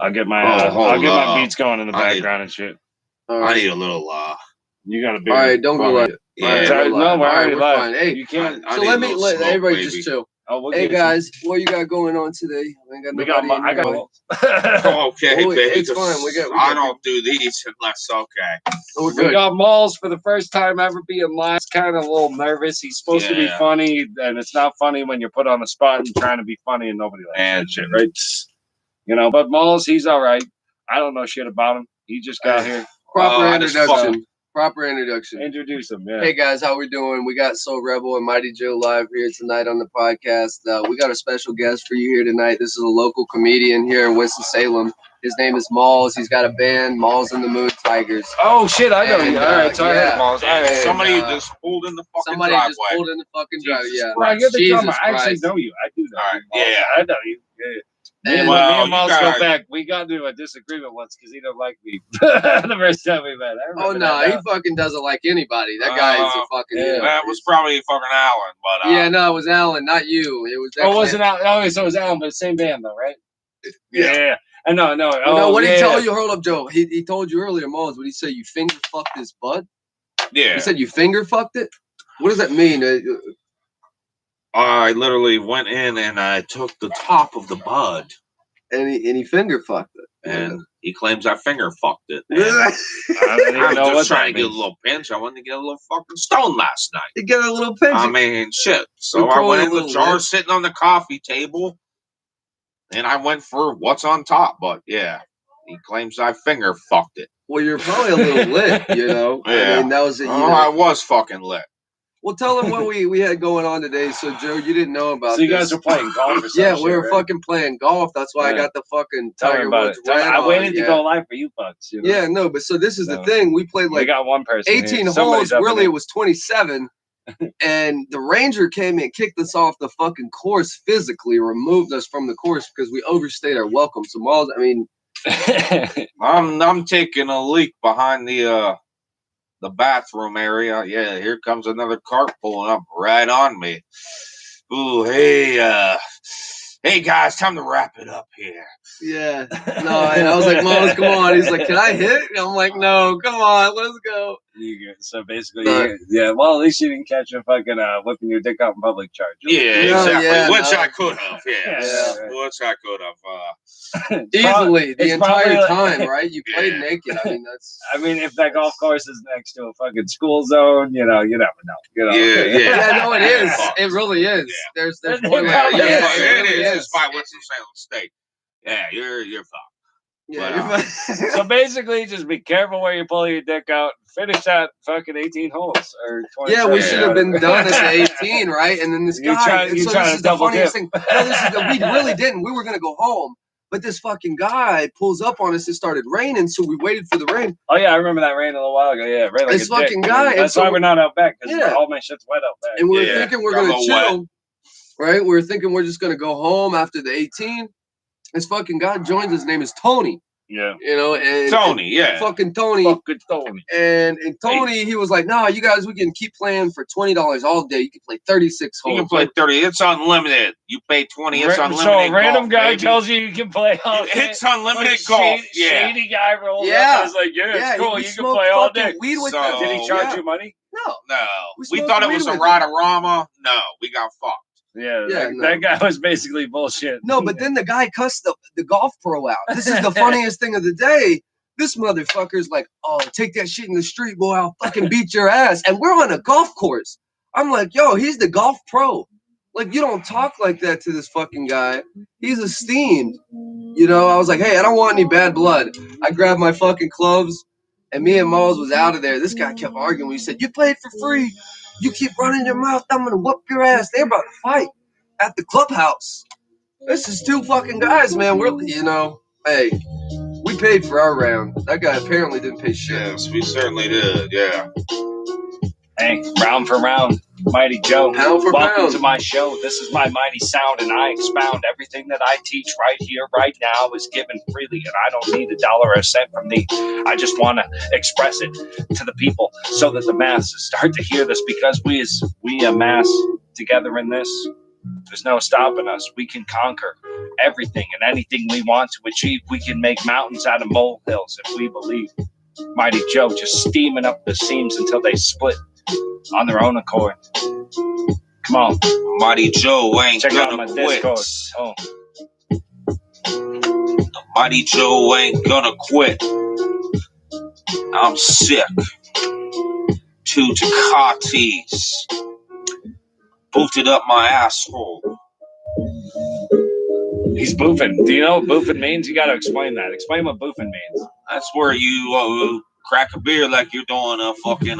I'll get my beats going in the background and shit. I need a little. You got to be. All right, don't go live. Yeah, no, we're fine. Hey, you can't. So let everybody just chill. Hey guys, what you got going on today? I got. Okay, well, it's fine. I don't do these unless We got Mallz for the first time ever being live. Kind of a little nervous. He's supposed to be funny, and it's not funny when you're put on the spot and trying to be funny and nobody likes that shit, right? You know, but Mallz, he's all right. I don't know shit about him. He just got here. Proper introduction. Introduce him, yeah. Hey guys, how we doing? We got Soul Rebel and Mighty Joe live here tonight on the podcast. We got a special guest for you here tonight. This is a local comedian here in Winston-Salem. His name is Mallz. He's got a band, Mallz and the Moon Tigers. Oh shit, I know you. All right, so I heard Mallz. All right, somebody just pulled in the fucking driveway. Somebody just pulled in the fucking driveway. Yeah. Well, you're the drummer. I actually know you. I do know. All right, yeah, I know you. Yeah. Me and Mallz go back. We got into a disagreement once because he don't like me. The first time we met. Oh no, he fucking doesn't like anybody. That guy is a fucking. Yeah. That was probably fucking Alan, but yeah, no, it was Alan, not you. It was. Oh, wasn't Alan? Oh, so it was Alan, but the same band though, right? Yeah. No. No, what did he tell you? Hold up, Joe. He told you earlier, Mallz. What did he say? You finger fucked his butt? Yeah. He said you finger fucked it. What does that mean? I literally went in and I took the top of the bud. And he finger fucked it. And he claims I finger fucked it. I'm just trying to get a little pinch. I wanted to get a little fucking stone last night. You get a little pinch? I mean, shit. So I went in the jar sitting on the coffee table. And I went for what's on top. But yeah, he claims I finger fucked it. Well, you're probably a little lit, you know? Yeah. I mean, that was it. I was fucking lit. Well, tell them what we had going on today. So, Joe, you didn't know about this. So you guys were playing golf or something? Yeah, we were fucking playing golf. That's why I got the fucking Tiger Woods red on. I waited to go live for you fucks. You know? Yeah, no, but so this is the thing. We played like we got one person 18 holes. Really, it was 27. And the ranger came and kicked us off the fucking course physically, removed us from the course because we overstayed our welcome. So, Mallz, I mean... I'm taking a leak behind the bathroom area. Yeah, here comes another cart pulling up right on me. Ooh, hey guys, time to wrap it up here. Yeah. No, and I was like, Mallz, come on. He's like, can I hit? And I'm like, no, come on, let's go. So basically, well, at least you didn't catch a fucking whipping your dick out in public charge. Yeah, exactly. Which I could have. Which I could have. Easily the entire time, right? You played naked. I mean, that's. I mean, if that golf course is next to a fucking school zone, you never know. You know. Yeah, no, it is. It really is. Yeah. There's one like it is. It's by Winston-Salem State. Yeah, you're fucked. Yeah, so basically, just be careful where you pull your dick out. Finish that fucking 18 holes or 20. Yeah, we should have been done at the 18, right? And then this guy. This is the funniest thing. No, we really didn't. We were gonna go home, but this fucking guy pulls up on us. It started raining, so we waited for the rain. Oh yeah, I remember that rain a little while ago. Yeah, rain like this fucking guy. That's why we're not out back because all my shit's wet out back. And we were thinking we're gonna chill, right? We were thinking we're just gonna go home after the 18. This fucking guy joins. His name is Tony. Yeah. You know, and Tony, fucking Tony. Fucking Tony. And Tony, he was like, nah, you guys, we can keep playing for $20 all day. You can play 36 holes. You can play 30. It's unlimited. You pay 20. It's unlimited. So a random guy baby. tells you can play all day. It's unlimited golf. Shady guy rolls up. I was like, it's cool. You can play all day. Weed with them. Did he charge you money? No. We thought it was a ride-a-rama. No, we got fucked. Yeah, that guy was basically bullshit. No, but then the guy cussed the golf pro out. This is the funniest thing of the day. This motherfucker's like, oh, take that shit in the street, boy. I'll fucking beat your ass. And we're on a golf course. I'm like, yo, he's the golf pro. Like, you don't talk like that to this fucking guy. He's esteemed. You know, I was like, hey, I don't want any bad blood. I grabbed my fucking clubs, and me and Mallz was out of there. This guy kept arguing. He said, you played for free. You keep running your mouth, I'm gonna whoop your ass. They're about to fight at the clubhouse. This is two fucking guys, man. We're, hey, we paid for our round. That guy apparently didn't pay shit. Yes, we certainly did, yeah. Hey, round for round, Mighty Joe. Welcome to my show. This is my mighty sound, and I expound everything that I teach right here, right now, is given freely, and I don't need $1 or a cent from thee. I just want to express it to the people so that the masses start to hear this, because we amass together in this. There's no stopping us. We can conquer. everything and anything we want to achieve. We can make mountains out of molehills if we believe. Mighty Joe just steaming up the seams until they split on their own accord. Come on. Mighty Joe ain't Check out gonna my quit. Discord. Oh. Mighty Joe ain't gonna quit. I'm sick. 2 Tecates. Booted up my asshole. He's boofing. Do you know what boofing means? You got to explain that. Explain what boofing means. That's where you crack a beer like you're doing a fucking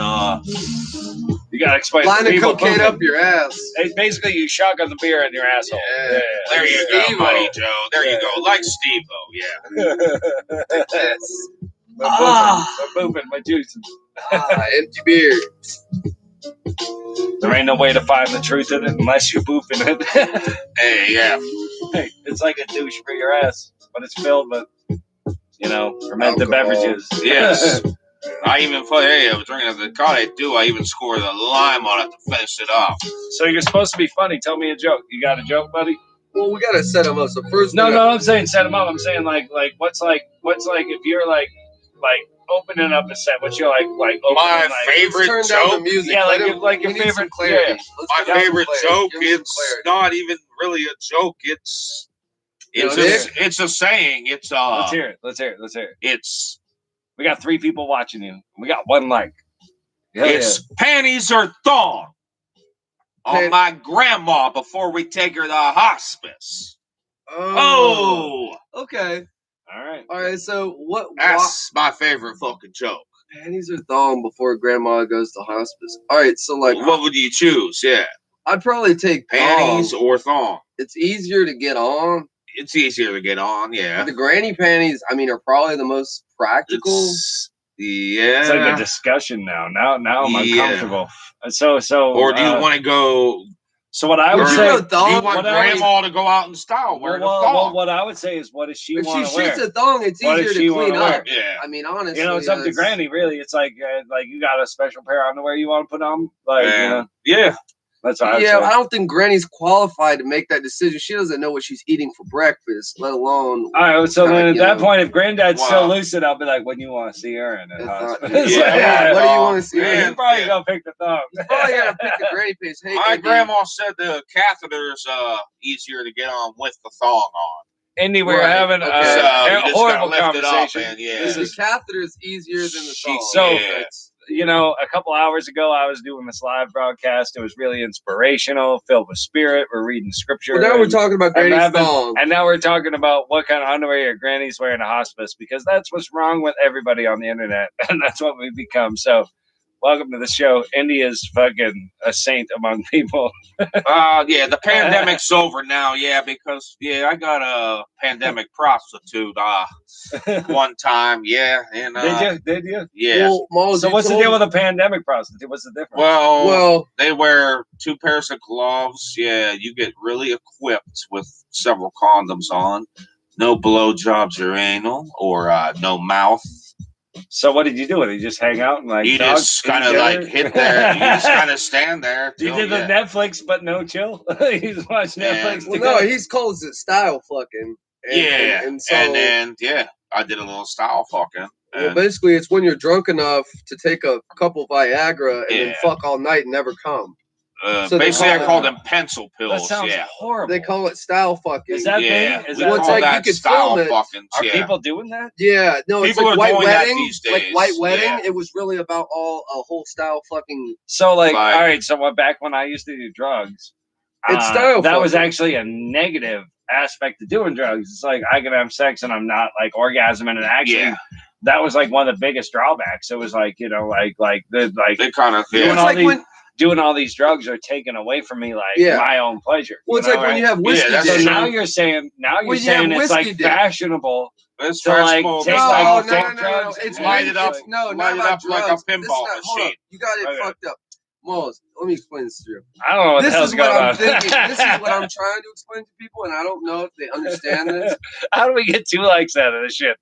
You got to explain. Line of cocaine boofing. up your ass. It's basically you shotgun the beer in your asshole. Yeah. There you go, Steve-O. Mighty Joe. There you go. Like Steve-O, yeah. Yes. My boofing, my juices. Empty beer. There ain't no way to find the truth in it unless you're boofing it. Hey, yeah. Hey, it's like a douche for your ass, but it's filled with, fermented Alcohol. beverages. Yes. I even I was drinking the Tecate too. I even scored the lime on it to finish it off. So you're supposed to be funny. Tell me a joke. You got a joke, buddy? Well, we gotta set them up. So first, No, I'm saying set them up. I'm saying like what's like if you're like opening up a set. What's your like opening, my favorite turn down the joke? music. Yeah, Let your we need favorite some clarity. yeah. Let's My get some favorite clarity. joke. Give me some It's clarity. not even really a joke. It's a saying. It's Let's hear it. Let's hear it. It's We got 3 people watching you. We got 1 like. it's panties or thong on my grandma before we take her to the hospice. Oh. Okay. All right. So what? That's my favorite fucking joke. Panties or thong before grandma goes to hospice. All right. So like, what would you choose? Yeah. I'd probably take Panties thong. or thong. It's easier to get on. It's easier to get on, yeah. The granny panties, are probably the most practical. It's like a discussion now. Now I'm uncomfortable. So or do you want to go? So what I would say, do you want grandma to go out in style wearing a thong? Well, what I would say is, what does she want to wear? If she shoots a thong, it's easier to clean up. Yeah. Honestly, it's up to granny. Really, it's like you got a special pair of underwear you want to put on, yeah. That's what I would say. I don't think granny's qualified to make that decision. She doesn't know what she's eating for breakfast, let alone. All right, so then at that point, if granddad's still lucid, I'll be like, when you want to see her in the hospital? What do you want to see her in? You're probably going to pick the thong. You're probably going to pick the granny pants. Hey, my grandma said the catheter's easier to get on with the thong on. Indy, we're having a horrible conversation. The catheter is easier than the thong. So, a couple hours ago, I was doing this live broadcast. It was really inspirational, filled with spirit. We're reading scripture. Well, now we're talking about granny's thong. And now we're talking about what kind of underwear your granny's wearing in a hospice, because that's what's wrong with everybody on the internet. And that's what we've become. So, welcome to the show. Indy is fucking a saint among people. The pandemic's over now. Yeah, because I got a pandemic prostitute one time. Yeah, and did you? Yeah. Well, so what's the deal with a pandemic prostitute? What's the difference? Well, they wear 2 pairs of gloves. Yeah, you get really equipped with several condoms on. No blowjobs or anal, or no mouth. So what did you do with it? You just hang out and you just kind of hit there. You just kind of stand there. You did the Netflix, but no chill. You just watch Netflix. No, he calls it style fucking. And then I did a little style fucking. Well, basically, it's when you're drunk enough to take a couple Viagra and then fuck all night and never come. So basically, I call them pencil pills. That sounds horrible. They call it style fucking. Is that big? Is that like you could film it. Are people doing that? Yeah, no, it's people like are White doing Wedding. That these days. Like White Wedding, it was really about a whole style fucking. So all right, so back when I used to do drugs, it's style. That was actually a negative aspect of doing drugs. It's like I can have sex and I'm not like orgasming, and actually that was like one of the biggest drawbacks. It was like they kind of doing all these drugs are taken away from me, my own pleasure. Well, it's like when you have whiskey. So now you're saying it's like fashionable. It's to like take no. drugs. It's light it up. Not like a pinball machine. You got it fucked up. Mallz, let me explain this to you. I don't know what the This hell's is what going I'm on. thinking. This is what I'm trying to explain to people, and I don't know if they understand this. How do we get 2 likes out of this shit?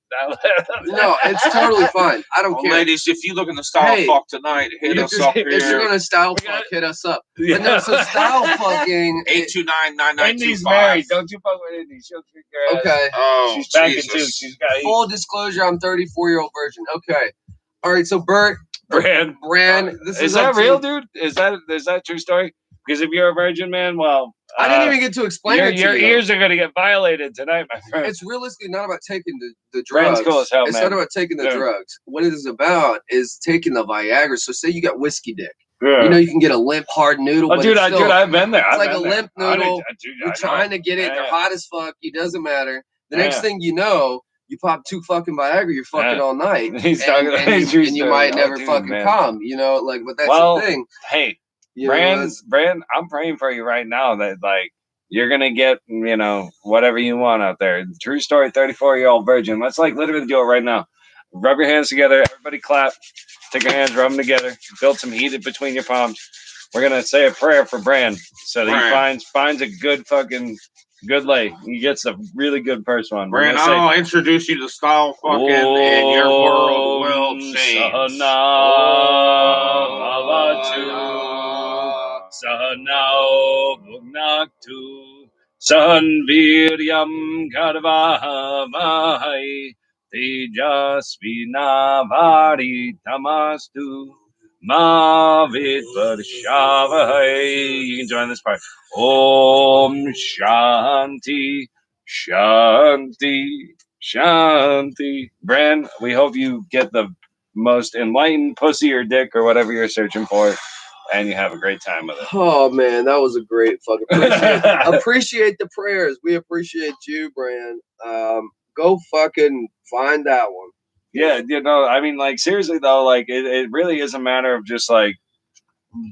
No, it's totally fine. I don't care. Ladies, if you looking to style fuck tonight, hit us up here. If you're gonna style fuck, hit us up. Yeah. But no, so style fucking 829-9925. Indy's married. Don't you fuck with Indy. She'll kick your ass. Okay. Oh, She's backing Jesus. too. She's got Full disclosure, I'm 34-year-old virgin. Okay. All right, so Bert, Brand. this Is that real, dude? Is that a true story? Because if you're a virgin man, well, I didn't even get to explain it to you. Your ears are gonna get violated tonight, my friend. It's realistically not about taking the Brand's drugs. cool as hell, It's man. not about taking the drugs. What it is about is taking the Viagra. So say you got whiskey dick. Yeah. You know, you can get a limp, hard noodle. Oh, but dude, it's still, I've been there. It's like a limp noodle. You're trying to get it. Yeah, They're hot as fuck. It doesn't matter. The Yeah. next thing you know, you pop 2 fucking Viagra. You're fucking all night, He's and you story. might never dude, fucking man. come. You know, like, but that's the thing. Hey, You Brand, know, I'm praying for you right now that like you're gonna get, you know, whatever you want out there. True story, 34-year-old virgin. Let's like literally do it right now. Rub your hands together. Everybody clap. Take your hands, rub them together. Build some heat between your palms. We're gonna say a prayer for Brand so that he finds a good fucking good lay. He gets a really good first one. Brand, I'll introduce you to style fucking, and your world will change. Sahanao Bhugnaktu Sahanviryam Karvavahai Tejasvinavadi Tamastu Ma Vidvarshavahai. You can join this part. Om Shanti Shanti Shanti. Bran, we hope you get the most enlightened pussy or dick or whatever you're searching for, and you have a great time with it. Oh man, that was a great fucking appreciate the prayers. We appreciate you, Brand. Go fucking find that one. Yeah, you know, I mean, like, seriously though, like it really is a matter of just like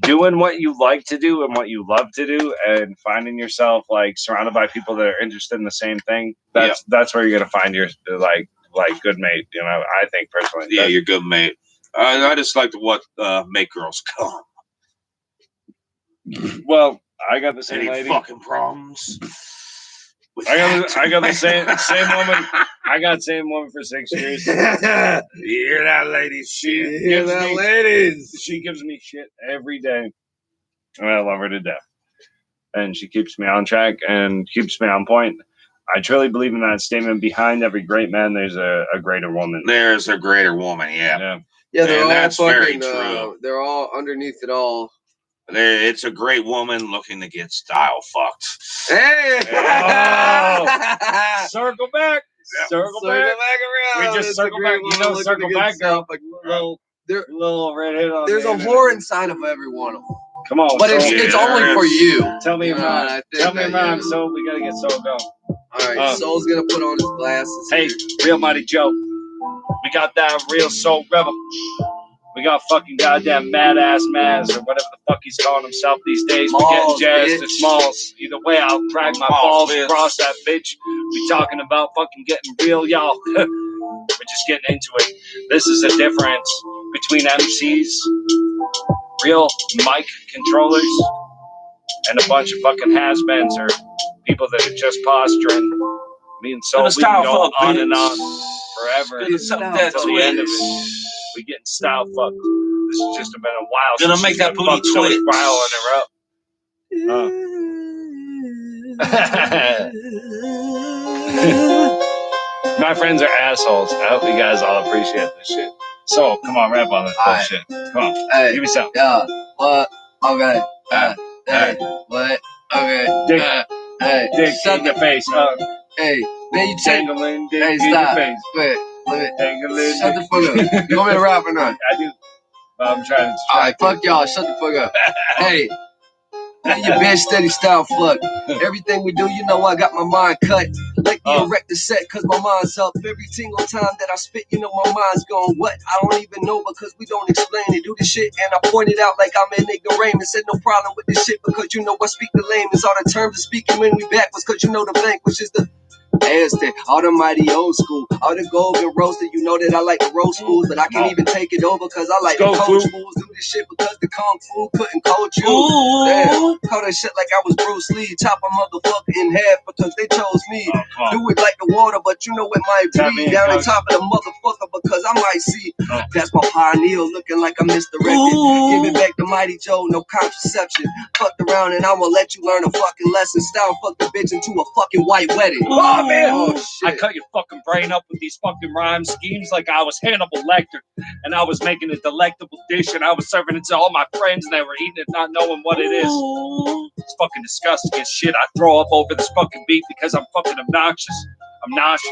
doing what you like to do and what you love to do, and finding yourself like surrounded by people that are interested in the same thing. That's where you're gonna find your like good mate. You know, I think personally. Yeah, you're good mate. I just like to make girls come. Well, I got the same lady. Fucking problems. I got the same woman. I got same woman for 6 years. You hear that, ladies? She gives me shit every day, and I love her to death. And she keeps me on track and keeps me on point. I truly believe in that statement. Behind every great man, there's a greater woman. There's a greater woman. Yeah. They're all that's fucking, very true. They're all underneath it all. It's a great woman looking to get style fucked. Hey! Oh. Circle back. Circle back around. We just circle back. You know, circle back, girl. Like little redhead on there's a whore inside of every one of them. Come on. But it's only for you. Tell me, Mom. Tell me, Mom. So we got to get Soul going. All right. Soul's going to put on his glasses. Hey, Real Mighty Joe. We got that real soul rebel. We got fucking goddamn badass Maz or whatever the fuck he's calling himself these days. We're getting jazzed to Smalls. Either way, I'll drag my balls across that bitch. We talking about fucking getting real, y'all. We're just getting into it. This is the difference between MCs, real mic controllers, and a bunch of fucking has-beens or people that are just posturing. Me and Soul, we can go on and on forever until the end of it. We getting style fucked. This has just been a while. Gonna make that booty twitch. My friends are assholes. I hope you guys all appreciate this shit. So, come on, rap on this bullshit. Come on, hey, give me something. Yeah, what? Okay. Hey, what? Okay. Dick, hey, dick in your face. Hey, man, you tangling dick in stop. your face. Wait. Tangling. Shut the fuck up. You want me to rap or not? I do. I'm trying to. Alright, fuck y'all. Shut the fuck up. Hey, you bitch steady style fuck. Everything we do, you know I got my mind cut. Like the erect the set, cause my mind's up. Every single time that I spit, you know my mind's going what? I don't even know because we don't explain it. Do this shit and I point it out like I'm an ignoramus. Said no problem with this shit because you know I speak the lame. It's all the terms of speaking when we backwards cause you know the vanquish is the Aztec, all the mighty old school, all the golden roasted. You know that I like the roast fools, but I can't even take it over cause I like the coach fools. Do this shit because the kung fu couldn't coach you. Damn, call that shit like I was Bruce Lee. Chop a motherfucker in half because they chose me. Do it like the water, but you know it might bleed down on top of the motherfucker because I might see. That's my pioneer looking like I'm misdirected. Give it back to Mighty Joe, no contraception. Fucked around and I'ma let you learn a fucking lesson. Style fuck the bitch into a fucking white wedding. Oh man, oh, shit. I cut your fucking brain up with these fucking rhyme schemes like I was Hannibal Lecter, and I was making a delectable dish, and I was serving it to all my friends, and they were eating it not knowing what it is. It's fucking disgusting as shit. I throw up over this fucking beat because I'm fucking obnoxious. I'm nauseous.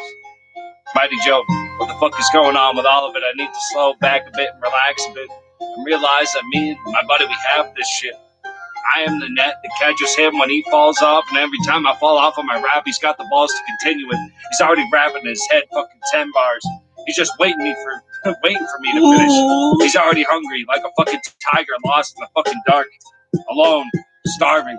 Mighty Joe, what the fuck is going on with all of it? I need to slow back a bit and relax a bit and realize that me and my buddy, we have this shit. I am the net that catches him when he falls off, and every time I fall off on my rap, he's got the balls to continue it. He's already rapping in his head fucking 10 bars. He's just waiting for me to finish. He's already hungry, like a fucking tiger lost in the fucking dark, alone, starving.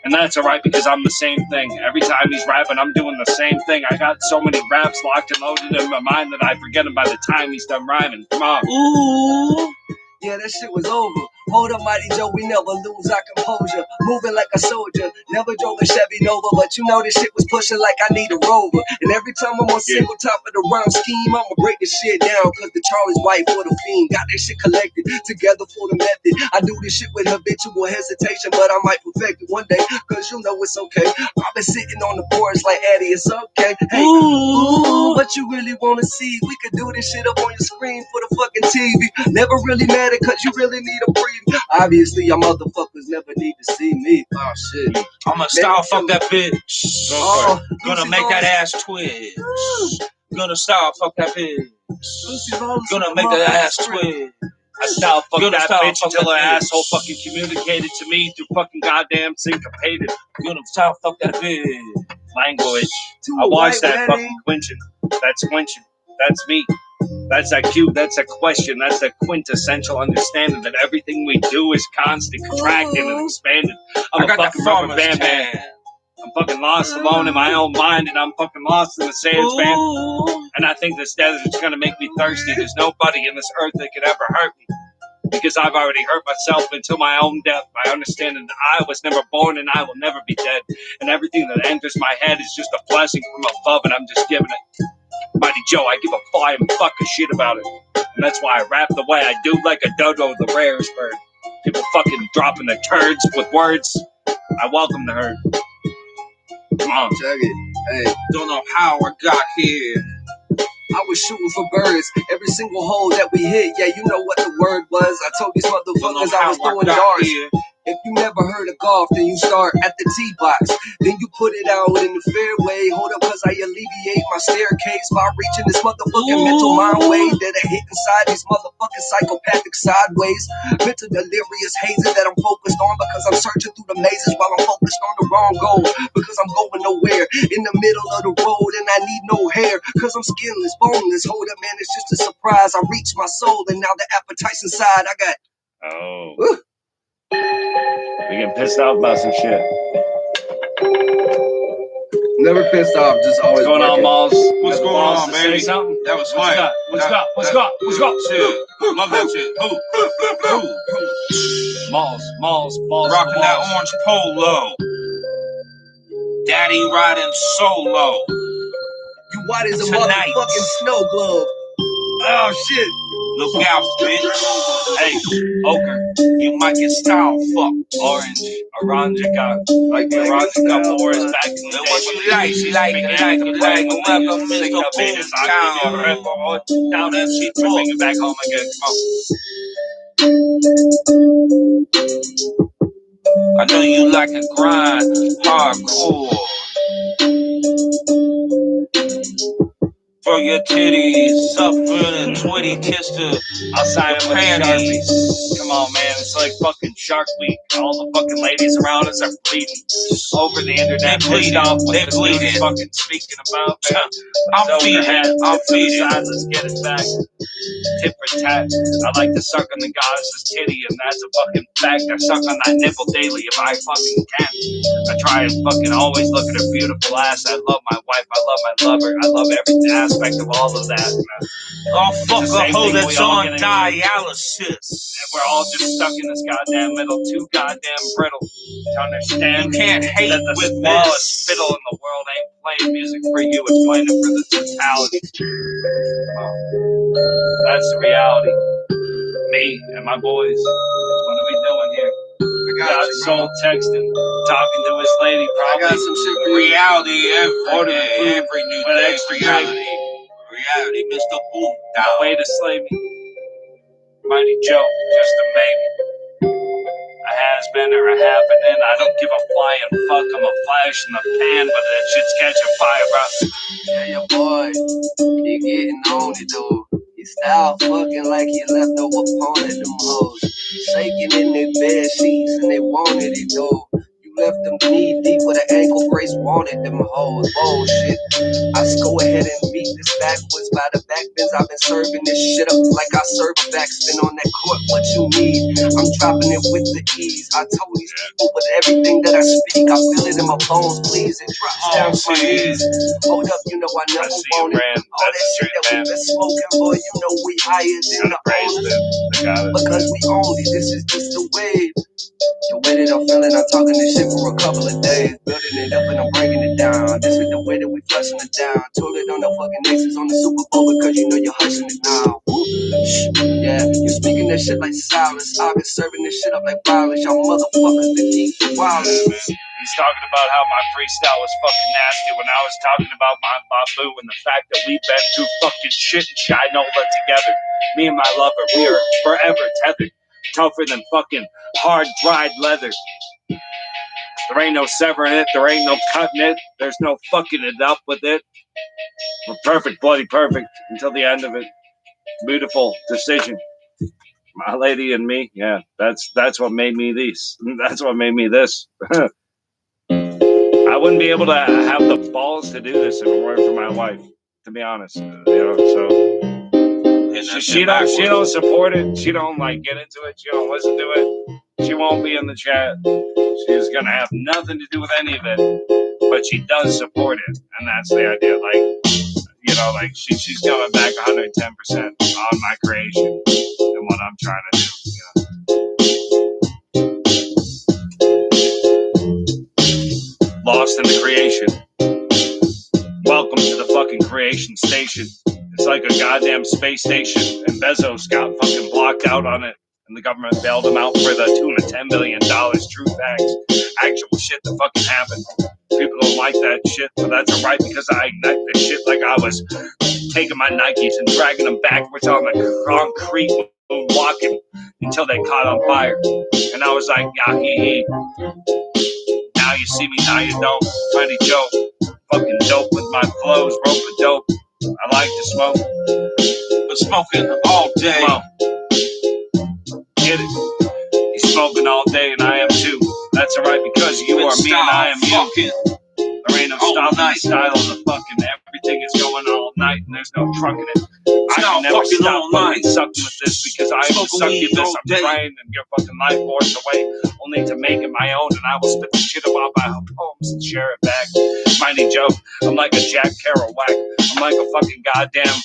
And that's alright because I'm the same thing. Every time he's rapping, I'm doing the same thing. I got so many raps locked and loaded in my mind that I forget him by the time he's done rhyming. Come on. Yeah, that shit was over. Hold up, Mighty Joe, we never lose our composure. Moving like a soldier, never drove a Chevy Nova, but you know this shit was pushing like I need a Rover. And every time I'm on single top of the round scheme, I'ma break the shit down, cause the Charlie's white for the fiend. Got that shit collected, together for the method. I do this shit with habitual hesitation, but I might perfect it one day, cause you know it's okay. I've been sitting on the porch like, Eddie, it's okay. Hey, ooh, what you really wanna see? We could do this shit up on your screen for the fucking TV. Never really matter, cause you really need a preview. Obviously, y'all motherfuckers never need to see me. Oh shit. I'ma style fuck that bitch. Gonna make that ass twitch. Gonna style fuck that bitch. Gonna make that ass twitch. I style fuck that bitch until her asshole fucking communicated to me through fucking goddamn syncopated. Gonna style fuck that bitch. Language. I watched that fucking quenching. That's quenching. That's me. That's that cue, that's a question, that's the quintessential understanding that everything we do is constant, contracting and expanding. I'm a fucking rubber band. I'm fucking lost alone in my own mind, and I'm fucking lost in the sands, man. And I think this desert's gonna make me thirsty. There's nobody in this earth that could ever hurt me, because I've already hurt myself until my own death by understanding that I was never born and I will never be dead. And everything that enters my head is just a blessing from above, and I'm just giving it. Mighty Joe, I give a flying fucking shit about it. And that's why I rap the way I do, like a dodo, the rarest bird. People fucking dropping their turds with words. I welcome the herd. Come on. Check it. Hey. Don't know how I got here. I was shooting for birds, every single hole that we hit. Yeah, you know what the word was. I told these motherfuckers I was throwing darts. If you never heard of golf, then you start at the tee box. Then you put it out in the fairway. Hold up, cause I alleviate my staircase by reaching this motherfucking mental mind wave that I hit inside these motherfucking psychopathic sideways. Mental delirious hazes that I'm focused on because I'm searching through the mazes while I'm focused on the wrong goal. Because I'm going nowhere in the middle of the road and I need no hair. Cause I'm skinless, boneless. Hold up, man, it's just a surprise. I reached my soul and now the appetite's inside. I got. Oh. We getting pissed off about some shit. Never pissed off, just always. What's going on, Mallz? What's going on, baby? That was fun. What's got? Shit. Love that shit. Mallz. Rocking that orange polo. Daddy riding solo. You white as a motherfucking snow globe. Oh shit. Look out, bitch. Hey, ochre, you might get style fucked. Orange, got like the orange got wars back in the day. What you like? She like welcome, Mr. Boomtown. Down that shit, bring it back home again. Come on. I know you like a grind, hardcore. For your titties, suffering and twitty kiss the I'll sign the him with the panties. Sharpies. Come on, man. It's like fucking Shark Week. All the fucking ladies around us are bleeding over the internet. They bleeding. Off what They this dude is bleeding. fucking speaking about, man. I'm Over feeding. head, I'm tip to the feeding. side, let's get it back. Tit for tat. I like to suck on the goddess's titty, and that's a fucking fact. I suck on that nipple daily if I fucking can. I try and fucking always look at her beautiful ass. I love my wife. I love my lover. I love every aspect of all of that. Man. I'll fuck It's the a same hoe thing that's we all on get into. dialysis. And we're all just stuck in this goddamn middle, too goddamn brittle to understand You can't hate that the with smallest this. fiddle in the world ain't playing music for you, it's playing it for the totality. That's the reality. Me and my boys, what are we doing here? We got Soul texting, talking to his lady, probably. I got some shit for you. Reality every day, food every new with day. extra Reality. Reality, Mr. Boom Down. Way to slay me. Mighty Joe, just a maybe. A has-been or a happening. I don't give a flying fuck. I'm a flash in the pan, but that shit's catching fire, bro. Yeah, your boy, he getting on it though. He style fucking like he left over pawn at them hoes. Shaking in their bed sheets and they wanted it though. You left them knee deep with an ankle brace, wanted them hoes. Bullshit. I go ahead and beat this backwards by the backbends. I've been serving this shit up like I serve a backspin on that court. What you need? I'm dropping it with the ease. I told these people with everything that I speak, I feel it in my bones, please. It drops down to my knees. Hold up, you know I never want it. All that shit that we've been smoking, boy, you know we higher than the owners. Because we own it, this is just the wave. The way that I'm feeling, I'm talking this shit for a couple of days. Building it up and I'm breaking it down. This is the way that we flushing it down. Toilet on the fucking Aces on the Super Bowl because you know you're hushing it now. Yeah, you speaking that shit like silence. I've been serving this shit up like violence. Y'all motherfuckers that keep the violence. He's talking about how my freestyle was fucking nasty when I was talking about my boo and the fact that we've been through fucking shit and shinola together. Me and my lover, we are forever tethered. Tougher than fucking hard dried leather. There ain't no severing it, there ain't no cutting it, there's no fucking it up with it. We're perfect, bloody perfect until the end of it. Beautiful decision. My lady and me, yeah, that's what made me this. That's what made me this. I wouldn't be able to have the balls to do this if it weren't for my wife, to be honest. You know, so she don't support it. She don't like get into it. She don't listen to it. She won't be in the chat. She's gonna have nothing to do with any of it. But she does support it, and that's the idea. Like, you know, like she's coming back 110% on my creation and what I'm trying to do. Lost in the creation. Welcome to the fucking creation station. It's like a goddamn space station, and Bezos got fucking blocked out on it, and the government bailed him out for the tune of $10 million. True facts. Actual shit that fucking happened. People don't like that shit, but that's alright because I ignite this shit like I was taking my Nikes and dragging them backwards on the concrete, walking until they caught on fire. And I was like, yeah, hee. Now you see me, now you don't. Mighty Joe, fucking dope with my flows, rope a dope. I like to smoke, but smoking all day. Come on. Get it. He's smoking all day and I am too. That's alright because you are me and I am you. There ain't no stopping the style of the fucking. Everything is going all night and there's no trucking it. I can never stop fucking sucking with this because I am succubus. I'm trying and your fucking life force away only to make it my own, and I will spit the shit about my poems and share it back. Mighty Joe, I'm like a Jack Kerouac. I'm like a fucking goddamn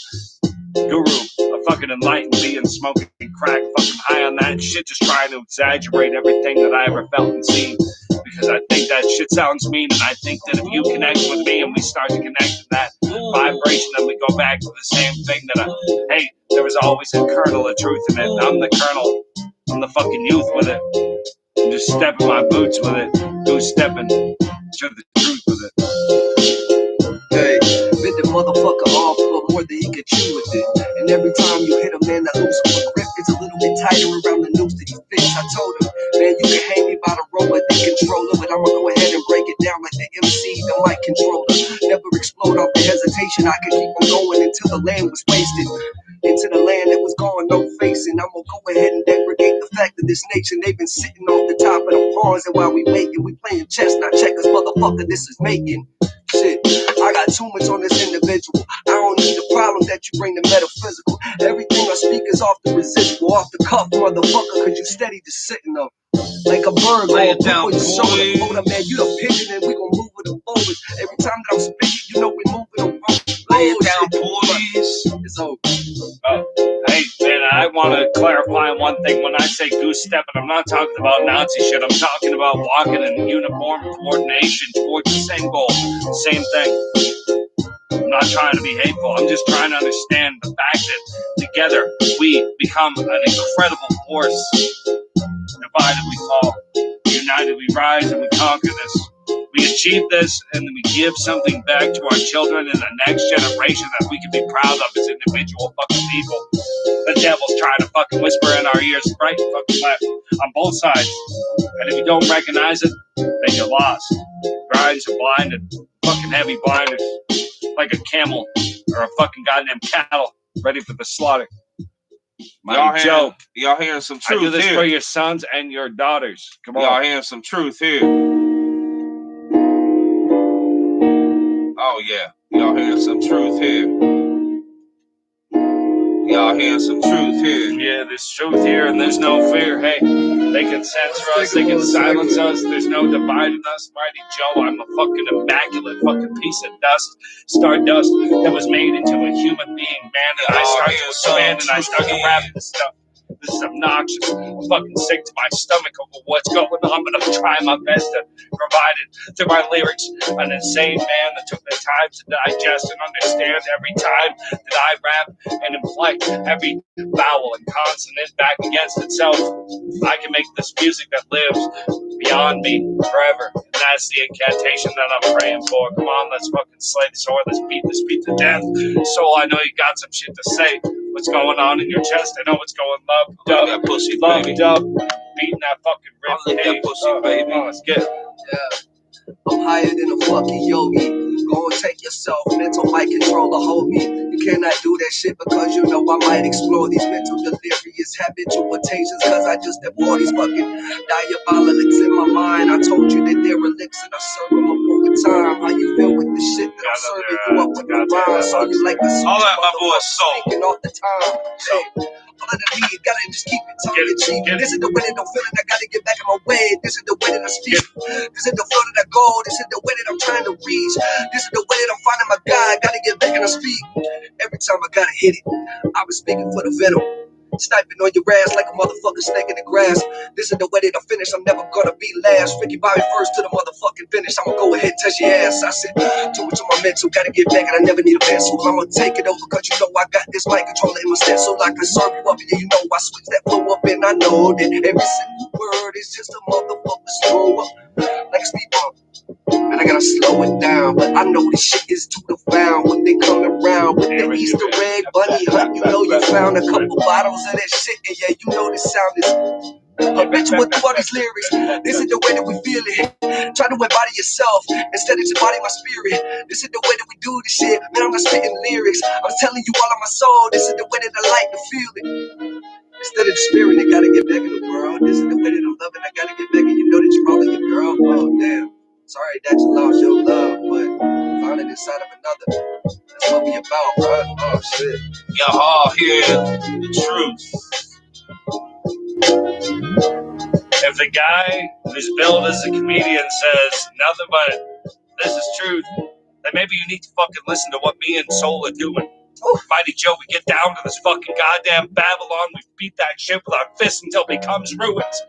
guru, a fucking enlightened being smoking crack, fucking high on that shit, just trying to exaggerate everything that I ever felt and seen. Because I think that shit sounds mean, and I think that if you connect with me and we start to connect to that vibration, then we go back to the same thing that hey, there was always a kernel of truth in it. I'm the kernel. I'm the fucking youth with it. I'm just stepping my boots with it. Who's stepping to the truth with it? Hey, bit the motherfucker off a little more than he could chew with it. And every time you hit him, man, that loose grip is a little bit tighter around the noose that he fits. I told him, man, you can hang me by the rope like the controller, but I'ma go ahead and break it down like the MC, the mic controller. Never explode off the hesitation. I can keep on going until the land was wasted. Into the land that was gone, no facing. I'm gonna go ahead and delegate the fact that this nation, they've been sitting off the top of the pawns, and while we waiting, we playing chess, not checkers, motherfucker, this is making. Shit, I got too much on this individual. I don't need a problem that you bring the metaphysical. Everything I speak is off the residual, off the cuff, motherfucker, cause you steady just sitting up. Like a bird, lay or it down, your shoulder. boy. Hold up, man, you the pigeon and we gon' move it forward. Every time that I'm speaking, you know we moving forward. Lay it down, boys. It's over. Hey, man, I want to clarify one thing. When I say goose stepping, I'm not talking about Nazi shit. I'm talking about walking in uniform coordination towards the same goal. Same thing. I'm not trying to be hateful. I'm just trying to understand the fact that together we become an incredible force. Divided we fall. United we rise and we conquer this. We achieve this and then we give something back to our children and the next generation that we can be proud of as individual fucking people. The devil's trying to fucking whisper in our ears right and fucking left on both sides. And if you don't recognize it, then you're lost. Your eyes are blinded. Fucking heavy blinders. Like a camel or a fucking goddamn cattle ready for the slaughter. Y'all hearing some truth I do this here. for your sons and your daughters. Come on. Y'all hearing some truth here. Oh yeah, y'all hearing some truth here. Y'all hearing some truth here. Yeah, there's truth here and there's no fear. Hey, they can censor us, they can silence us. There's no dividing us. Mighty Joe, I'm a fucking immaculate fucking piece of dust, stardust that was made into a human being, man. And I start to expand and I start to rap this stuff. This is obnoxious. I'm fucking sick to my stomach over what's going on, but I'm trying my best to provide it through my lyrics. An insane man that took the time to digest and understand every time that I rap and inflect every vowel and consonant back against itself. I can make this music that lives beyond me forever. And that's the incantation that I'm praying for. Come on, let's fucking slay the sword. Let's beat this beat to death. Soul, I know you got some shit to say. What's going on in your chest? I know what's going on. Love that pussy, Loved baby. up, beating that fucking rib Lick that pussy, baby. Come on, let's get it. Yeah. I'm higher than a fucking yogi. Go and take yourself. Mental might control or hold me. You cannot do that shit because you know I might explore these mental delirious habituations. Cause I just abhor these fucking diabolics in my mind. I told you that they're elixir. I serve them up over time. How you feel with the shit that I'm serving you up with the rhymes? So you like the All that, my boy, Soul. speaking all the time. Hey, all of the need, gotta just keep it tongue in cheek. This is the way that I'm feeling. I gotta get back in my way. This is the way that I speak. This is the flow that I go. This is the way that I'm trying to reach. This is the way that I'm finding my God. Gotta get back and I speak. Every time I gotta hit it, I was speaking for the venom. Sniping on your ass like a motherfucking snake in the grass. This is the way that I finish. I'm never gonna be last. Ricky Bobby first to the motherfucking finish. I'ma go ahead and touch your ass. I said, do it to my mental. Gotta get back and I never need a pencil. I'ma take it over cause you know I got this mic controller in my stencil. I can serve you up and you know I switch that flow up and I know that every single word is just a motherfucking slow up. Like a speed bump. And I gotta slow it down, but I know this shit is too profound. When they come around with the Easter egg bunny hunt, you know you found a couple bottles of that shit, and yeah, you know this sound is habitual through all these lyrics. This is the way that we feel it. Try to embody yourself instead of just body my spirit. This is the way that we do this shit. Man, I'm not spitting lyrics. I'm telling you all of my soul. This is the way that I like to feel it. Instead of the spirit, they gotta get back in the world. This is the way that I'm loving. I gotta get back, and you know that you're rolling your girl. Oh damn. Sorry that you lost your love, but found it inside of another. That's what we about, bro. Oh shit. Y'all all hear the truth. If the guy who's billed as a comedian says nothing but this is truth, then maybe you need to fucking listen to what me and Soul are doing. Mighty Joe, we get down to this fucking goddamn Babylon. We beat that shit with our fists until it becomes ruins.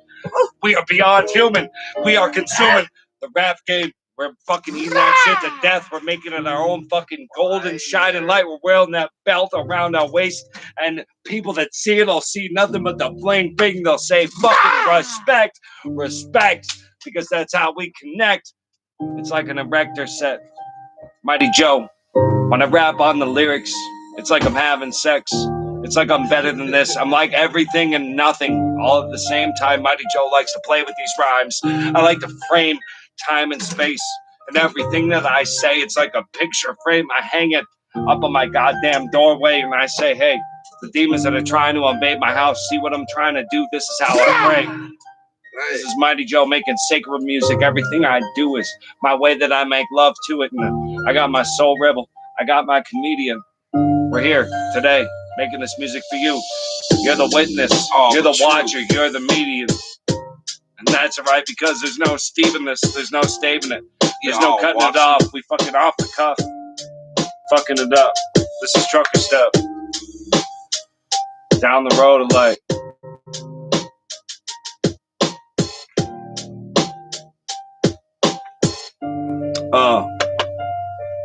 We are beyond human. We are consuming the rap game. We're fucking eating that shit to death. We're making it our own fucking golden shining light. We're wearing that belt around our waist. And people that see it will see nothing but the bling bing. They'll say fucking respect, respect. Because that's how we connect. It's like an erector set. Mighty Joe, when I rap on the lyrics, it's like I'm having sex. It's like I'm better than this. I'm like everything and nothing all at the same time. Mighty Joe likes to play with these rhymes. I like to frame time and space. And everything that I say, it's like a picture frame. I hang it up on my goddamn doorway and I say, hey, the demons that are trying to invade my house, see what I'm trying to do? This is how I pray. This is Mighty Joe making sacred music. Everything I do is my way that I make love to it. And I got my soul rebel. I got my comedian. We're here today making this music for you. You're the witness. You're the watcher. You're the medium. And that's all right because there's no Steven this. There's no staving it. There's no cutting it off. We fucking off the cuff. Fucking it up. This is trucker stuff. Down the road of light.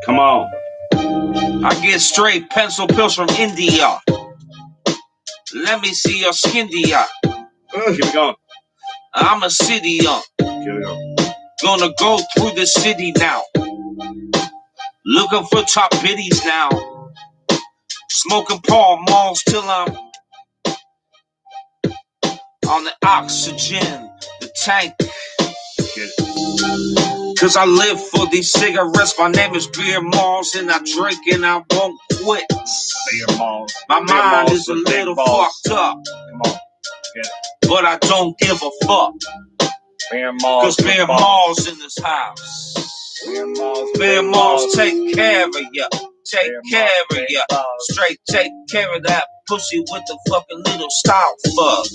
Come on. I get straight pencil pills from India. Let me see your skin, Keep it going. I'm a city young. Keep it going. Gonna go through the city now. Looking for top biddies now. Smoking Paul Malls till I'm on the oxygen, the tank. Cause I live for these cigarettes. My name is Beer Malls and I drink and I won't quit. Beer Malls. My mind is a little fucked up. Come on. Get it. But I don't give a fuck. Beer Malls. Cause Beer Malls in this house. Beer Malls take care of ya. Take care of ya. Straight take care of that pussy with the fucking little style fuck.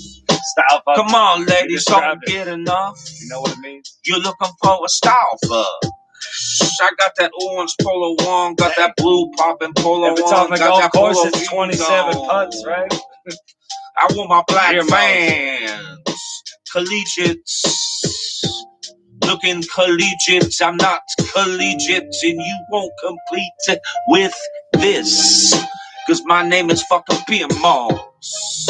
Style fuck. Come on, ladies, don't get enough. You know what it means? You're looking for a style fuck. I got that orange polo one, got that blue poppin' polo one. If it's on the golf course, it's 27 putts, right? I want my black fans, collegiates, looking collegiate. I'm not collegiate, and you won't complete it with this. Cause my name is fucking Beer Malls.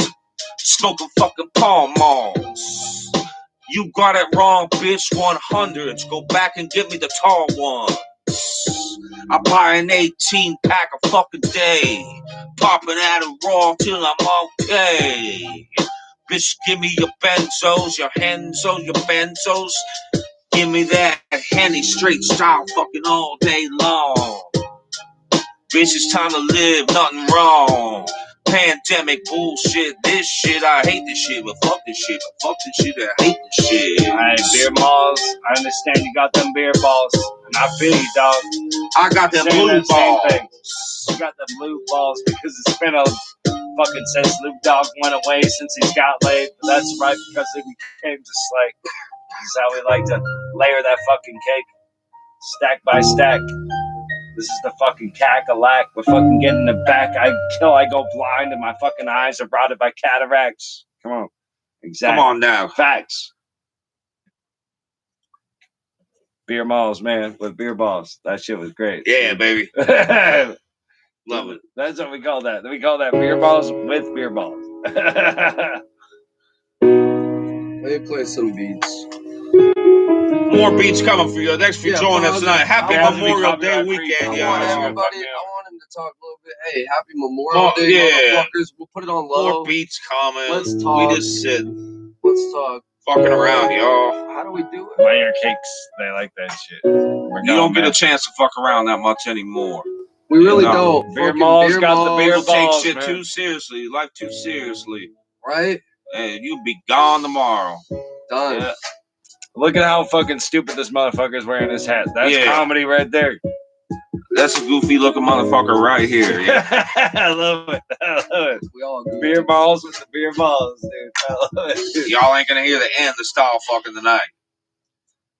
Smoking fucking Paul Malls. You got it wrong, bitch. 100s. Go back and give me the tall ones. I buy an 18-pack a fucking day. Popping out of raw till I'm okay. Bitch, give me your benzos, your Henzos, your benzos. Give me that Henny straight style fucking all day long. Bitch, it's time to live, nothing wrong. Pandemic bullshit, this shit, I hate this shit, but fuck this shit, I hate this shit. Alright, Beer Malls, I understand you got them beer balls, and I feel you, dog. I got them blue balls. You got them blue balls because it's been a fucking since Luke Dogg went away, since he's got laid, but that's right, because it became just like, this is how we like to layer that fucking cake, stack by stack. This is the fucking cackalack. We're fucking getting it back. I go blind, and my fucking eyes are rotted by cataracts. Come on. Exactly. Come on now. Facts. Beer Malls, man, with beer balls. That shit was great. Yeah, baby. Love it. That's what we call that. We call that beer balls with beer balls. Let me play some beats. More beats coming for you. Thanks for joining us tonight. Happy Memorial Day weekend, y'all. I want him to talk a little bit. Hey, happy Memorial Day, motherfuckers. We'll put it on low. More beats coming. Let's talk. We just sit. Let's talk. Fucking around, y'all. How do we do it? Layer cakes. They like that shit. You don't get a chance to fuck around that much anymore. We really don't. Beer Malls got the beer balls. Take shit too seriously. Life too seriously. Right? And you'll be gone tomorrow. Done. Yeah. Look at how fucking stupid this motherfucker's wearing his hat. That's comedy right there. That's a goofy looking motherfucker right here. Yeah. I love it. We all agree. Beer balls with the beer balls, dude. I love it. Y'all ain't gonna hear the end of style fucking tonight.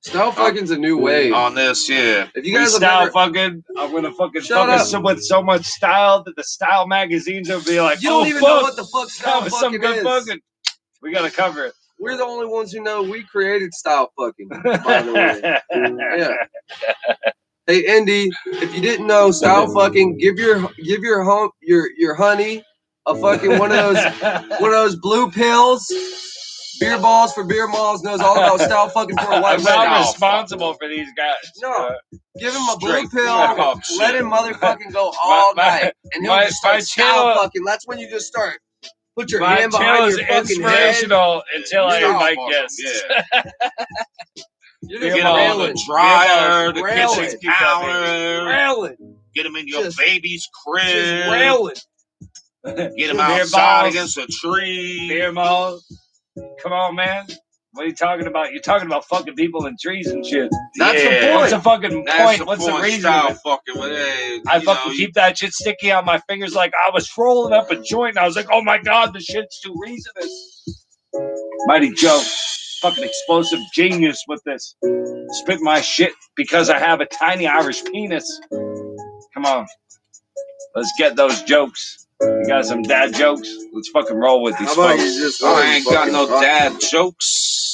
Style fucking's a new wave. On this, yeah. If you guys style fucking, I'm gonna fucking fuck with so much style that the style magazines will be like, you don't even know what the fuck style fucking some good is. Fucking. We gotta cover it. We're the only ones who know we created style fucking, by the way. Yeah. Hey, Indy, if you didn't know, style fucking, give your honey a fucking one of those blue pills. Beer balls for Beer Malls knows all about style fucking for a white I'm not responsible for these guys. No. Give him a blue pill, let him motherfucking go all night. And he'll just start style fucking. That's when you just start. Put your hand behind your fucking inspirational head. Until I invite guests. Yeah. You're just get on the dryer, the kitchen counter. Railing. Get them in your baby's crib. Just railing. Get them outside against a tree. Beer malls. Come on, man. What are you talking about? You're talking about fucking people in trees and shit. That's the point. What's the fucking point? What's the reason? I fucking keep that shit sticky on my fingers like I was rolling up a joint and I was like, oh my god, the shit's too reasonous. Mighty Joe, fucking explosive genius with this. Spit my shit because I have a tiny Irish penis. Come on. Let's get those jokes. You got some dad jokes? Let's fucking roll with these folks. I ain't got no dad jokes.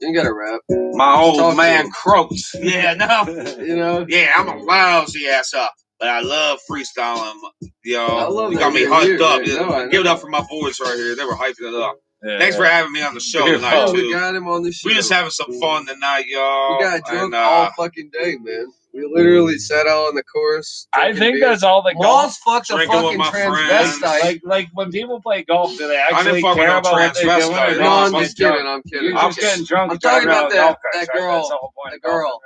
You gotta rap. My old man croaks. Yeah, no. You know? Yeah, I'm a lousy ass up. But I love freestyling. Yo, you got me hyped up. Yeah. Give it up for my boys right here. They were hyping it up. Yeah, thanks for having me on the show tonight, too. We got him on the show. We just having some fun tonight, y'all. We got drunk all fucking day, man. We literally sat out on the course. I think that's all the golf. Fucked a fucking transvestite. Like when people play golf, do they actually care about what they're doing? No, I'm just kidding. I'm kidding. You're just getting drunk. I'm talking about that girl. That's the whole point. The girl.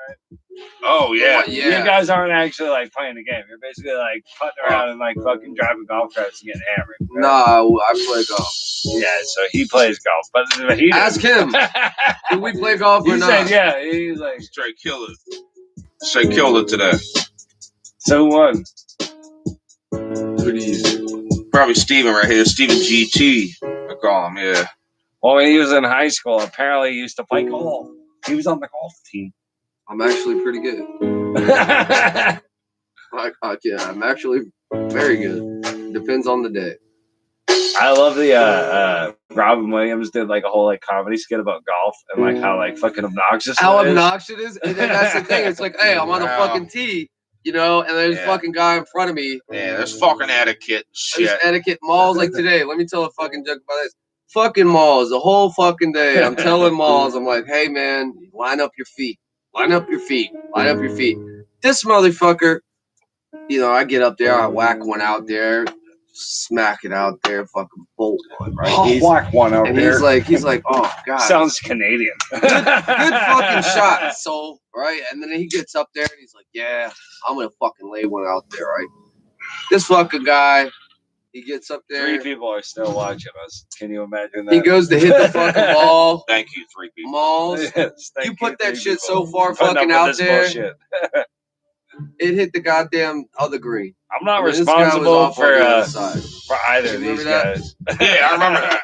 Oh yeah. You guys aren't actually like playing the game. You're basically like putting around and like fucking driving golf carts and getting hammered. Right? Nah, I play golf. Yeah, so he plays golf, but he ask him. Do we play golf or not? Said, yeah, he's like straight killed it. Straight killed it today. So who won? Pretty easy. Probably Steven right here. Steven GT. I call him. Yeah. Well, when he was in high school, apparently he used to play golf. He was on the golf team. I'm actually pretty good. I'm actually very good. Depends on the day. I love the Robin Williams did like a whole like comedy skit about golf and like how like fucking obnoxious. How obnoxious it is, and then that's the thing. It's like, hey, I'm on the fucking tee, you know, and there's a fucking guy in front of me. Yeah, there's fucking etiquette. Shit. There's etiquette. Mallz like today. Let me tell a fucking joke about this. Fucking Mallz the whole fucking day. I'm telling Mallz, I'm like, hey man, line up your feet. Line up your feet. Line up your feet. This motherfucker, you know, I get up there, I whack one out there, smack it out there, fucking bolt one, right? Whack one out there. And he's like, oh god. Sounds Canadian. Good fucking shot, so right? And then he gets up there and he's like, yeah, I'm gonna fucking lay one out there, right? This fucking guy, he gets up there. 3 people are still watching us. Can you imagine that? He goes to hit the fucking ball. Thank you, 3 people. Mallz. Yes, you put that shit so far fucking out there. It hit the goddamn other green. I'm not responsible for either of these guys. Yeah, I remember that.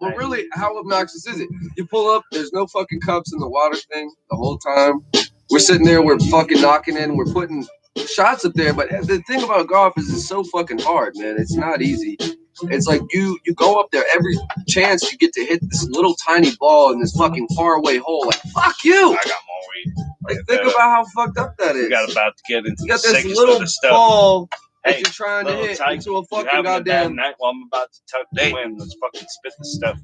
Well, really, how obnoxious is it? You pull up, there's no fucking cups in the water thing the whole time. We're sitting there, we're fucking knocking in, we're putting shots up there. But the thing about golf is it's so fucking hard, man. It's not easy. It's like you go up there every chance you get to hit this little tiny ball in this fucking faraway hole. Like, fuck you. I got more weed. Like, think about how fucked up that is. We got about to get into you got this little ball that you're trying to hit tight. into a fucking goddamn night while I'm about to tuck the wind. Let's fucking spit the stuff.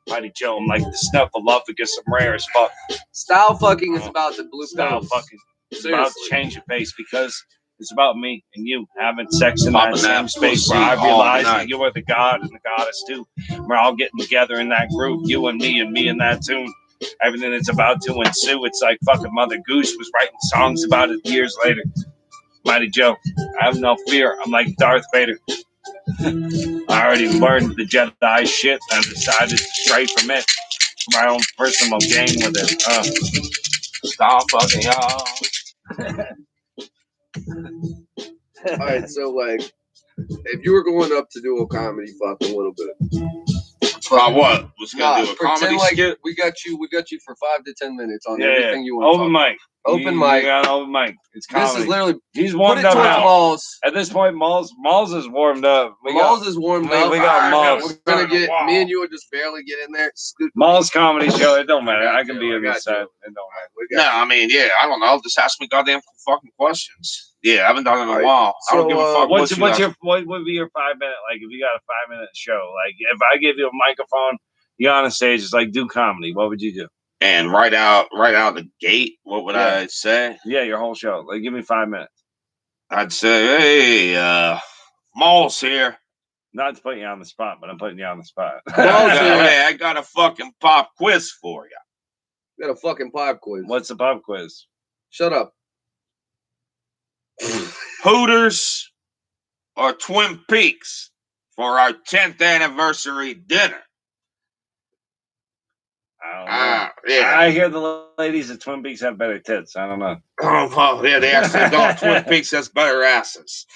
Mighty Joe, I'm like the snuff of love to get some rare as fuck. Style fucking is about the blue style pills. Fucking. It's about to change your face because it's about me and you having sex in that same space where I realize that you are the god and the goddess too. We're all getting together in that group, you and me in that tune. Everything that's about to ensue, it's like fucking Mother Goose was writing songs about it years later. Mighty Joe, I have no fear. I'm like Darth Vader. I already learned the Jedi shit and decided to stray from it. My own personal game with it. Stop fucking y'all. All right, so like, if you were going up to do a comedy, fuck a little bit. What? Was gonna do a comedy skit? We got you for 5 to 10 minutes on everything you want. Open mic. Open mic. You got open mic. It's comedy. This is literally. He's warmed up now. Mallz. At this point, Mallz is warmed up. Mallz is warmed up. We got Mallz. We're gonna get me and you will just barely get in there. Mallz comedy show. It don't matter. I can be in this side. It don't matter. No, I mean, yeah. I don't know. Just ask me goddamn fucking questions. Yeah, I haven't done it in a while. So, I don't give a fuck. What would be your 5 minute? Like, if you got a 5-minute show, like if I give you a microphone, you're on a stage, it's like do comedy. What would you do? And right out the gate, what would I say? Yeah, your whole show. Like, give me 5 minutes. I'd say, hey, Mallz here. Not to put you on the spot, but I'm putting you on the spot. Hey, I got a fucking pop quiz for you. Got a fucking pop quiz. What's the pop quiz? Shut up. Hooters or Twin Peaks for our 10th anniversary dinner? I don't know. Yeah. I hear the ladies at Twin Peaks have better tits. I don't know. Oh, well, yeah, they actually got Twin Peaks has better asses.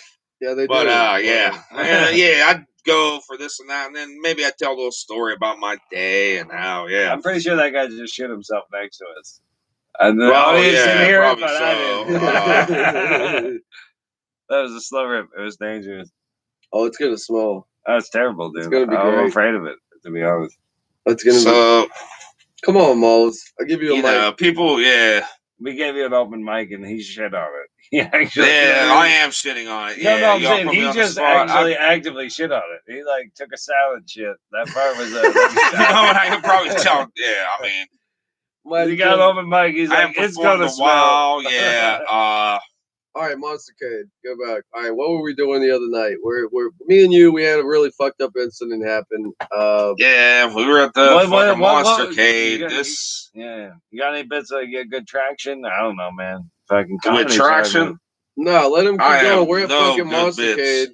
Yeah, they do. But yeah, I'd go for this and that, and then maybe I'd tell a little story about my day and how. Yeah, I'm pretty sure that guy just shit himself next to us. And the audience didn't hear it, but I did. That was a slow rip. It was dangerous. Oh, it's gonna smell. That's terrible, dude. It's gonna be I'm great. afraid of it, to be honest. It's gonna be. Come on, Mallz. I'll give you a mic. People, we gave you an open mic and he shit on it. I am shitting on it. No, I'm saying he just actually actively shit on it. He like took a salad shit. That part was I can probably tell. Yeah, I mean, he got an open mic. He's like, it's gonna smell. Yeah. All right, Monstercade, go back. All right, what were we doing the other night? We're me and you. We had a really fucked up incident happen. Yeah, we were at the fucking Monstercade. You got any bits that get good traction? I don't know, man. Fucking good traction. No, let him keep going. We're at fucking Monstercade.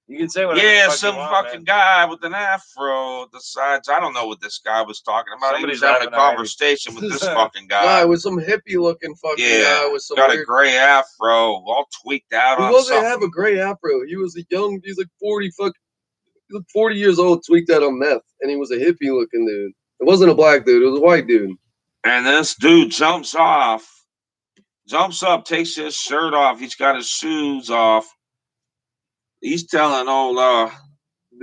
You can say whatever. Some fucking guy with an afro decides. I don't know what this guy was talking about. Somebody's he was having a conversation with this fucking guy. Yeah, it was some hippie looking fucking guy with some got a gray afro, all tweaked out. He wasn't have a gray afro. He was he's like 40 years old, tweaked out on meth, and he was a hippie looking dude. It wasn't a black dude. It was a white dude. And this dude jumps up, takes his shirt off. He's got his shoes off. He's telling old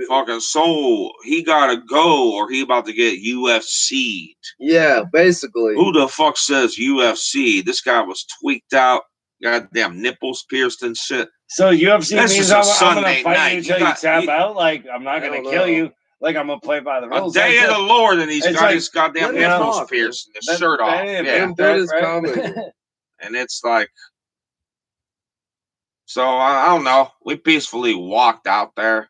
fucking Soul he gotta go or he about to get UFC'd. Yeah, basically. Who the fuck says UFC? This guy was tweaked out, goddamn nipples pierced and shit. So UFC means I'm gonna fight night. you until you tap out? Like, I'm not gonna kill you. Like, I'm gonna play by the rules. A day of the Lord, and he's got his goddamn nipples pierced and his shirt off. That is common. And it's like, so I don't know. We peacefully walked out there.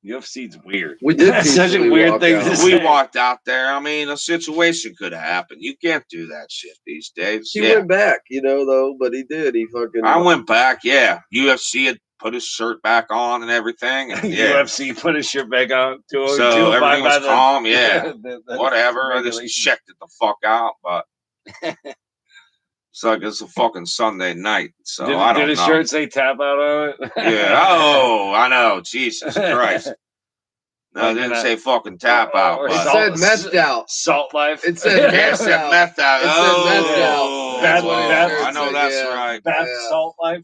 UFC's weird. We did. That's such a weird thing to say. We walked out there. I mean, a situation could have happened. You can't do that shit these days. He went back, though, but he did. He fucking. I went back. Yeah, UFC had put his shirt back on and everything. And, UFC put his shirt back on. So everything was calm. Yeah, whatever. I just checked it the fuck out, but. It's like it's a fucking Sunday night, so I don't know. Did his shirt say tap out on it? Yeah. Oh, I know. Jesus Christ. No, it didn't say fucking tap out. It said messed out. Salt life. It said messed out. Meth out. It said messed out. I know that's right. Bath salt life.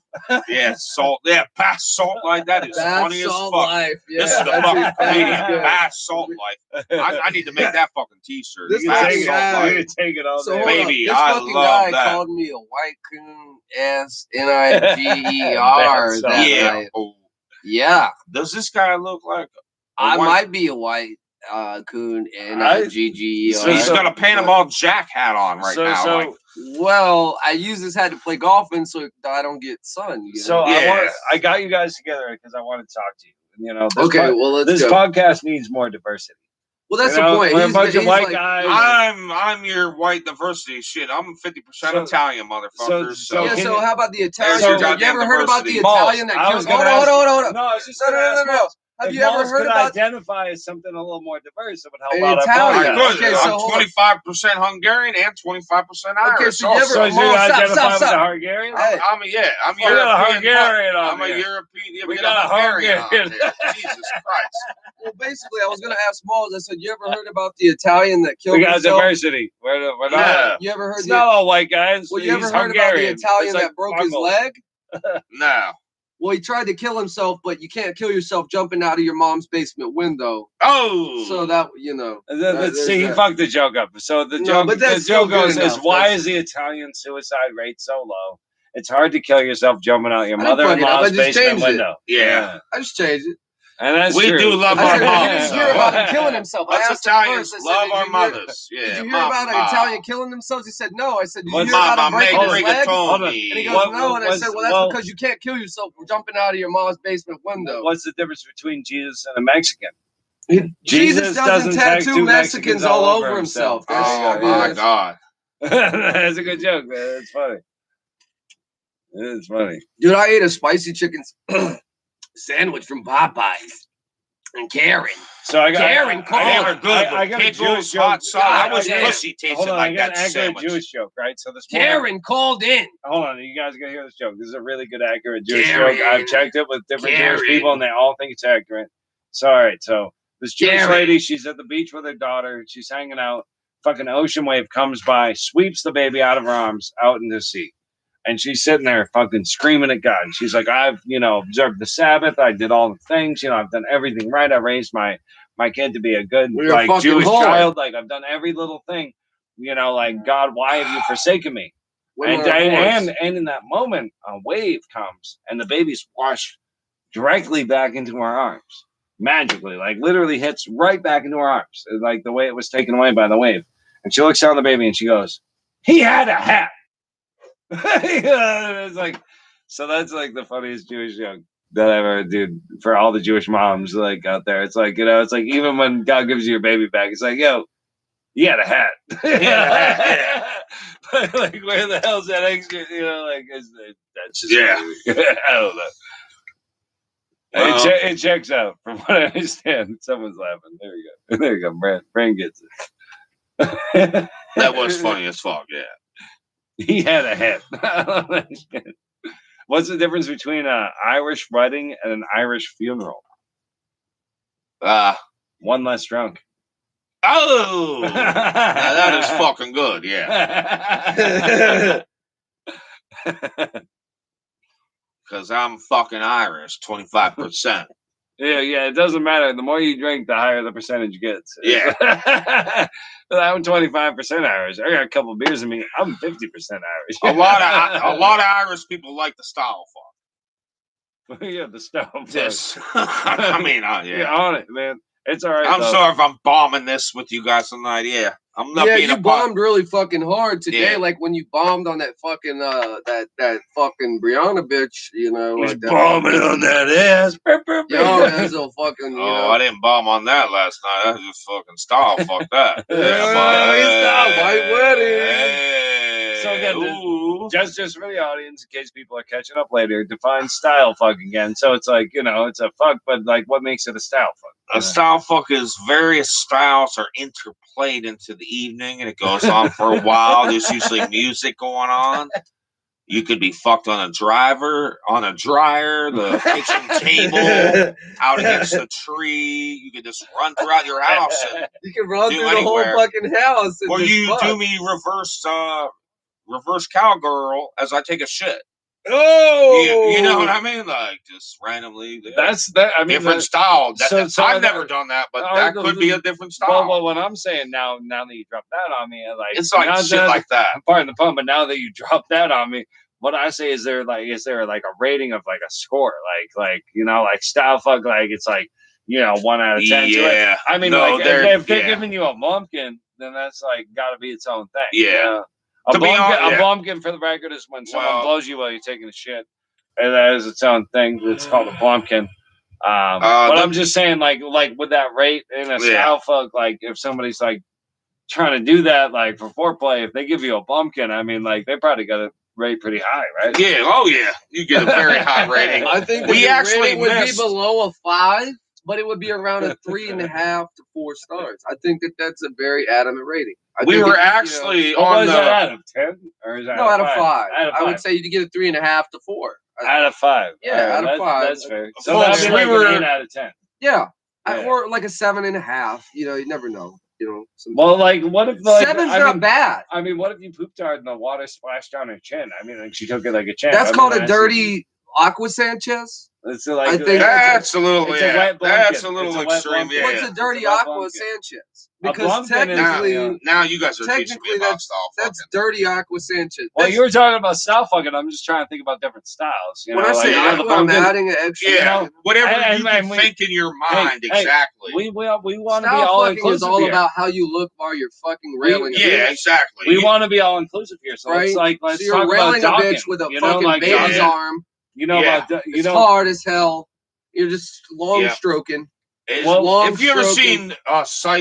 Yeah, salt. Yeah, bath salt life. That is funny as fuck. Life. Yeah, this is the fucking comedian. Bath salt life. I need to make that fucking t-shirt. Bath salt life. Take it all day. Baby, I love that. Called me a white coon SNIGER. Yeah. Yeah. Does this guy look like? I might be a white coon NIGGER. So he's got a Panama Jack hat on now. Well, I use this hat to play golf in so I don't get sun. So I got you guys together because I want to talk to you. This podcast needs more diversity. Well, that's the point. We're a bunch of white guys. I'm your white diversity shit. I'm 50% Italian, motherfuckers. So how about the Italian? Have you ever heard about the Italian that kills? Hold on. No, I was just no. Have you ever heard about identify as something a little more diverse? It would help out Italian. Okay, I'm 25% Hungarian and 25% Irish. Okay, so you identify with the Hungarian? I'm Hungarian. I'm a European. We got a Hungarian. Jesus Christ. Well, basically, I was going to ask Mallz. I said, you ever heard about the Italian that killed himself? We got diversity. We're not. You ever heard? It's not all white guys. Well, you ever heard about the Italian that broke his leg? No. Well, he tried to kill himself, but you can't kill yourself jumping out of your mom's basement window. Oh! So that, see, he fucked the joke up. So the joke is, why is the Italian suicide rate so low? It's hard to kill yourself jumping out your mother-in-law's basement window. Yeah. I just changed it. And that's we true. do love our mothers. You didn't hear about him killing himself. Us Italians love our mothers. Did you hear about an Italian killing themselves? He said no. I said, did you hear about him breaking his leg? And he goes, no. And I said, well, that's because you can't kill yourself from jumping out of your mom's basement window. What's the difference between Jesus and a Mexican? Jesus doesn't tattoo Mexicans all over himself. Oh, my God. That's a good joke, man. It's funny. It's funny. Dude, I ate a spicy chicken sandwich from Popeyes. And Karen. So I got Karen called. I got a Jewish hot joke. sauce. That was pussy tasting like that sandwich. Jewish joke, right? So this Karen called in. Hold on, you guys gotta hear this joke. This is a really good, accurate Jewish joke. I've checked it with different Jewish people, and they all think it's accurate. So, all right, so this Jewish lady, she's at the beach with her daughter. She's hanging out. Fucking ocean wave comes by, sweeps the baby out of her arms, out into the sea. And she's sitting there fucking screaming at God. She's like, I've, observed the Sabbath. I did all the things. I've done everything right. I raised my kid to be a good, Jewish child. Like, I've done every little thing. God, why have you forsaken me? And in that moment, a wave comes, and the baby's washed directly back into her arms. Magically, like literally hits right back into her arms. Like the way it was taken away by the wave. And she looks down at the baby and she goes, he had a hat. It's like, so that's like the funniest Jewish joke that I ever did for all the Jewish moms like out there. It's like, it's like even when God gives you your baby back, it's like, yo, he had a hat. Like, where the hell's that extra? That's just I don't know. Well, it checks out from what I understand. Someone's laughing. There we go. There you go. Brand gets it. That was funny as fuck. Yeah. He had a hat. What's the difference between an Irish wedding and an Irish funeral? One less drunk. Oh, now that is fucking good. Yeah. Because I'm fucking Irish, 25%. Yeah. It doesn't matter. The more you drink, the higher the percentage gets. Yeah. I'm 25% Irish. I got a couple beers in me. I'm 50% Irish. A lot of Irish people like the style fuck. Yeah, the style fuck. Yes. I mean, yeah, on it, man. It's all right. I'm sorry if I'm bombing this with you guys tonight. Yeah, I'm not. Yeah, being you bombed really fucking hard today. Yeah. Like when you bombed on that fucking that fucking Brianna bitch. He's like bombing on that ass. Yo, that's a fucking. I didn't bomb on that last night. That was just fucking style. Fuck that. White wedding. So again, just for the audience, in case people are catching up later, define style fuck again. So it's like, it's a fuck, but like, what makes it a style fuck? A style fuck is various styles are interplayed into the evening, and it goes on for a while. There's usually music going on. You could be fucked on a dryer, the kitchen table, out against a tree. You could just run throughout your house. You can run through the whole fucking house. Or you do me reverse cowgirl as I take a shit. Oh, you know what I mean? Like just randomly. That's that. I mean, different style. I've never done that, but that could be a different style. Well, what I'm saying now that you drop that on me, like it's like shit like that. Pardon the pun, but now that you drop that on me, what I say is there like a rating of like a score, like style fuck, like it's like 1 out of 10. Yeah, I mean, no, if they're giving you a bumpkin, then that's like got to be its own thing. Yeah. A bumpkin, for the record, is when someone blows you while you're taking a shit. And that is its own thing. It's called a bumpkin. But I'm just saying, like with that rate in a style fuck, like if somebody's like trying to do that, like for foreplay, if they give you a bumpkin, I mean, like they probably got a rate pretty high, right? Yeah. Oh yeah. You get a very high rating. I think we actually would be below a 5. But it would be around a 3.5 to 4 stars. I think that's a very adamant rating. We were actually on the out of 10, or is that out of 5? I would say you get a 3.5 to 4. Out of 5. Yeah, out of 5. That's fair. So that'd be like an 8 out of 10. Yeah. Or like a 7.5. You never know. Well, like what if 7's not bad. I mean, what if you pooped hard and the water splashed on her chin? I mean, like she took it like a chin. That's called a dirty Aqua Sanchez. It's like, I think that's a little extreme. Yeah. What's a dirty Aqua Sanchez? Because technically, now you guys are teaching me about style fucking. That's dirty Aqua Sanchez. Well, you were talking about style fucking. I'm just trying to think about different styles. When I say Aqua, I'm adding an extra. Yeah, whatever you can think in your mind. Exactly. We want to be all all inclusive. Is all about how you look while you're fucking railing. Yeah, exactly. We want to be all inclusive here. So it's like let's talk about railing a bitch with a fucking baby's arm. It's hard as hell. You're just long stroking. If you ever seen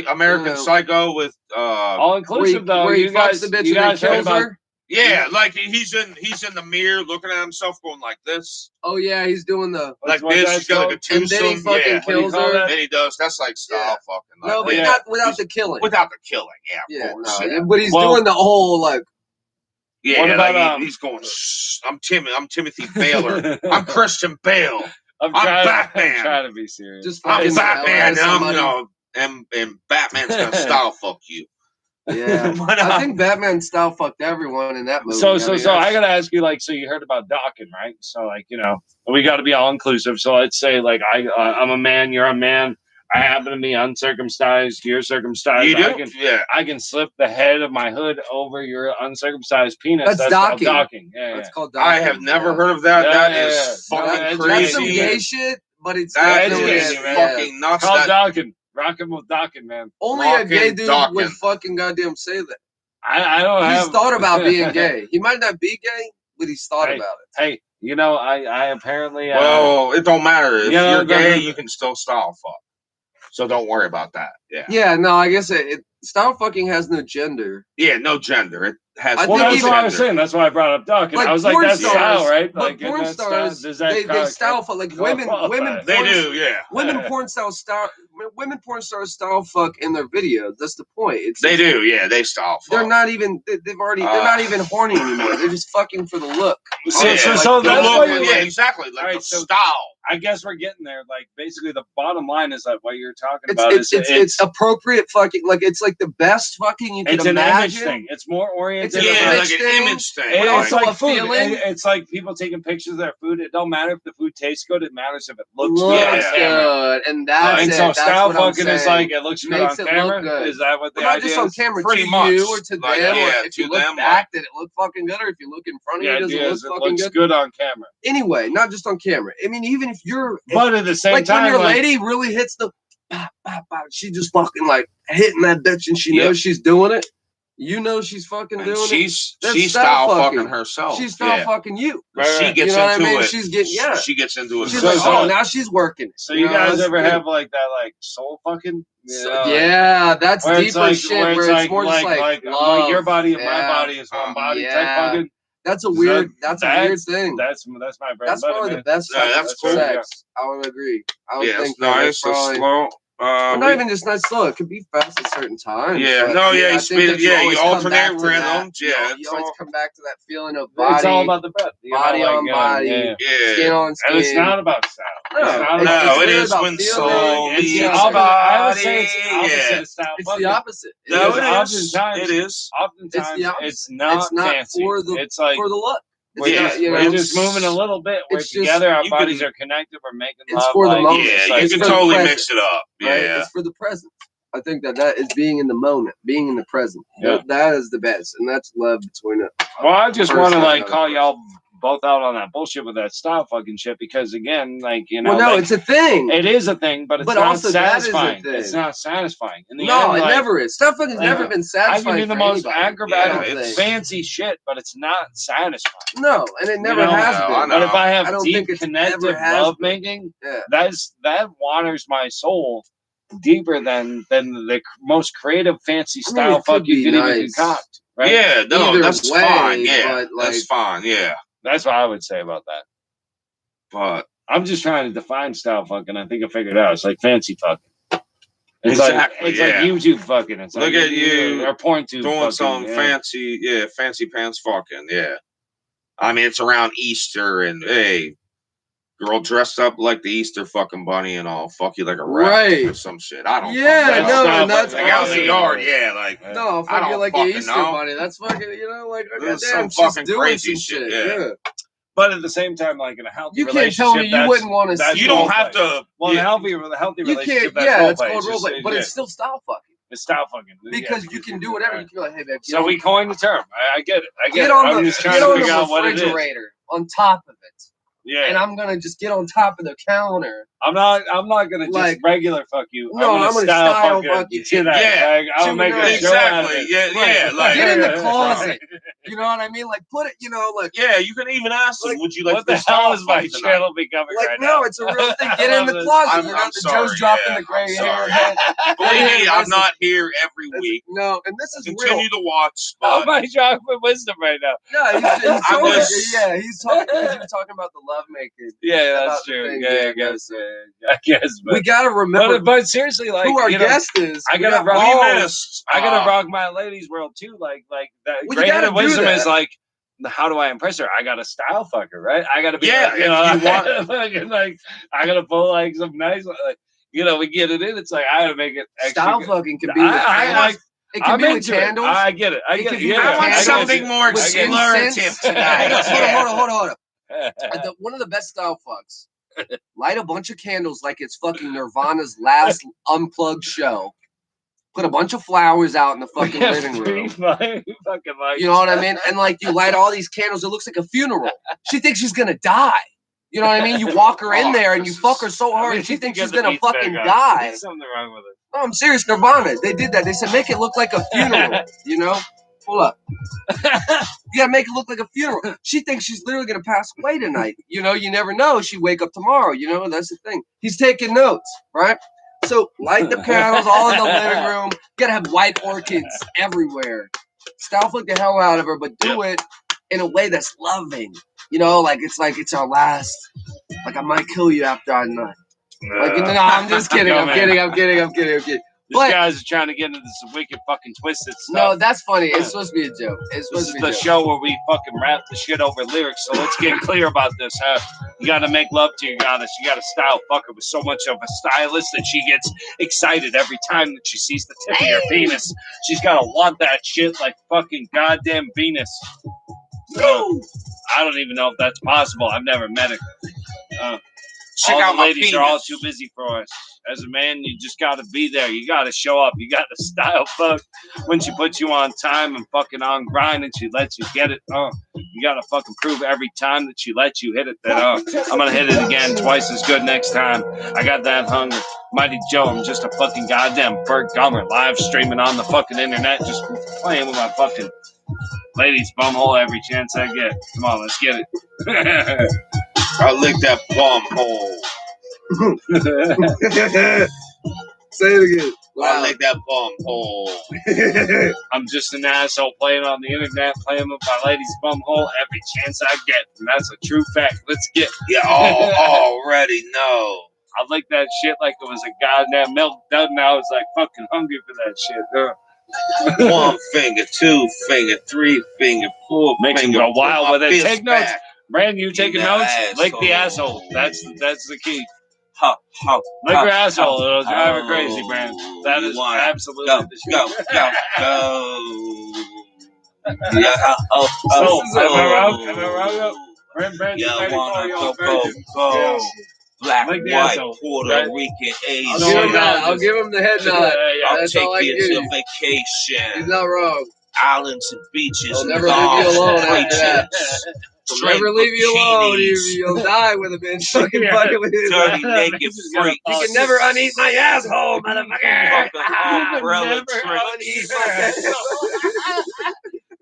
American Psycho with all inclusive though, where he fucks the bitch and then kills her. Yeah, like he's in the mirror looking at himself going like this. Oh yeah, he's doing the like this. He's got like a twosome. And then he fucking kills her. Then he does. That's like style fucking. No, but not without the killing. Without the killing, of course. No, but he's doing the whole like. Yeah, what about, he's going. I'm Timothy Baylor. I'm Christian Bale. I'm Batman. I'm trying to be serious. Just I'm Batman. And Batman's gonna style fuck you. Yeah, I think Batman style fucked everyone in that movie. So I gotta ask you, like, so you heard about docking, right? So, like, you know, we got to be all inclusive. So let's say, like, I'm a man, you're a man. I happen to be uncircumcised. You're circumcised. You do? I can slip the head of my hood over your uncircumcised penis. That's docking. Docking. Yeah, that's called docking. I have never heard of that. That is fucking crazy. That's some gay shit, but it's fucking nuts. Called docking. Rocking with docking, man. Only a gay dude would fucking goddamn say that. I don't have. He's thought about being gay. He might not be gay, but he's thought about it. Hey, you know, I apparently. Well, it don't matter. If you're gay, you can still style fuck. So don't worry about that. Yeah. Yeah, no, I guess style fucking has no gender. Yeah, no gender. It has. Well, that's what I was saying. That's why I brought up docking. I was like, that's style, right? But porn stars, they style fuck like women. They do, yeah. Women porn stars style fuck in their videos. That's the point. They do, yeah. They style fuck. They're not even. They're not even horny anymore. They're just fucking for the look. So that's why yeah, exactly. Like the style. I guess we're getting there. Like, basically, the bottom line is that what you're talking about it's appropriate fucking. Like, it's like the best fucking you can imagine. It's an image thing. It's more oriented. Like an image thing. It's like food. It's like people taking pictures of their food. It don't matter if the food tastes good. It matters if it looks good. And that's and so style fucking is like it looks good on camera. Is that what the idea is? Not just on camera, pretty much. You or to them. If you look back, did it look fucking good? Or if you look in front of you, does it look fucking good? Good on camera. Anyway, not just on camera. I mean, even if you're, but at the same time, when your lady really hits the, she just fucking like hitting that bitch, and she knows she's doing it. You know she's fucking doing it. She's style fucking herself. She's style fucking you. She gets into it. She's getting She gets into it. She's like, oh, now she's working. So you guys ever have like that, like soul fucking? Yeah, that's deeper shit. Where it's more just like love. Your body and my body is one body type fucking. That's a weird. That's a weird thing. That's my bread. That's probably the best. That's cool. Sex. I would agree. I would think it's nice. It's slow. Not even just nice slow. It could be fast at certain times. Yeah, you speed it. Yeah, you alternate rhythms. Yeah, you always come back to that feeling of body. It's all about the breath. Body on body. Skin on skin. And it's not about style. No, it is when soul meets body. I would say it's the opposite of style. It's the opposite. No, it is. Oftentimes, it's not fancy. It's like for the look. We're just moving a little bit. We're together. Our bodies are connected. We're making love. It's for the moment. Yeah, you can totally mix it up. Yeah, it's for the present. I think that is being in the moment, being in the present. Yeah. That is the best, and that's love between it. Well, I just want to call y'all both out on that bullshit with that style fucking shit because again, well, no, it's a thing. It is a thing, but it's not satisfying. It's not satisfying. It never is. Style fucking has never been satisfying. I can do the most acrobatic, fancy shit, but it's not satisfying. No, and it never has been. But if I have deep connective love making, that waters my soul deeper than the most creative, fancy style fuck you could even concoct. Right? Yeah, no, that's fine. Yeah, that's fine. Yeah. That's what I would say about that. But I'm just trying to define style fucking. I think I figured it out. It's like fancy fucking. It's like YouTube fucking. It's look at you or porn tube doing some fancy pants fucking. Yeah, I mean it's around Easter and hey, girl dressed up like the Easter fucking bunny and all fuck you like a rabbit or some shit. I don't. Yeah, no, that's like out in the yard. Yeah, like no, fuck you like the Easter bunny. That's fucking goddamn, some fucking crazy shit. Yeah. But at the same time, like in a healthy relationship, you can't tell me you wouldn't want to. You don't have to. Well, in a healthy relationship, that's called role play, but it's still style fucking. It's style fucking because you can do whatever. You can be like, hey, babe. So we coined the term. I get it. I'm just trying to figure out what it is. On top of it. Yeah. And I'm gonna just get on top of the counter I'm not gonna just Like, regular fuck you. No, I'm gonna style fuck you. Yeah, I'll make a show out of it. Yeah, like get in the closet. You know what I mean? Like put it. You know, like yeah, you can even ask them. Would you like what the hell is my channel becoming like, right no, now? it's a real thing. Get in the closet. I'm sorry. Joe's dropping the gray hair. Believe me, I'm not here every week. No, and this is Continue real. to watch. Oh my God, with wisdom right now. No, he's talking. He's talking because he was talking about the love making. Yeah, that's true. Yeah, I guess. But we gotta remember. But seriously, like who our guest is. I gotta rock my ladies' world too. Like that. Well, greater wisdom is like, how do I impress her? I gotta style fuck her, right? I gotta be, like, I gotta pull like some nice, like, we get it in. It's like I gotta make it extra style good. fucking can be. It can be with candles. I get it. I want something more explorative tonight. Hold on. One of the best style fucks. Light a bunch of candles like it's fucking Nirvana's last unplugged show. Put a bunch of flowers out in the fucking living room. You know what I mean? And like you light all these candles, it looks like a funeral. She thinks she's gonna die. You know what I mean? You walk her in there and you fuck her so hard, and she thinks she's gonna fucking die. There's something wrong with it. No, I'm serious. Nirvana, they did that. They said make it look like a funeral. You know? Hold up. You gotta make it look like a funeral. She thinks she's literally gonna pass away tonight. You know, you never know. She wake up tomorrow. You know, that's the thing. He's taking notes, right? So light the candles all in the living room. You gotta have white orchids everywhere. Style fuck the hell out of her, but do it in a way that's loving. You know, like it's our last. Like I might kill you after our night. Like no, I'm just kidding. I'm kidding. This guy's trying to get into some wicked fucking twisted stuff. No, that's funny. It's supposed to be a joke. This is the show where we fucking rap the shit over lyrics. So let's get clear about this. You gotta make love to your goddess. You gotta style fuck her with so much of a stylist that she gets excited every time that she sees the tip of your penis. She's gotta want that shit like fucking goddamn Venus. So, I don't even know if that's possible. I've never met her. All the ladies are all too busy for us. As a man, you just gotta be there. You gotta show up. You gotta style fuck when she puts you on time and fucking on grind and she lets you get it. You gotta fucking prove every time that she lets you hit it that I'm gonna hit it again twice as good next time. I got that hunger. Mighty Joe, I'm just a fucking goddamn Bert Gummer live streaming on the fucking internet, just playing with my fucking ladies' bumhole every chance I get. Come on, let's get it. I lick that bum hole. Say it again. Wow. I lick that bum hole. I'm just an asshole playing on the internet, playing with my lady's bum hole every chance I get. And that's a true fact. Let's get. Yeah, already know. I lick that shit like it was a goddamn milk dud, and I was like fucking hungry for that shit. 1 finger, 2 finger, 3 finger, 4 Makes finger. Makes him go wild with it. Take notes. Back. Brandon, you taking notes? Asshole. Lick the asshole. That's the key. Lick your asshole. It'll drive her crazy, Brandon. That is absolutely the shit. Go. Yeah. Am I wrong? Brandon, yeah, go. Black, like white, asshole, Puerto right? Rican, Asian. I'll give him the head nod. I'll take you to vacation. He's not wrong. Islands and beaches. I'll never leave you alone after that. I'll never leave you alone. You'll die with a bitch. Fucking with his dirty naked freak. You can never uneat my asshole, motherfucker. Umbrella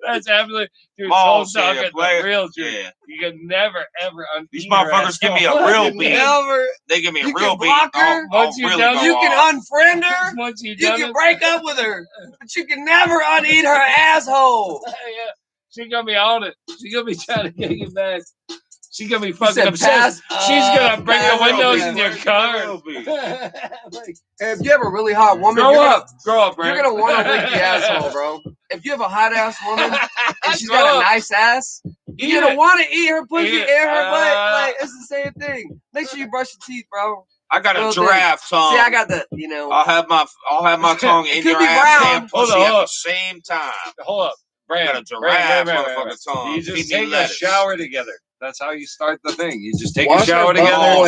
That's absolutely, dude. Soul Talking the real truth. Yeah. You can never ever uneat. These motherfuckers give me a real beat. They give me a real beat. You can unfriend her. Once you can break up with her, but you can never uneat her asshole. Yeah. She's gonna be on it. She's gonna be trying to get you back. She's gonna be fucking obsessed. She's gonna break the windows in your car. Hey, if you have a really hot woman, grow up, bro. You're gonna want to lick the asshole, bro. If you have a hot ass woman and she's got a nice ass, you're gonna want to eat her pussy and her butt. Like it's the same thing. Make sure you brush your teeth, bro. I got a giraffe tongue. See, I got the, I'll have my tongue in your ass and pussy at the same time. Hold up. Brandon, motherfucking tongue. You just take a shower together. That's how you start the thing. You just take a shower together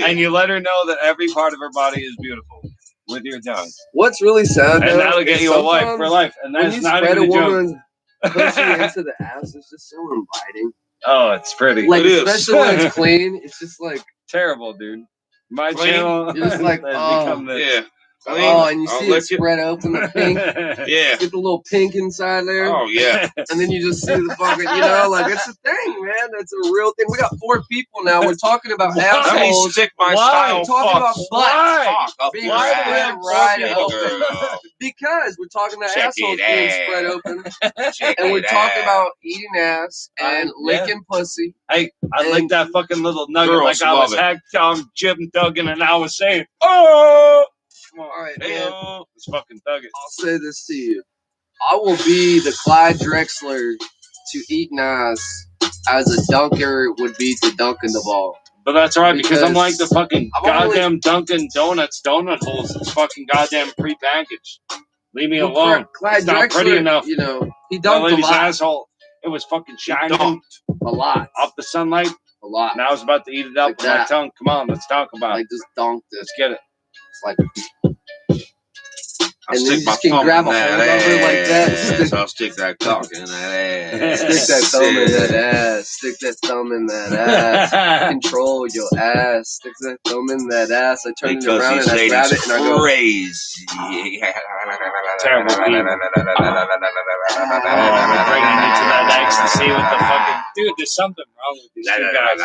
and you let her know that every part of her body is beautiful with your tongue. What's really sad, and that'll get you a wife for life. And that's not even a joke. Pushing into the ass is just so inviting. Oh, it's pretty. Like, especially when it's clean. It's just like terrible, dude. My Clean. channel. You're just like, become the, Yeah. Clean. Oh, and you I'll see lick it spread open, the pink. Yeah. Get the little pink inside there. Oh, yeah. And then you just see the fucking, you know, like it's a thing, man. That's a real thing. We got 4 people now. We're talking about Let me assholes. stick my Why? style We're talking about fucks butts cock up being your Why do we ass. have right four open. Girl. Because we're talking about Check assholes it being out. spread open. Check And we're it talking out. about eating ass and Yeah. licking pussy. Hey, I licked that fucking little nugget Girls like I was love it. hack down Jim Duggan and I was saying, oh! Come on. All right, Hey, man. it's fucking Duggan. I'll say this to you. I will be the Clyde Drexler to eating ass as a dunker would be to dunking the ball. But that's all right because I'm Because like the fucking I've goddamn Dunkin' Donuts donut holes. It's fucking goddamn prepackaged. Leave me Well, alone. Clyde It's not Drexler, pretty enough. you know, he That dunked a lady's lot. asshole. It was fucking shining A lot. off the sunlight. A lot. And I was about to eat it up Like with my that. tongue. Come on, let's talk about it. Like just dunked it. Let's get it. It's like, I'll and then stick you my just can thumb grab in a hold that of it like that. ass. Stick, I'll stick that cock in that ass. stick that thumb in that ass. Stick that thumb in that ass. Control your ass. Stick that thumb in that ass. I turn it Because around these and I grab ladies it and I go. crazy. Terrible people. Bringing me to that ecstasy with the fucking dude. There's something wrong with these two guys.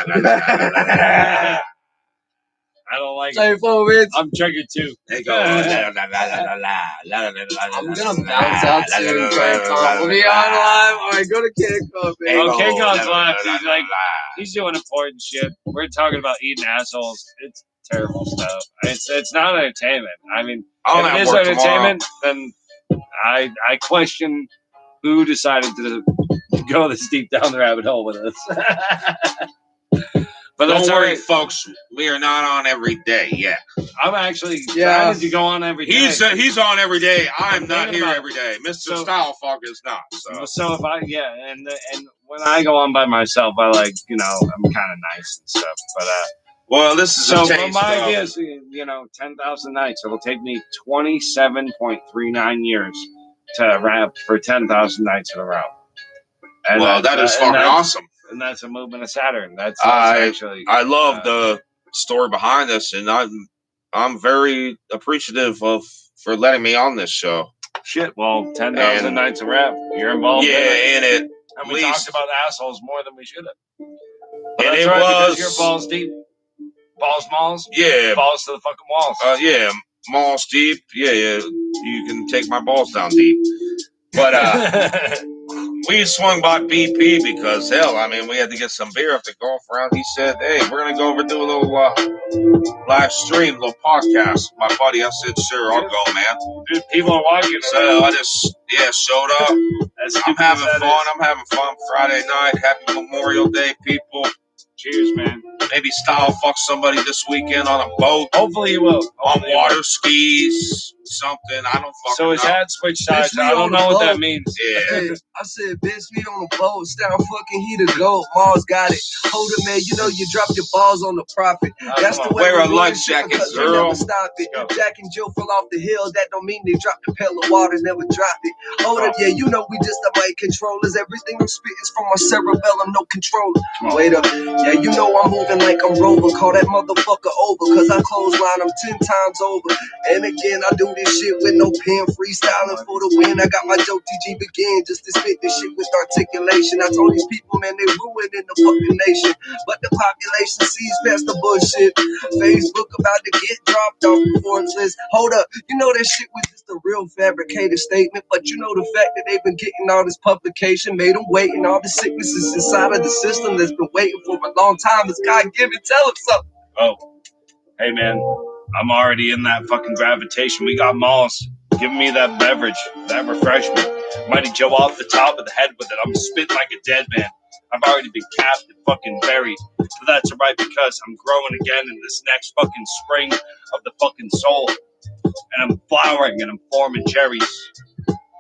I don't like it. Say 4 minutes. I'm triggered too. They go. I'm gonna bounce out soon and try and call. We'll be on live. All right, go to kickoff, baby. Okay, God's left. He's like, he's doing important shit. We're talking about eating assholes. It's terrible stuff. It's not entertainment. I mean, if it is entertainment, then I question who decided to go this deep down the rabbit hole with us. But don't worry, folks. We are not on every day yet. I'm actually excited to go on every day. He's on every day. I'm not here every day. Mr. Stylefuck is not. So if I and when I go on by myself, I like I'm kind of nice and stuff. But well, this is so a taste, my idea is 10,000 nights. It'll take me 27.39 years to rap for 10,000 nights in a row. And well, that is fucking awesome. And that's a movement of Saturn. That's actually. I love the story behind this, and I'm very appreciative for letting me on this show. Shit, well, 10,000 nights of rap. You're involved. Yeah, in it. And we talked about assholes more than we should have. And it was because you're balls deep, balls malls. Yeah, balls to the fucking walls. Yeah, malls deep. Yeah. You can take my balls down deep. But we swung by BP because hell, I mean, we had to get some beer after golf round. He said, "Hey, we're gonna go over and do a little live stream, little podcast." My buddy, I said, "Sure, I'll go, man." Dude, people are watching. So I just showed up. I'm having fun. I'm having fun. Friday night. Happy Memorial Day, people. Cheers, man. Maybe style fuck somebody this weekend on a boat. Hopefully you will. On water skis, something. I don't fucking know. So his hat switched sides. I don't know what that means. Yeah. Hey, I said, bitch, we on the boat. Style fucking he the GOAT. Mallz got it. Hold it, man. You know you drop your balls on the profit. That's the way wear a we life shit jacket, because we girl. never stop it. Jack and Jill fell off the hill. That don't mean they dropped the pail of water. Never dropped it. Hold it, yeah. You know we just the mic controllers. Everything I'm spitting is from my cerebellum. No controller. Wait up. Yeah, you know I'm moving like I'm Rover. Call that motherfucker over. Cause I clothesline him 10 times over. And again, I do this shit with no pen. Freestyling for the win. I got my Joe TG begin just to spit this shit with articulation. I told these people, man, they ruining the fucking nation. But the population sees past the bullshit. Facebook about to get dropped off the Forbes list. Hold up, you know that shit was just a real fabricated statement. But you know the fact that they've been getting all this publication made them wait, and all the sicknesses inside of the system that's been waiting for a long time is God given. Tell them something. Oh, hey man, I'm already in that fucking gravitation. We got Mallz giving me that beverage, that refreshment. Mighty Joe off the top of the head with it. I'm spitting like a dead man. I've already been capped and fucking buried. But that's alright because I'm growing again in this next fucking spring of the fucking soul. And I'm flowering and I'm forming cherries.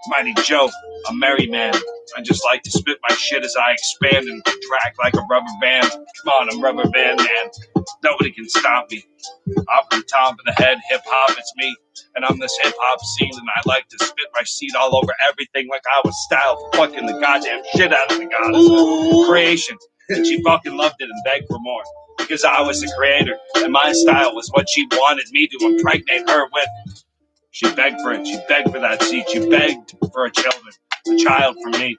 Mighty Joe, a merry man. I just like to spit my shit as I expand and contract like a rubber band. Come on, I'm rubber band man. Nobody can stop me. Off the top of the head, hip hop, it's me. And I'm this hip hop scene, and I like to spit my seed all over everything like I was style fucking the goddamn shit out of the goddess of creation. And she fucking loved it and begged for more. because I was the creator, and my style was what she wanted me to impregnate her with. She begged for it. She begged for that seat. She begged for a child from me.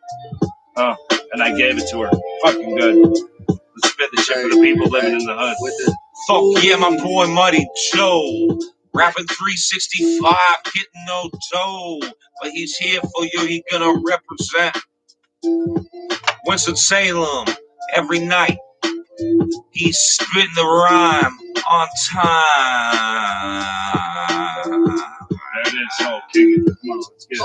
And I gave it to her. Fucking good. Let's spit the shit for the people living in the hood. Fuck yeah, my boy Muddy Joe. Rapping 365, getting no dough. But he's here for you, he gonna represent Winston-Salem every night. He's spitting the rhyme on time. There it is. Oh, King. Come on, let's get it.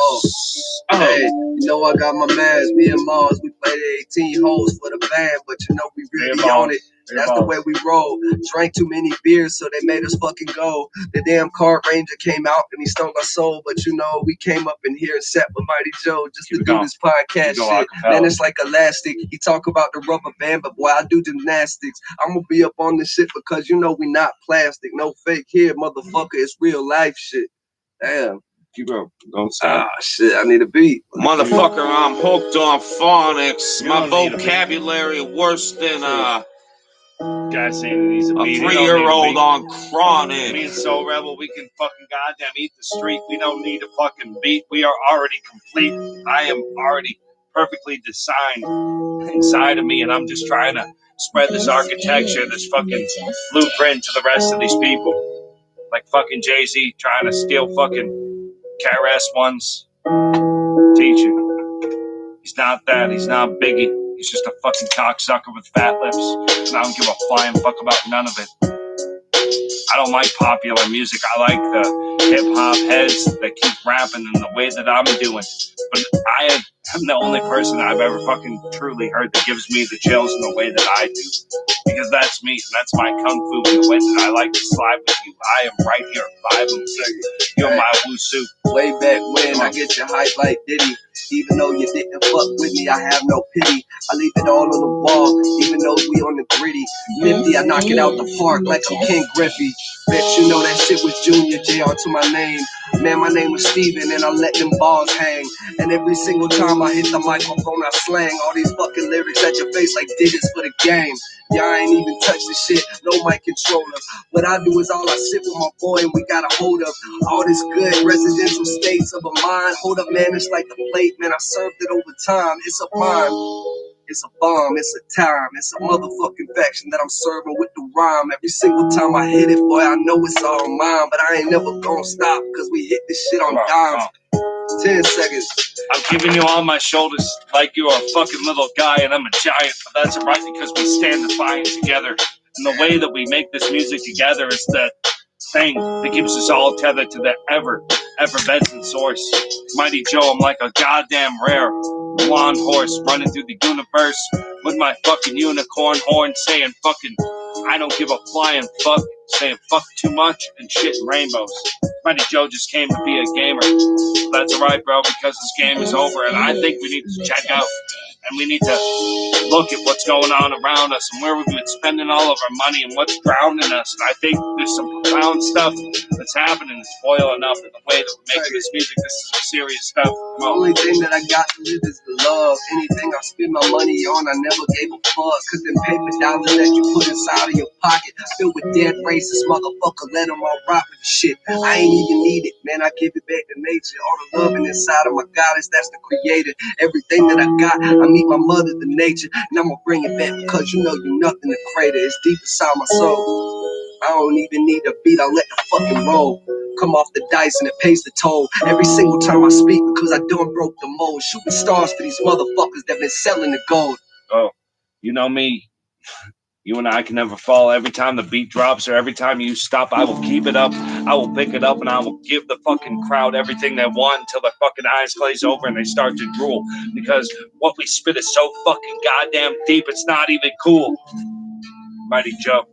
Hey, you know I got my mans, me and Mallz, we played 18 holes for the band, but you know we really on it. That's the way we roll. Drank too many beers, so they made us fucking go. The damn card ranger came out and he stole our soul, but you know we came up in here and sat with Mighty Joe just to do this podcast shit. Man, it's like elastic. He talk about the rubber band, but boy, I do gymnastics. I'm gonna be up on this shit because you know we not plastic, no fake here, motherfucker. It's real life shit. Damn. Keep up. Don't stop. Ah, shit, I need a beat. Motherfucker, I'm hooked on phonics. My vocabulary worse than Guys saying he needs a beat. 3-year-old on chronic. Me and Soul Rebel, we can fucking goddamn eat the street. We don't need a fucking beat. We are already complete. I am already perfectly designed inside of me, and I'm just trying to spread this architecture, this fucking blueprint to the rest of these people. Like fucking Jay-Z trying to steal fucking KRS-One's teaching. He's not that. He's not Biggie. He's just a fucking cocksucker with fat lips. And I don't give a flying fuck about none of it. I don't like popular music. I like the hip-hop heads that keep rapping in the way that I'm doing. But I am the only person I've ever fucking truly heard that gives me the chills in the way that I do. Because that's me, and that's my kung fu in the way that I like to slide with you. I am right here, live and you're my wushu. Way back when I get your hype like Diddy. Even though you didn't fuck with me, I have no pity. I leave it all on the wall, even though we on the gritty. Nifty, I knock it out the park like I'm King Griffey. Bet you know that shit was Junior JR to my name. Man, my name was Steven and I let them balls hang. And every single time I hit the microphone, I slang all these fucking lyrics at your face like digits for the game. Yeah, I ain't even touch the shit, no mic controller. What I do is all I sit with my boy and we got a hold of all this good residential states of a mind. Hold up, man, it's like a plate, man, I served it over time. It's a prime, it's a bomb, it's a time, it's a motherfucking faction that I'm serving with the rhyme. Every single time I hit it, boy, I know it's all mine. But I ain't never gonna stop, cause we hit this shit on dimes. 10 seconds. I'm giving you on my shoulders like you're a fucking little guy and I'm a giant, but that's right because we stand defiant together. And the way that we make this music together is that thing that keeps us all tethered to the effervescent source. Mighty Joe, I'm like a goddamn rare blonde horse running through the universe with my fucking unicorn horn saying fucking I don't give a flying fuck, saying fuck too much and shit in rainbows. Mighty Joe just came to be a gamer. That's alright, bro, because this game is over and I think we need to check out and we need to look at what's going on around us and where we've been spending all of our money and what's drowning us. And I think there's some profound stuff that's happening that's boiling up in the way that we're making this music. This is some serious stuff. The only thing that I got to live is the love. Anything I spend my money on, I never gave a fuck. Cause them paper dollars that you put inside of your pocket filled with dead racist motherfucker, let them all rot with the shit. I ain't even need it, man, I give it back to nature. All the loving inside of my goddess, that's the creator. Everything that I got, I meet my mother, the nature. And I'ma bring it back because you know you nothing to crater. It's deep inside my soul. I don't even need a beat, I let the fucking roll come off the dice and it pays the toll. Every single time I speak because I done broke the mold. Shooting stars for these motherfuckers that been selling the gold. Oh, you know me. You and I can never fall. Every time the beat drops or every time you stop, I will keep it up. I will pick it up and I will give the fucking crowd everything they want until their fucking eyes glaze over and they start to drool. Because what we spit is so fucking goddamn deep, it's not even cool. Mighty Joe.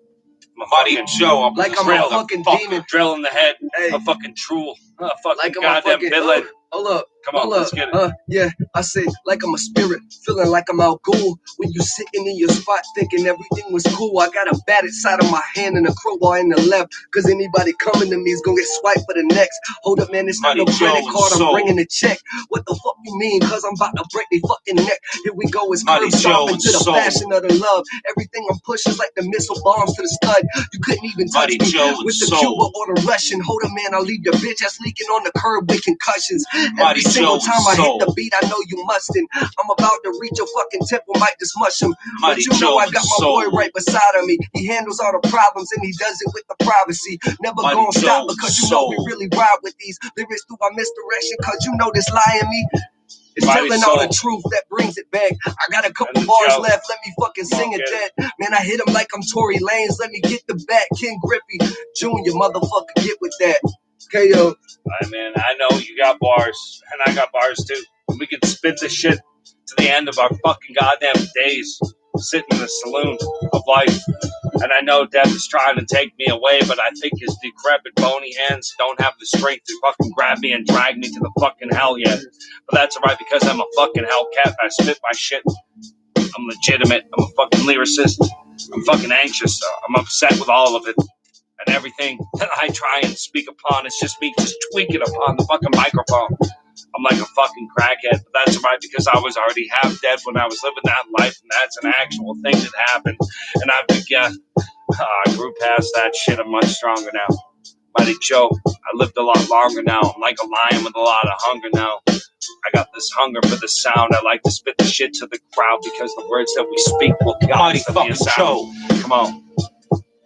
Mighty Joe, I'm like I'm a fucking demon. Drill in the head. Hey. A fucking trool. A fucking like I'm goddamn fucking, villain. hold up. Come on, let's get it. Yeah, I say like I'm a spirit, feeling like I'm out cool. When you sitting in your spot thinking everything was cool, I got a bat inside of my hand and a crowbar in the left. Cause anybody coming to me is gonna get swiped for the next. Hold up, man, it's not no credit card, I'm bringing the check. What the fuck you mean? Cause I'm about to break their fucking neck. Here we go, it's curb stomping to the passion of the love. Everything I'm pushing is like the missile bombs to the stud. You couldn't even touch me with the Cuba or the Russian. Hold up, man, I'll leave your bitch ass leaking on the curb with concussions. Every single time I hit the beat, I know you mustn't. I'm about to reach your fucking temple, might just mush him. But you know I got my boy right beside of me. He handles all the problems and he does it with the privacy. Never gonna stop because you know we really ride with these lyrics through our misdirection. Cause you know this lie in me. It's telling all the truth that brings it back. I got a couple bars left, let me fucking sing it dead. Man, I hit him like I'm Tory Lanez, let me get the bat. Ken Griffey Jr., motherfucker, get with that. KO. Alright, man, I know you got bars, and I got bars too. We can spit this shit to the end of our fucking goddamn days, sitting in the saloon of life. And I know death is trying to take me away, but I think his decrepit, bony hands don't have the strength to fucking grab me and drag me to the fucking hell yet. But that's alright because I'm a fucking hellcat. I spit my shit. I'm legitimate. I'm a fucking lyricist. I'm fucking anxious. I'm upset with all of it. And everything that I try and speak upon is just me just tweaking upon the fucking microphone. I'm like a fucking crackhead, but that's right because I was already half dead when I was living that life, and that's an actual thing that happened. And I grew past that shit. I'm much stronger now. Mighty Joe, I lived a lot longer now. I'm like a lion with a lot of hunger now. I got this hunger for the sound. I like to spit the shit to the crowd because the words that we speak will constantly sound. Come on.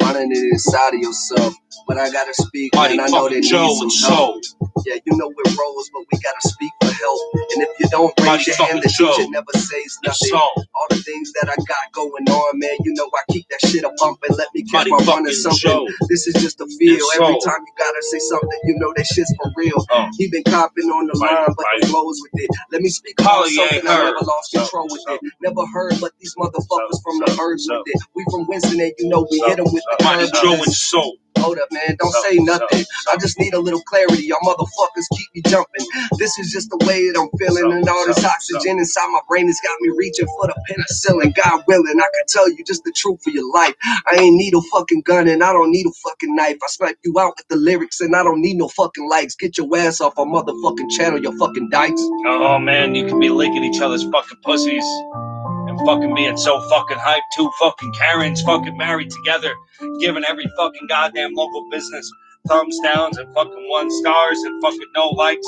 Running it inside of yourself, but I gotta speak, and I know they need some help. Yeah, you know we're bros, but we gotta speak for help. And if you don't raise your hand, the teacher never says nothing. All the things that I got going on, man, you know I keep that shit a bumpin'. Let me catch my running something. This is just a feel. Every time you gotta say something, you know that shit's for real. He been copping on the line, but he flows with it. Let me speak about something I never lost control with it. Never heard, but these motherfuckers from the birds with it. We from Winston, and you know we hit them with the Mighty Joe and Soul. Hold up, man, don't say nothing. I just need a little clarity. Y'all motherfuckers keep me jumping. This is just the way that I'm feeling, and all this oxygen inside my brain has got me reaching for the penicillin. God willing, I can tell you just the truth for your life. I ain't need a fucking gun, and I don't need a fucking knife. I snipe you out with the lyrics, and I don't need no fucking likes. Get your ass off our motherfucking channel, you fucking dykes. Oh man, you can be licking each other's fucking pussies. And fucking being so fucking hyped, two fucking Karens fucking married together, giving every fucking goddamn local business thumbs downs and fucking 1 stars and fucking no likes.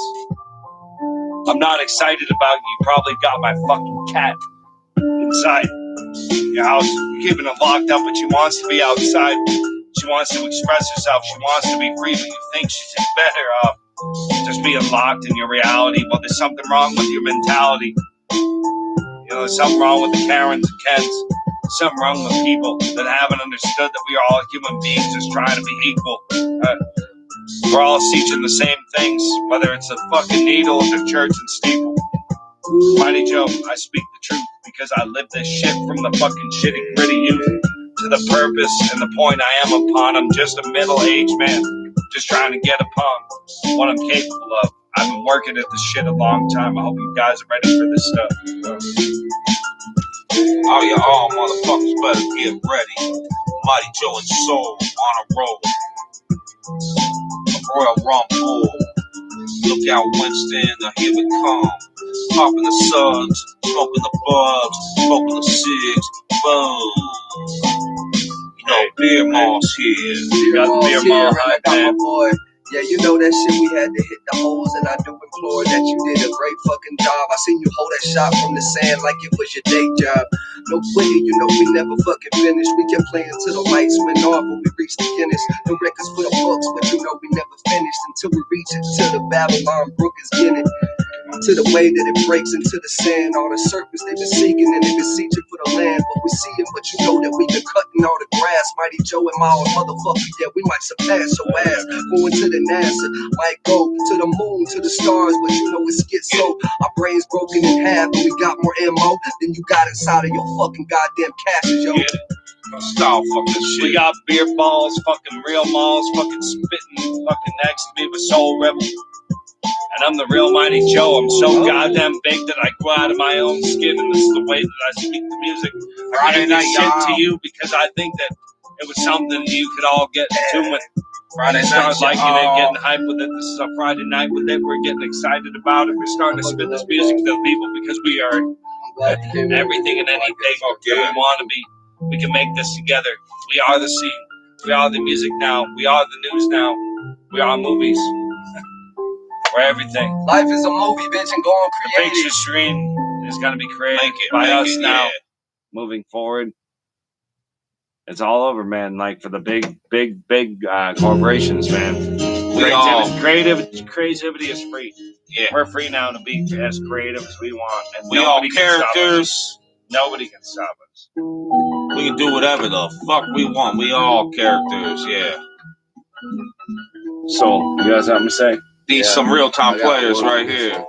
I'm not excited about you. Probably got my fucking cat inside your house. You're keeping her locked up, but she wants to be outside. She wants to express herself. She wants to be free, but you think she's better off just being locked in your reality. Well, there's something wrong with your mentality. You know, there's something wrong with the Karens and Kens. Something wrong with people that haven't understood that we are all human beings just trying to be equal. We're all seeking the same things, whether it's a fucking needle or the church and steeple. Mighty Joe, I speak the truth because I live this shit from the fucking shitty gritty youth to the purpose and the point I am upon. I'm just a middle-aged man, just trying to get upon what I'm capable of. I've been working at this shit a long time. I hope you guys are ready for this stuff. Oh, you all motherfuckers better get ready. Mighty Joe and Soul on a roll. A Royal Rumble. Look out, Winston, now here we come. Popping the suds, smoking the bugs, smoking the cigs, boom. You know, Beer Mallz here. You got Beer Mallz, I got my boy. Yeah, you know that shit, we had to hit the holes, and I do implore that you did a great fucking job. I seen you hold that shot from the sand like it was your day job. No quitting, you know we never fucking finished. We kept playing till the lights went off when we reached the Guinness. The records for the books, but you know we never finished until we reach it, till the Babylon Brook is getting to the way that it breaks into the sand. All the serpents they've been seeking and they've been seeking for the land. But we see it, but you know that we been cutting all the grass. Mighty Joe and Mallz, motherfucker, yeah, we might surpass your ass. Going to the NASA, might go to the moon, to the stars, but you know it's schizo. Our brains broken in half and we got more ammo than you got inside of your fucking goddamn caches, yo. Style fucking shit. We got Beer Mallz, fucking real Mallz, fucking spitting fucking next to me with Soul Rebel. And I'm the real Mighty Joe. I'm so goddamn big that I grow out of my own skin, and this is the way that I speak the music. I bring this shit to you because I think that it was something you could all get in tune with. Friday start liking it, getting hyped with it. This is a Friday night with it. We're getting excited about it. We're starting to spit this music to people because we are everything and anything that we want to be. We can make this together. We are the scene. We are the music now. We are the news now. We are movies. We're everything. Life is a movie, bitch, and go on creative. The picture screen is going to be created by us now. Moving forward. It's all over, man. Like for the big corporations, man. Creativity is free. Yeah. We're free now to be as creative as we want. And we all characters. Nobody can stop us. We can do whatever the fuck we want. We all characters, yeah. So, you guys have something to say? These some real-time players right here.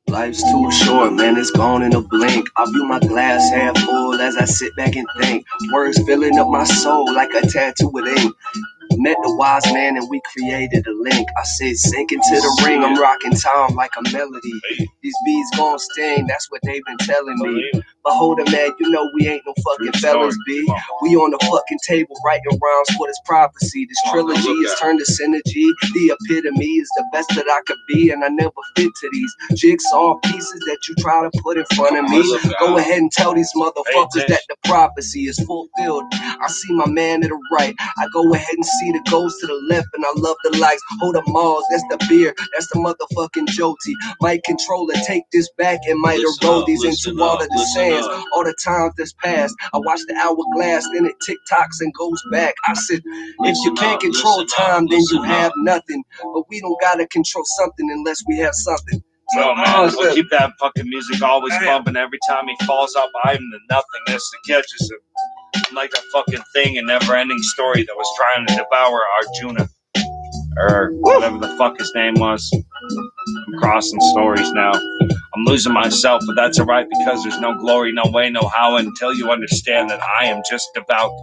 Life's too short, man, it's gone in a blink. I view my glass half full as I sit back and think. Words filling up my soul like a tattoo with ink. Met the wise man and we created a link. I said sink into the ring, I'm rocking time like a melody. These beats gon' sting, that's what they've been telling me. But hold it, man, you know we ain't no fucking fellas, B. We on the fucking table writing rhymes for this prophecy. This trilogy is turned to synergy. The epitome is the best that I could be, and I never fit to these jigsaw pieces that you try to put in front of me. Go ahead and tell these motherfuckers that the prophecy is fulfilled. I see my man to the right, I go ahead and see the ghost to the left, and I love the lights. Hold up, Mallz, that's the beer, that's the motherfucking Joti. Might control it, take this back, and might erode these into all of the sands. All the times that's passed, I watch the hourglass, then it tick-tocks and goes back. I said, if you can't control time, then you have nothing. But we don't gotta control something unless we have something. No, man, we'll keep that fucking music always bumping. Every time he falls up, I'm the nothingness that catches him. I'm like a fucking thing, a never-ending story that was trying to devour Arjuna. Or whatever the fuck his name was. I'm crossing stories now. I'm losing myself, but that's alright because there's no glory, no way, no how until you understand that I am just devout.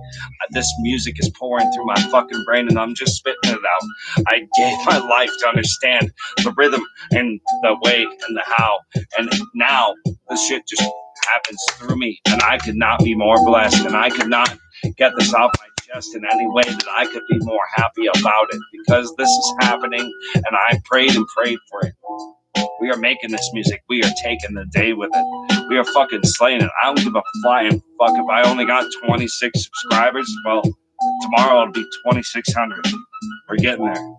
This music is pouring through my fucking brain and I'm just spitting it out. I gave my life to understand the rhythm and the way and the how. And now this shit just happens through me and I could not be more blessed and I could not get this off my chest in any way that I could be more happy about it because this is happening and I prayed and prayed for it. We are making this music. We are taking the day with it. We are fucking slaying it. I don't give a flying fuck if I only got 26 subscribers. Well, tomorrow it'll be 2,600. We're getting there.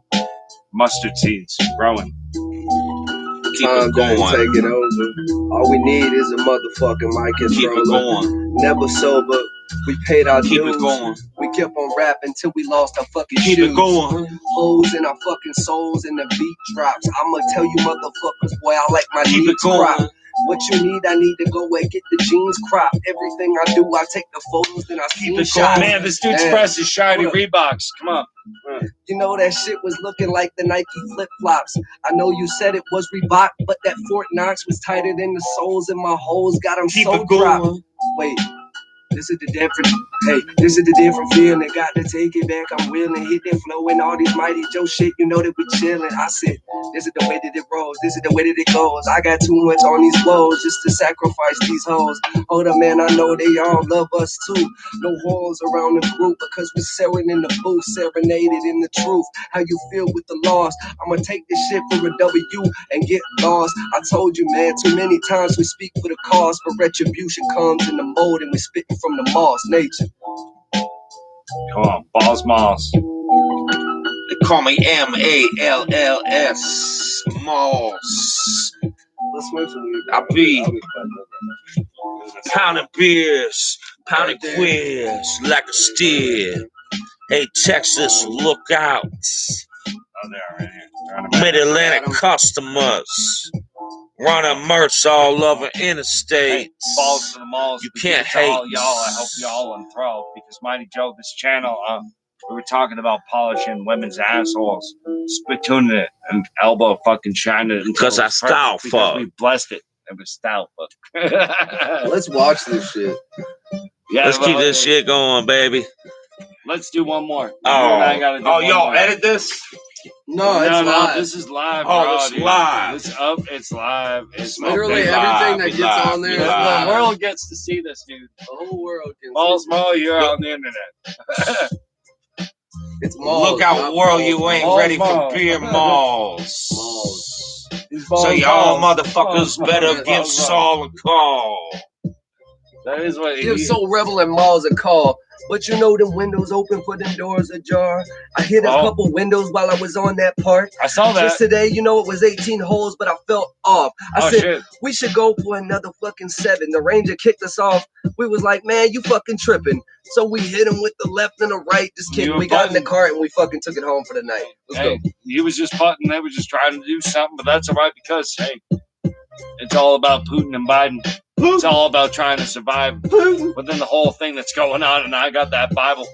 Mustard seeds growing. Keep it going. Take it over. All we need is a motherfucking mic controller. Keep it going. Never sober. We paid our dues. Keep it going. We kept on rapping till we lost our fucking Keep shoes. it going. Holes in our fucking souls and the beat drops. I'ma tell you motherfuckers, boy, I like my Keep needs it going. crop. What you need, I need to go and get the jeans crop. Everything I do, I take the photos, then I screenshot. Man, this dude's press is shiny Reeboks. Come on. You know that shit was looking like the Nike flip-flops. I know you said it was Reebok, but that Fort Knox was tighter than the soles in my holes. Got them so dropped. Wait. This is the different, this is the different feeling. Got to take it back. I'm willing, hit that flow and all these Mighty Joe shit. You know that we chillin'. I said, this is the way that it rolls. This is the way that it goes. I got too much on these woes just to sacrifice these hoes. Hold up, man, I know they all love us too. No holes around the group because we selling in the booth, serenaded in the truth. How you feel with the loss? I'ma take this shit for a W and get lost. I told you, man, too many times we speak for the cause, but retribution comes in the mold and we spitting from the Mallz nature. Come on, Balls Mallz. They call me Malls, Mallz. Let's wait for you. I be pounding beers, pounding queers like a steer. Hey, Texas, look out. Oh, there, right here. Mid-Atlantic customers. Running merch all over interstates. Hey, balls to the malls. You can't hate. All y'all, I hope y'all enthralled because Mighty Joe, this channel, we were talking about polishing women's assholes, spitting it and elbow fucking shining it. Because I style fuck. We blessed it. It was style fuck. Let's watch this shit. Yeah, let's keep this shit going, baby. Let's do one more. Oh, y'all edit this? No, it's live. This is live. Oh, it's live. It's live. It's literally okay. everything that gets on there. The world gets to see this, dude. The whole world can Mallz, see. Mall, you're on the internet. It's Mallz. Look out, world, you ain't Mallz, ready Mallz. for beer Malls. Malls. So y'all motherfuckers better give Saul a call. That is what Give Soul Rebel and Mallz a call. But you know them windows open for them doors ajar. I hit a couple windows while I was on that part. I saw that. Just today, you know, it was 18 holes, but I felt off. I said, shit. We should go for another fucking 7. The Ranger kicked us off. We was like, man, you fucking tripping. So we hit him with the left and the right. Just kidding. We got in the cart and we fucking took it home for the night. Let's go. He was just putting. They were just trying to do something, but that's all right because, hey, it's all about Putin and Biden. It's all about trying to survive within the whole thing that's going on. And I got that Bible,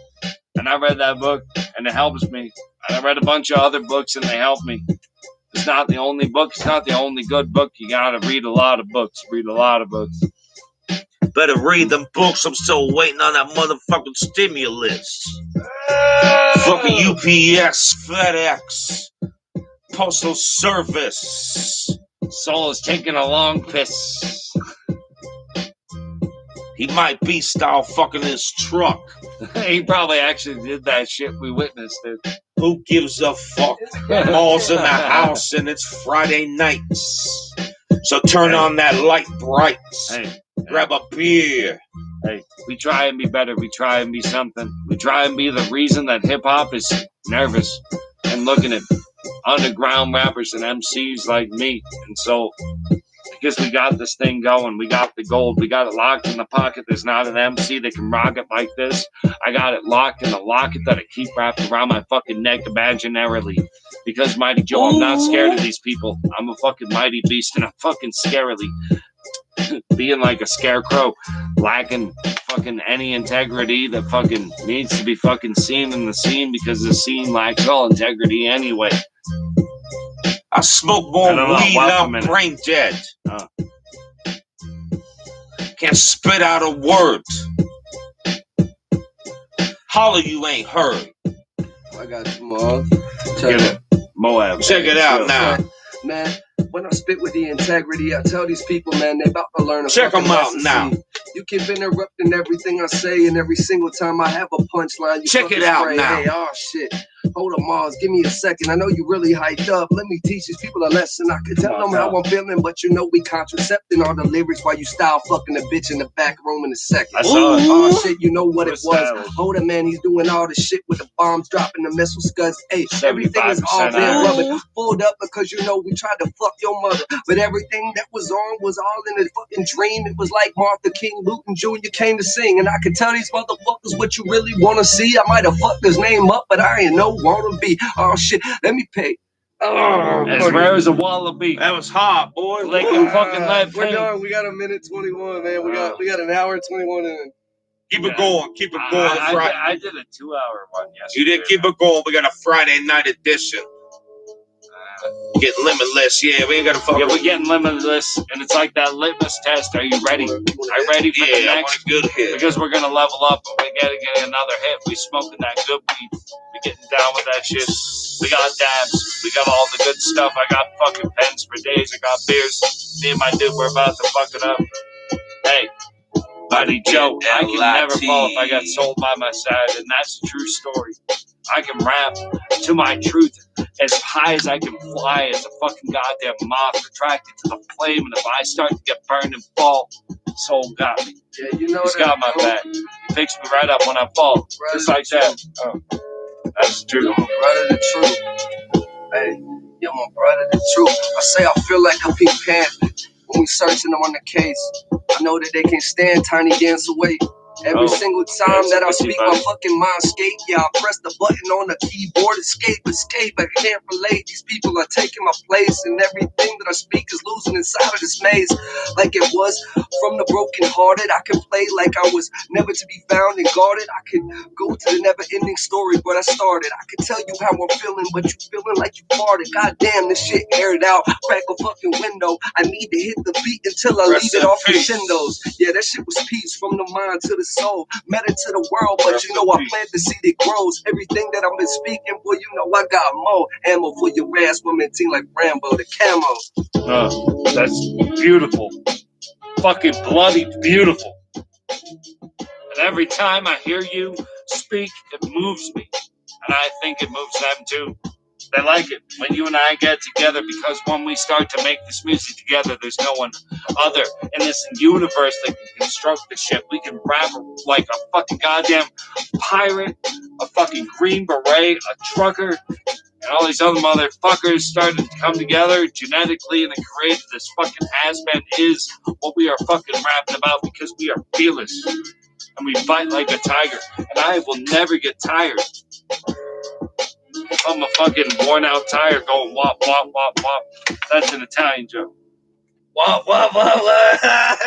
and I read that book, and it helps me. And I read a bunch of other books, and they help me. It's not the only book. It's not the only good book. You gotta read a lot of books. Read a lot of books. Better read them books. I'm still waiting on that motherfucking stimulus. Fucking UPS, FedEx, Postal Service. Soul is taking a long piss. He might be style fucking his truck. He probably actually did that shit. We witnessed it. Who gives a fuck? Mall's in the house and it's Friday nights. So turn on that light bright. Grab a beer. Hey, we try and be better. We try and be something. We try and be the reason that hip-hop is nervous and looking at underground rappers and MCs like me. And so, because we got this thing going, we got the gold, we got it locked in the pocket. There's not an MC that can rock it like this. I got it locked in the locket that I keep wrapped around my fucking neck imaginarily. Because Mighty Joe, I'm not scared of these people. I'm a fucking mighty beast, and I'm fucking scarily being like a scarecrow, lacking fucking any integrity that fucking needs to be fucking seen in the scene, because the scene lacks all integrity anyway. I smoke more weed, I'm brain dead. Can't spit out a word. Holler, you ain't heard. I got you, Mallz. Moab. Check it out now. Man, when I spit with the integrity, I tell these people, man, they about to learn a Check them out now. You keep interrupting everything I say, and every single time I have a punchline, you check it out now. Hey, oh shit. Hold on, Mallz, give me a second. I know you really hyped up. Let me teach these people a lesson. I can tell them how I'm feeling, but you know we contracepting all the lyrics while you style fucking a bitch in the back room in a second. I saw it. Oh shit, you know what it was. Hold on, man, he's doing all the shit with the bombs dropping, the missile scuds. Hey, everything is all being rubber. Pulled up because you know we tried to fuck your mother. But everything that was on was all in a fucking dream. It was like Martha King Luton Jr. came to sing. And I could tell these motherfuckers what you really want to see. I might have fucked his name up, but I ain't no wannabe. Oh shit, let me pay. Oh, as rare as a wallaby. That was hot, boy. Licking fucking lead. We're done. We got a minute 21, man. We got an hour 21 in. Keep it going. Keep it going. I did a 2-hour one yesterday. You did keep it going. We got a Friday night edition. Get limitless, yeah. We ain't gotta fuck. Yeah, we're getting limitless, and it's like that litmus test. Are you ready? Are you ready for the next? Good hit. Because we're gonna level up, and we gotta get another hit. We smoking that good weed. We getting down with that shit. We got dabs. We got all the good stuff. I got fucking pens for days. I got beers. Me and my dude, we're about to fuck it up. Hey, Mighty Joe, I can never fall if I got Soul by my side, and that's a true story. I can rap to my truth as high as I can fly as a fucking goddamn moth attracted to the flame, and if I start to get burned and fall, Soul got me. Yeah, you know he's got my back. He picks me right up when I fall, just like that. Oh, that's true. You're my brother, the truth. Hey, you're my brother, the truth. I say I feel like a Pink Panther when we searching them on the case. I know that they can't stand Tiny Dance away. Every single time that I speak, my fucking mind skate. Yeah, I press the button on the keyboard, escape. I can't relate. These people are taking my place, and everything that I speak is losing inside of this maze. Like it was from the broken hearted. I can play like I was never to be found and guarded. I could go to the never-ending story, but I started. I could tell you how I'm feeling, but you feeling like you farted. Goddamn, this shit aired out. Crack a fucking window. I need to hit the beat until I leave it off the shindos. Yeah, that shit was peace from the mind to the soul. Matter to the world, but you know I plant the seed that grows. Everything that I've been speaking for, you know I got more ammo for your ass women team like Rambo the camo. That's beautiful. Fucking bloody beautiful. And every time I hear you speak, it moves me. And I think it moves them too. They like it when you and I get together, because when we start to make this music together, there's no one other in this universe that can construct the shit. We can rap like a fucking goddamn pirate, a fucking Green Beret, a trucker, and all these other motherfuckers started to come together genetically and created this fucking has-been is what we are fucking rapping about, because we are fearless and we fight like a tiger. And I will never get tired. I'm a fucking worn out tire going wop, wop, wop, wop. That's an Italian joke. Wop, wop, wop, wop.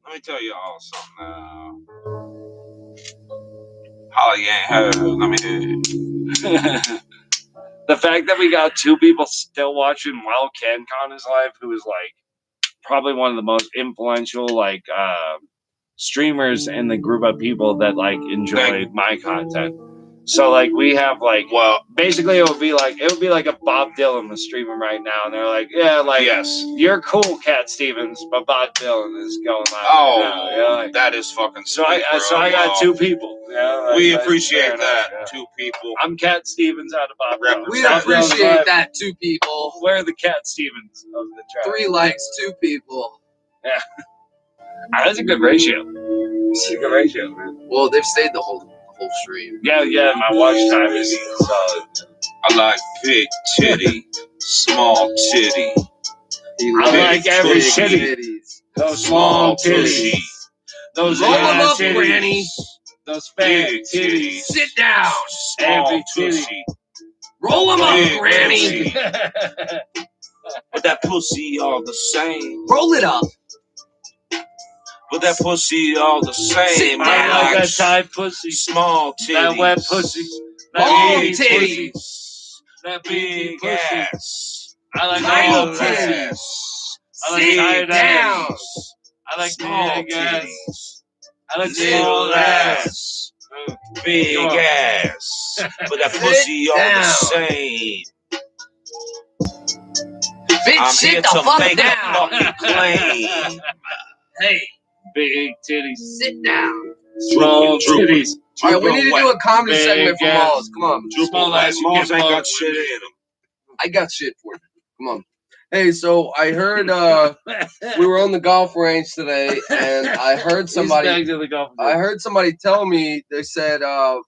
Let me tell you all something. Holly ain't heard. Let me hear it. The fact that we got two people still watching while CanCon is live, who is like probably one of the most influential like streamers in the group of people that like enjoy my content. So like we have like, well, basically it would be like a Bob Dylan was streaming right now, and they're like, yeah, like, yes, you're cool, Cat Stevens, but Bob Dylan is going live. Oh, right now. Yeah, like, that is fucking sweet, so I got two people. Yeah, like, we appreciate that. Yeah. Two people. I'm Cat Stevens out of Bob Dylan. We appreciate that, two people. We're the Cat Stevens of the track. 3 likes, 2 people. Yeah, that's a good ratio. It's a good ratio, man. Well, they've stayed the whole stream. Yeah, my watch time is solid. I like big titty, small titty. I like every titties. Those small titties. Those roll them up, titties. Granny. Those fat titties. Sit down. Every titty. Roll them up, Granny. But that pussy all the same. Roll it up. But that pussy all the same. Sit down. I like that tight pussy. Small titties. That wet pussy. Long big titties. Pussy. That big Big pussy. ass. I like Long all titties. ass. I like Sit tight down. ass. I like Small big ass. titties. I like Little small ass. Big Come on. ass. But that pussy all the same. Bitch, I'm sit here the to fuck make a down. fucking claim. Hey, big titties. sit down. Small titties. All right, we need to do a comedy Big segment for ass. Mallz. Come on. Small ass. You Mallz get ain't got fucked. shit in them. I got shit for you. Come on. Hey, so I heard we were on the golf range today, and I heard somebody. I heard somebody tell me, they said, I'm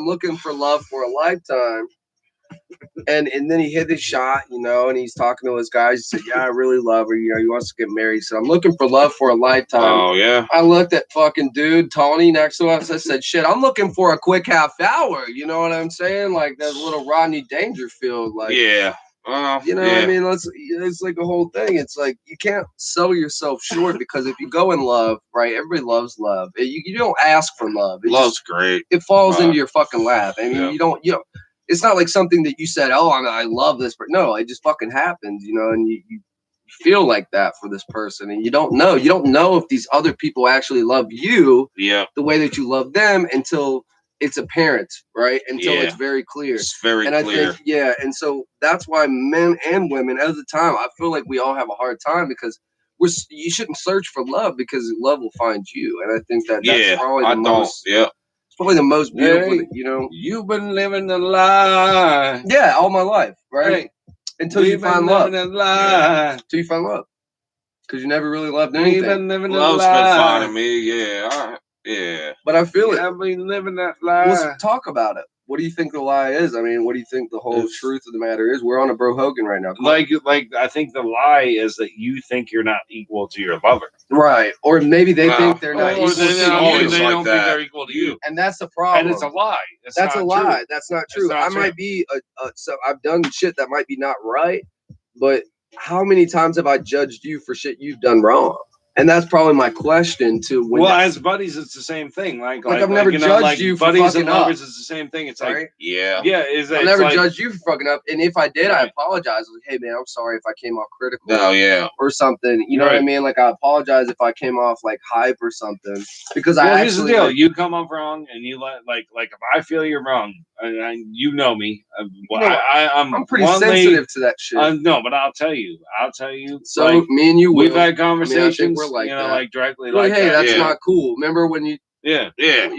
looking for love for a lifetime. And then he hit his shot, and he's talking to his guys. He said, yeah, I really love her. He wants to get married. So I'm looking for love for a lifetime. Oh, yeah. I looked at fucking dude, Tony, next to us. I said, shit, I'm looking for a quick half hour. You know what I'm saying? Like that little Rodney Dangerfield. Like, yeah. You know what I mean? It's like a whole thing. It's like you can't sell yourself short, because if you go in love, right? Everybody loves love. You don't ask for love. Love's great. It falls into your fucking lap. I mean, Yeah. you don't. It's not like something that you said, oh, I love this, but no, it just fucking happens, and you feel like that for this person, and you don't know if these other people actually love you the way that you love them until it's apparent, right? Until it's very clear. It's very clear. I think, and so that's why men and women at the time, I feel like we all have a hard time, because you shouldn't search for love, because love will find you. And I think that's probably the most. It's probably the most beautiful. Hey, you've been living a lie. Yeah, all my life, right? Hey, until you find love. Until you find love, because you never really loved anything. Love's been finding me. Yeah. But I feel it. I've been living that lie. Let's talk about it. What do you think the lie is? I mean, what do you think the whole truth of the matter is? We're on a Bro Hogan right now. Like I think the lie is that you think you're not equal to your lover. Right. Or maybe they think they're not equal to you. They don't think they're equal to you. And that's the problem. And it's a lie. That's a lie. That's not true. I might be so I've done shit that might be not right, but how many times have I judged you for shit you've done wrong? And that's probably my question too. Well, as buddies, it's the same thing. Like I've never judged you for buddies fucking and lovers. up. It's the same thing. It's right? like, yeah. I've never judged you for fucking up. And if I did, I apologize. Like, hey man, I'm sorry if I came off critical. Or something. You know what I mean? Like I apologize if I came off like hype or something. Because here's the deal: you come off wrong, and you like if I feel you're wrong, and you know me. I'm pretty sensitive to that shit. No, but I'll tell you. So like, me and you, we've had conversations. We're like, like directly, like, hey, that's not cool. Remember when you? Yeah.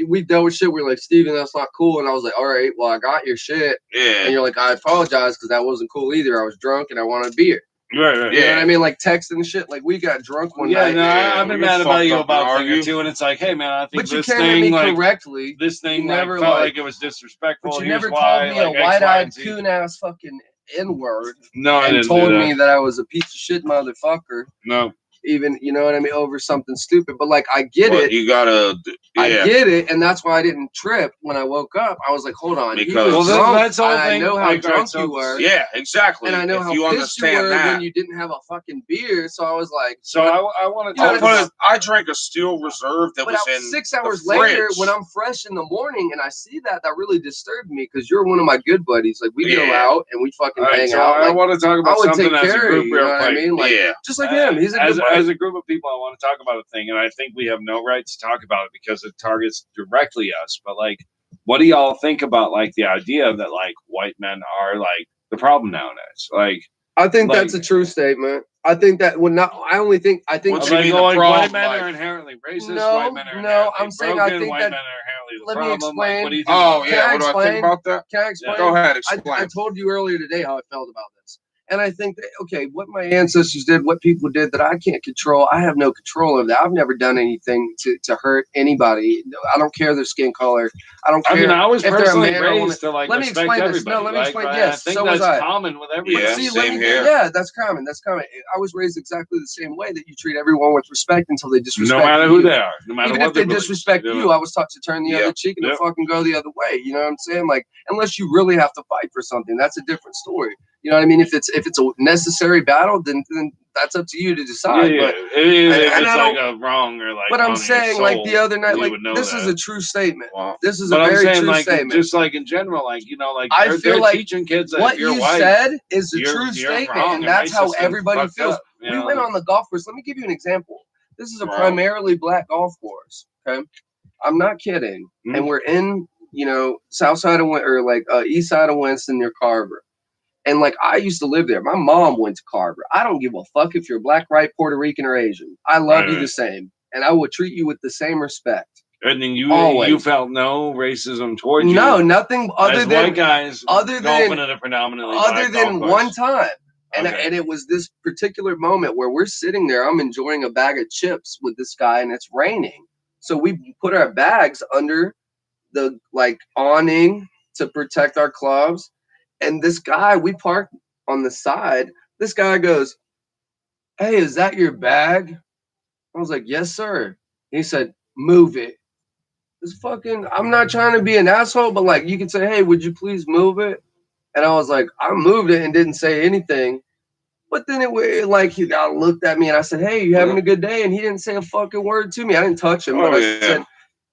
We dealt with shit. We were like, Steven, that's not cool. And I was like, all right, well, I got your shit. Yeah. And you're like, I apologize because that wasn't cool either. I was drunk and I wanted a beer. Right. You know what I mean? Like texting shit. Like we got drunk one night. I've been mad about you about a thing or two, and it's like, hey man, I think but you this came thing, at me correctly. This thing never felt like it was disrespectful. But you never called me a white-eyed coon ass fucking N-word. No, I didn't. Told me that I was a piece of shit motherfucker. No. Even, you know what I mean, over something stupid. But like, I get it. You gotta. I get it, and that's why I didn't trip when I woke up. I was like, hold on, because that's the whole thing. I know how drunk you were. Yeah, exactly. And I know how pissed you were when you didn't have a fucking beer. So I was like, I want to. I drank a Steel Reserve that was in 6 hours later when I'm fresh in the morning and I see that really disturbed me because you're one of my good buddies. Like we go out and we fucking hang out. I want to talk about something as a group. You know what I mean? Like, just like him, he's a good buddy. As a group of people, I want to talk about a thing, and I think we have no right to talk about it because it targets directly us. But like, what do y'all think about like the idea that like white men are like the problem nowadays? Like, I think that's a true statement. I think that I think white men are inherently racist. White men are inherently I'm saying broken, I think white that. men are inherently the Let problem. me explain. Like, what do you think? What do I think about that? Can I explain? Go ahead, explain. I told you earlier today how I felt about this. And I think that, okay, what my ancestors did, what people did that I can't control, I have no control of that. I've never done anything to hurt anybody. I don't care their skin color. I don't care. I mean, I was personally raised to like let me respect explain everybody. this. No, let me explain. Right? Yes, I think so that's was I. common with everybody. Yeah, same here. Yeah, that's common. I was raised exactly the same way that you treat everyone with respect until they disrespect you. No matter who they are. No matter even what if they disrespect you, I was taught to turn the other cheek and to fucking go the other way. You know what I'm saying? Like, unless you really have to fight for something, that's a different story. You know what I mean? If it's a necessary battle, then that's up to you to decide. Yeah, but it's like a wrong or like. But I'm saying, soul, like the other night, like this is a true statement. Wow. This is a very true statement. Just like in general, like like I feel like teaching kids that what if you're you white, said is a true statement, wrong, and that's how everybody feels. We went on the golf course. Let me give you an example. This is a primarily black golf course. Okay, I'm not kidding, and we're in south side of east side of Winston near Carver. And like I used to live there. My mom went to Carver. I don't give a fuck if you're black, white, Puerto Rican, or Asian. I love you the same, and I would treat you with the same respect. And then you felt no racism towards you. No, nothing other than white guys. Other than a predominantly other than one time, and Okay. and it was this particular moment where we're sitting there. I'm enjoying a bag of chips with this guy, and it's raining. So we put our bags under the awning to protect our clubs. And this guy, we parked on the side. This guy goes, "Hey, is that your bag?" I was like, "Yes, sir." He said, "Move it." It's fucking, I'm not trying to be an asshole, but you can say, "Hey, would you please move it?" And I was like, I moved it and didn't say anything. But then he got looked at me and I said, "Hey, you having a good day?" And he didn't say a fucking word to me. I didn't touch him, but I said,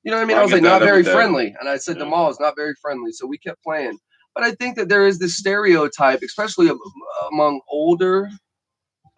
you know what I mean? I was like, not very friendly. And I said to Mallz, not very friendly. So we kept playing. But I think that there is this stereotype, especially among older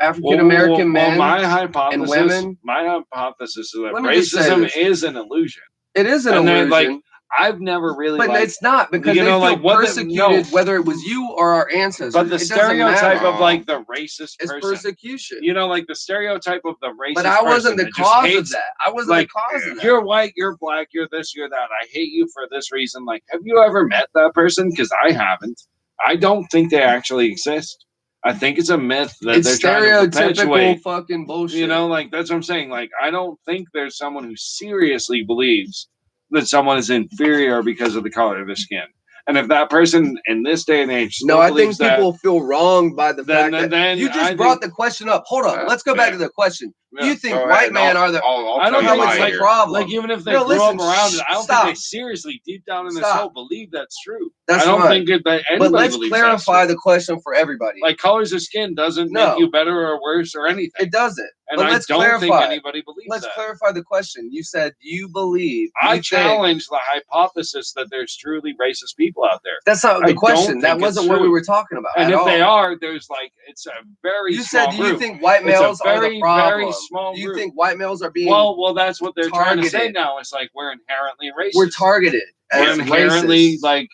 African-American men and women. My hypothesis is that racism is an illusion. It is an illusion. I've never really, but it's not because they feel persecuted, whether it was you or our ancestors. But the stereotype of the racist person, it's persecution. The stereotype of the racist. But I wasn't the cause of that. I wasn't the cause of that. You're white, you're black, you're this, you're that. I hate you for this reason. Have you ever met that person? Because I haven't. I don't think they actually exist. I think it's a myth that they're trying to perpetuate. Fucking bullshit. That's what I'm saying. I don't think there's someone who seriously believes that someone is inferior because of the color of their skin. And if that person in this day and age I think people feel wronged by the fact that you just brought the question up. Hold on. Let's go back to the question. You think white men are the? I don't think it's like problem. Like even if they grew up around it, I don't think they seriously deep down in their soul believe that's true. That's I don't think that anybody. But let's clarify the question for everybody. Like colors of skin doesn't make you better or worse or anything. It doesn't. And but I don't think anybody believes that. Let's clarify the question. You said you believe. I challenge the hypothesis that there's truly racist people out there. That's not the question. That wasn't what we were talking about. And if they are, there's like it's a very small group. You said you think white males are the problem. Very small group. You think white males are being well, that's what they're trying to say now. It's like we're inherently racist. We're targeted. We're inherently like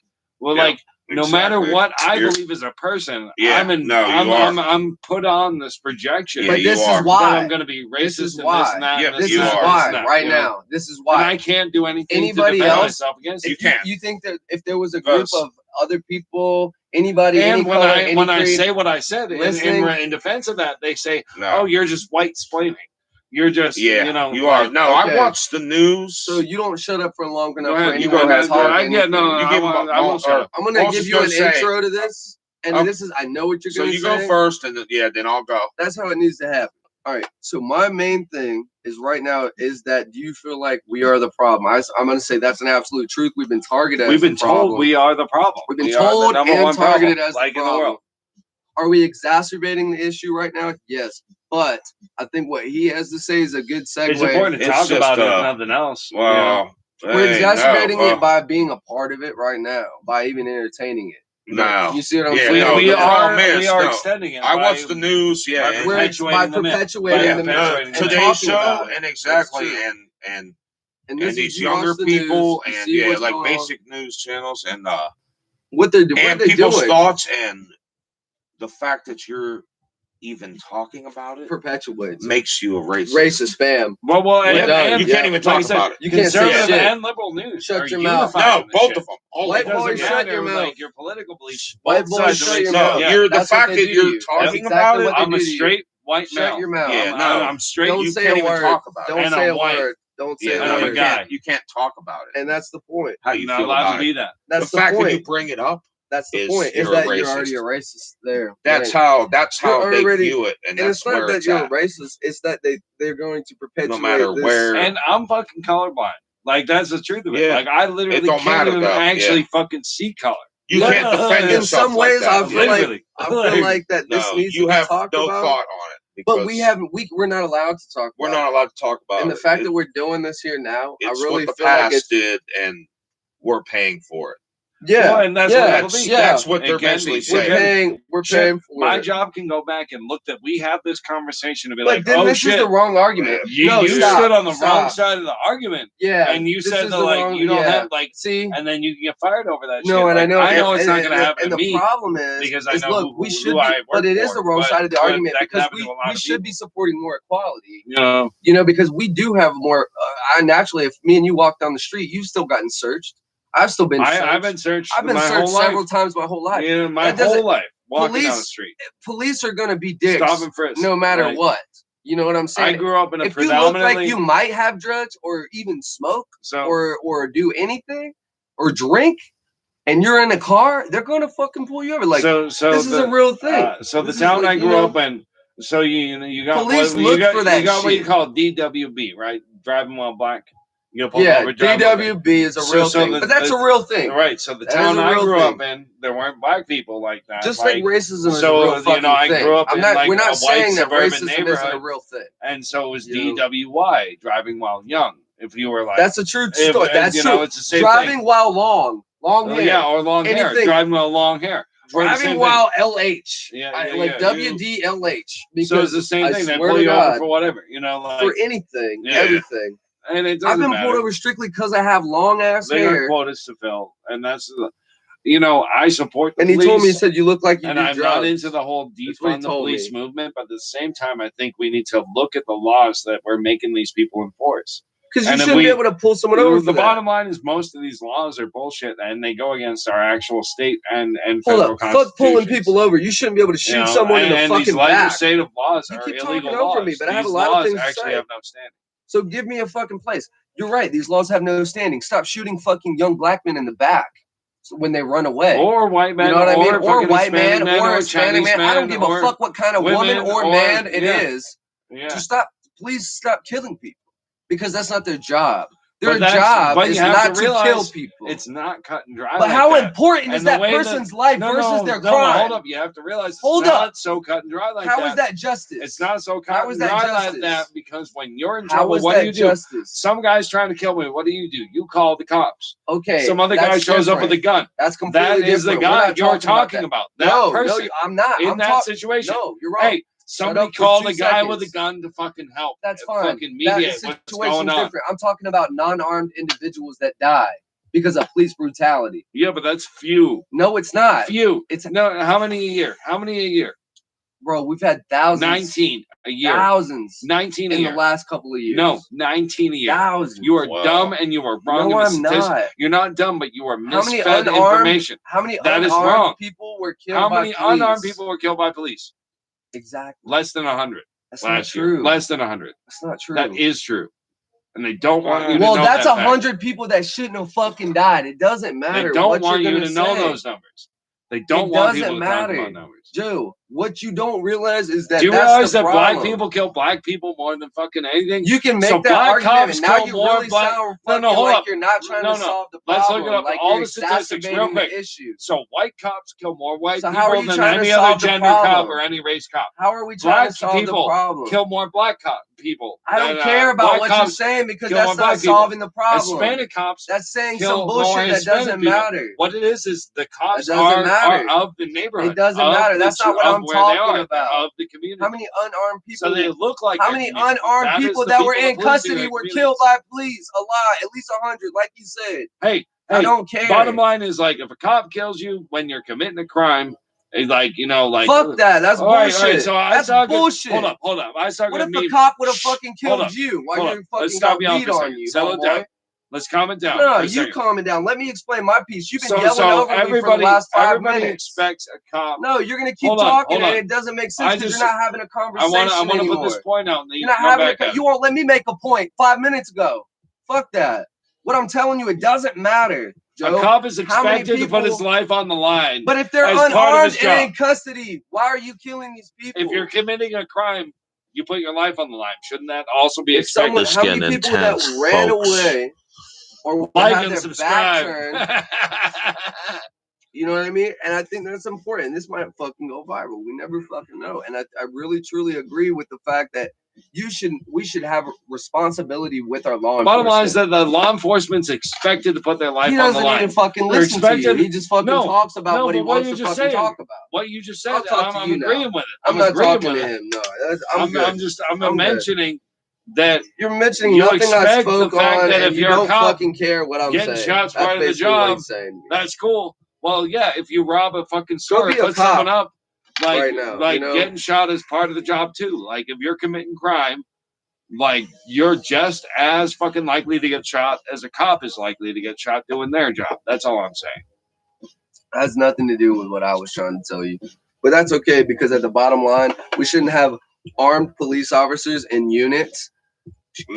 no matter what I believe as a person, I'm put on this projection. But this is why I'm going to be racist. This is why. This is why right now. This is why. And I can't do anything. Anybody else? Against you can't. You think that if there was a group of other people, anybody, and when I say what I said in defense of that, they say, "Oh, you're just white splaining. You're just you are." No, I watch the news, so you don't shut up for long enough for anyone to talk. I won't shut up. I'm going to give you an intro to this, and this is I know what you're going to say. So you go first, and then I'll go. That's how it needs to happen. All right. So my main thing is right now is that do you feel like we are the problem? I'm going to say that's an absolute truth. We've been targeted. We've been told we are the problem. We've been told and targeted as the problem. Are we exacerbating the issue right now? Yes. But I think what he has to say is a good segue. It's important to talk about it, nothing else. Well, we're exacerbating it by being a part of it right now, by even entertaining it. No, you see what I'm saying? No, we are extending it. I watch the news, by perpetuating the Today's show, and these younger people, and like basic news channels, and what they're doing, and people's thoughts, and the fact that you're even talking about it perpetuates makes you a racist. Racist spam. Well, you can't even talk about it. You can't say shit. And liberal news. Shut your mouth. No, both of them. White boys, shut your mouth. Like your political beliefs. White boys, shut your mouth. You're the fact that you're talking about it. I'm a straight white male. Shut your mouth. Yeah, I'm straight. Don't say a word. Don't say a word. Don't say a word. I'm a guy. You can't talk about it. And that's the point. How you not allowed to be that. That's the fact that you bring it up. That's the point. Is that you're already a racist there. That's how they view it. And it's not that you're a racist. It's that they're going to perpetuate no matter where. And I'm fucking colorblind. Like that's the truth of it. Like I literally can't even actually fucking see color. You can't defend yourself. In some ways, I feel like that this needs to be talked about. You have no thought on it. But we're not allowed to talk about it. We're not allowed to talk about it. And the fact that we're doing this here now, I really feel like it's did, and we're paying for it. Yeah, well, and that's what they're basically saying. We're paying for my it. job can go back and look that we have this conversation and be like, oh this is the wrong argument. You stood on the wrong side of the argument. Yeah, and you said that you don't have and then you get fired over that. No, shit. and I know it's not going to happen to me. And the problem is because I know we should be, but it is the wrong side of the argument because we should be supporting more equality. You know, because we do have more. I naturally, if me and you walk down the street, you've still gotten searched. I've still been searched. I've been searched. I've been searched several times my whole life. Yeah, my whole life. Walking down the street. Police are going to be dicks. Stop and frisk. No matter what. You know what I'm saying? I grew up in a if you look like you might have drugs or even smoke or do anything or drink and you're in a car, they're going to fucking pull you over. Like, this is a real thing. So the town I grew up in, so you got police look for that. You got what you call DWB, right? Driving while black. DWB is a real thing, but that's a real thing, right? So the town I grew up in, there weren't black people like that. Just like racism is a real fucking thing. I grew up in we're not a saying white that suburban racism isn't a real thing, and so it was DWY, driving while young. If you were like, that's a true story. That's true. It's the same driving thing. While long hair, or long hair, driving while long hair. Driving while LH, like WDLH. So it's the same thing. They pull you over for whatever, for anything, everything. And I've been pulled over strictly because I have long ass hair. They got quotas to fill, and that's I support the police. And he told me, he said, you look like you do I'm drugs. not into the whole defund the police movement, but at the same time, I think we need to look at the laws that we're making these people enforce. Because you shouldn't be able to pull someone over. The bottom line is most of these laws are bullshit, and they go against our actual state and federal constitutions. Fuck pulling people over. You shouldn't be able to shoot someone in the fucking these back. Legislative laws are illegal laws. Over me, but I have a lot of things to say. Have no standing. So give me a fucking place. You're right. These laws have no standing. Stop shooting fucking young black men in the back when they run away. Or white men. You know what I mean? Or white man, or Hispanic man. I don't give a fuck what kind of woman or man it is. Yeah. Just stop please stop killing people because that's not their job. Their job is not to kill people. It's not cut and dry. But how important is that person's life versus their crime? Hold up. You have to realize it's not so cut and dry like that. How is that justice? It's not so cut and dry like that because when you're in trouble, what do you do? Some guy's trying to kill me. What do? You call the cops. Okay. Some other guy shows up with a gun. That's completely different. That is the guy you're talking about. That person. No, I'm not. In that situation. No, you're wrong. Hey, somebody called a guy with a gun to fucking help. That's fine. Fucking mediate what's going on. Different. I'm talking about non-armed individuals that die because of police brutality. Yeah, but that's few. No, it's not. Few. How many a year? How many a year? Bro, we've had thousands. 19 a year. Thousands. 19 a year. In the last couple of years. No, 19 a year. Thousands. You are dumb and you are wrong. No, I'm not. You're not dumb, but you are misfed information. How many that is unarmed wrong. people were killed How by many police? unarmed people were killed by police? Exactly. Less than 100. That's not true. Year. Less than 100. That's not true. That is true. And they don't want you to know that. Well, that's 100 people that shouldn't have fucking died. It doesn't matter. They don't want you to know those numbers. They don't want people to talk about numbers. Joe, what you don't realize is that do you realize that black people kill black people more than fucking anything? You can make that argument, and now you really sound hold up. You're not trying to solve the problem. Let's look it up. Like all the statistics real quick. So white cops kill more white people than any other gender cop or any race cop. How are we trying to solve the problem? Kill more black people. I don't care about what you're saying because that's not solving the problem. Hispanic cops. That's saying some bullshit that doesn't matter. What it is the cops are of the neighborhood. It doesn't matter. That's not what I'm talking about. Of the community. How many unarmed people? So they look like how many unarmed people that were in custody were killed by police? A lot, at least 100, like you said. Hey, I don't care. Bottom line is like if a cop kills you when you're committing a crime, like fuck that. That's bullshit. Right, so that's bullshit. Hold up. What if a cop would have fucking killed you while you're fucking got weed on you? Settle it down. Let's calm it down. No, you calm it down. Let me explain my piece. You've been yelling over me for the last 5 minutes. Everybody expects a cop. No, you're gonna keep talking, and it doesn't make sense because you're not having a conversation I want to put this point out. And you're not having you won't let me make a point 5 minutes ago. Fuck that. What I'm telling you, it doesn't matter. Joe. A cop is expected to put his life on the line. But if they're unarmed and in custody, why are you killing these people? If you're committing a crime, you put your life on the line. Shouldn't that also be expected? How many people that ran away? Or like and subscribe. You know what I mean? And I think that's important. This might fucking go viral. We never fucking know. And I really truly agree with the fact that we should have responsibility with our law enforcement. Bottom line is that the law enforcement's expected to put their life on the line. He doesn't even fucking listen to you. He just fucking talks about what he wants to fucking talk about. What you just said, I'm agreeing with it. I'm not talking to him. No, I'm mentioning that you're mentioning nothing I spoke on, and you don't fucking care what I'm saying. Getting shots part of the job. That's cool. Well, yeah, if you rob a fucking store, put someone up, like right now, getting shot is part of the job too. Like if you're committing crime, like you're just as fucking likely to get shot as a cop is likely to get shot doing their job. That's all I'm saying. That has nothing to do with what I was trying to tell you, but that's okay because at the bottom line, we shouldn't have armed police officers in units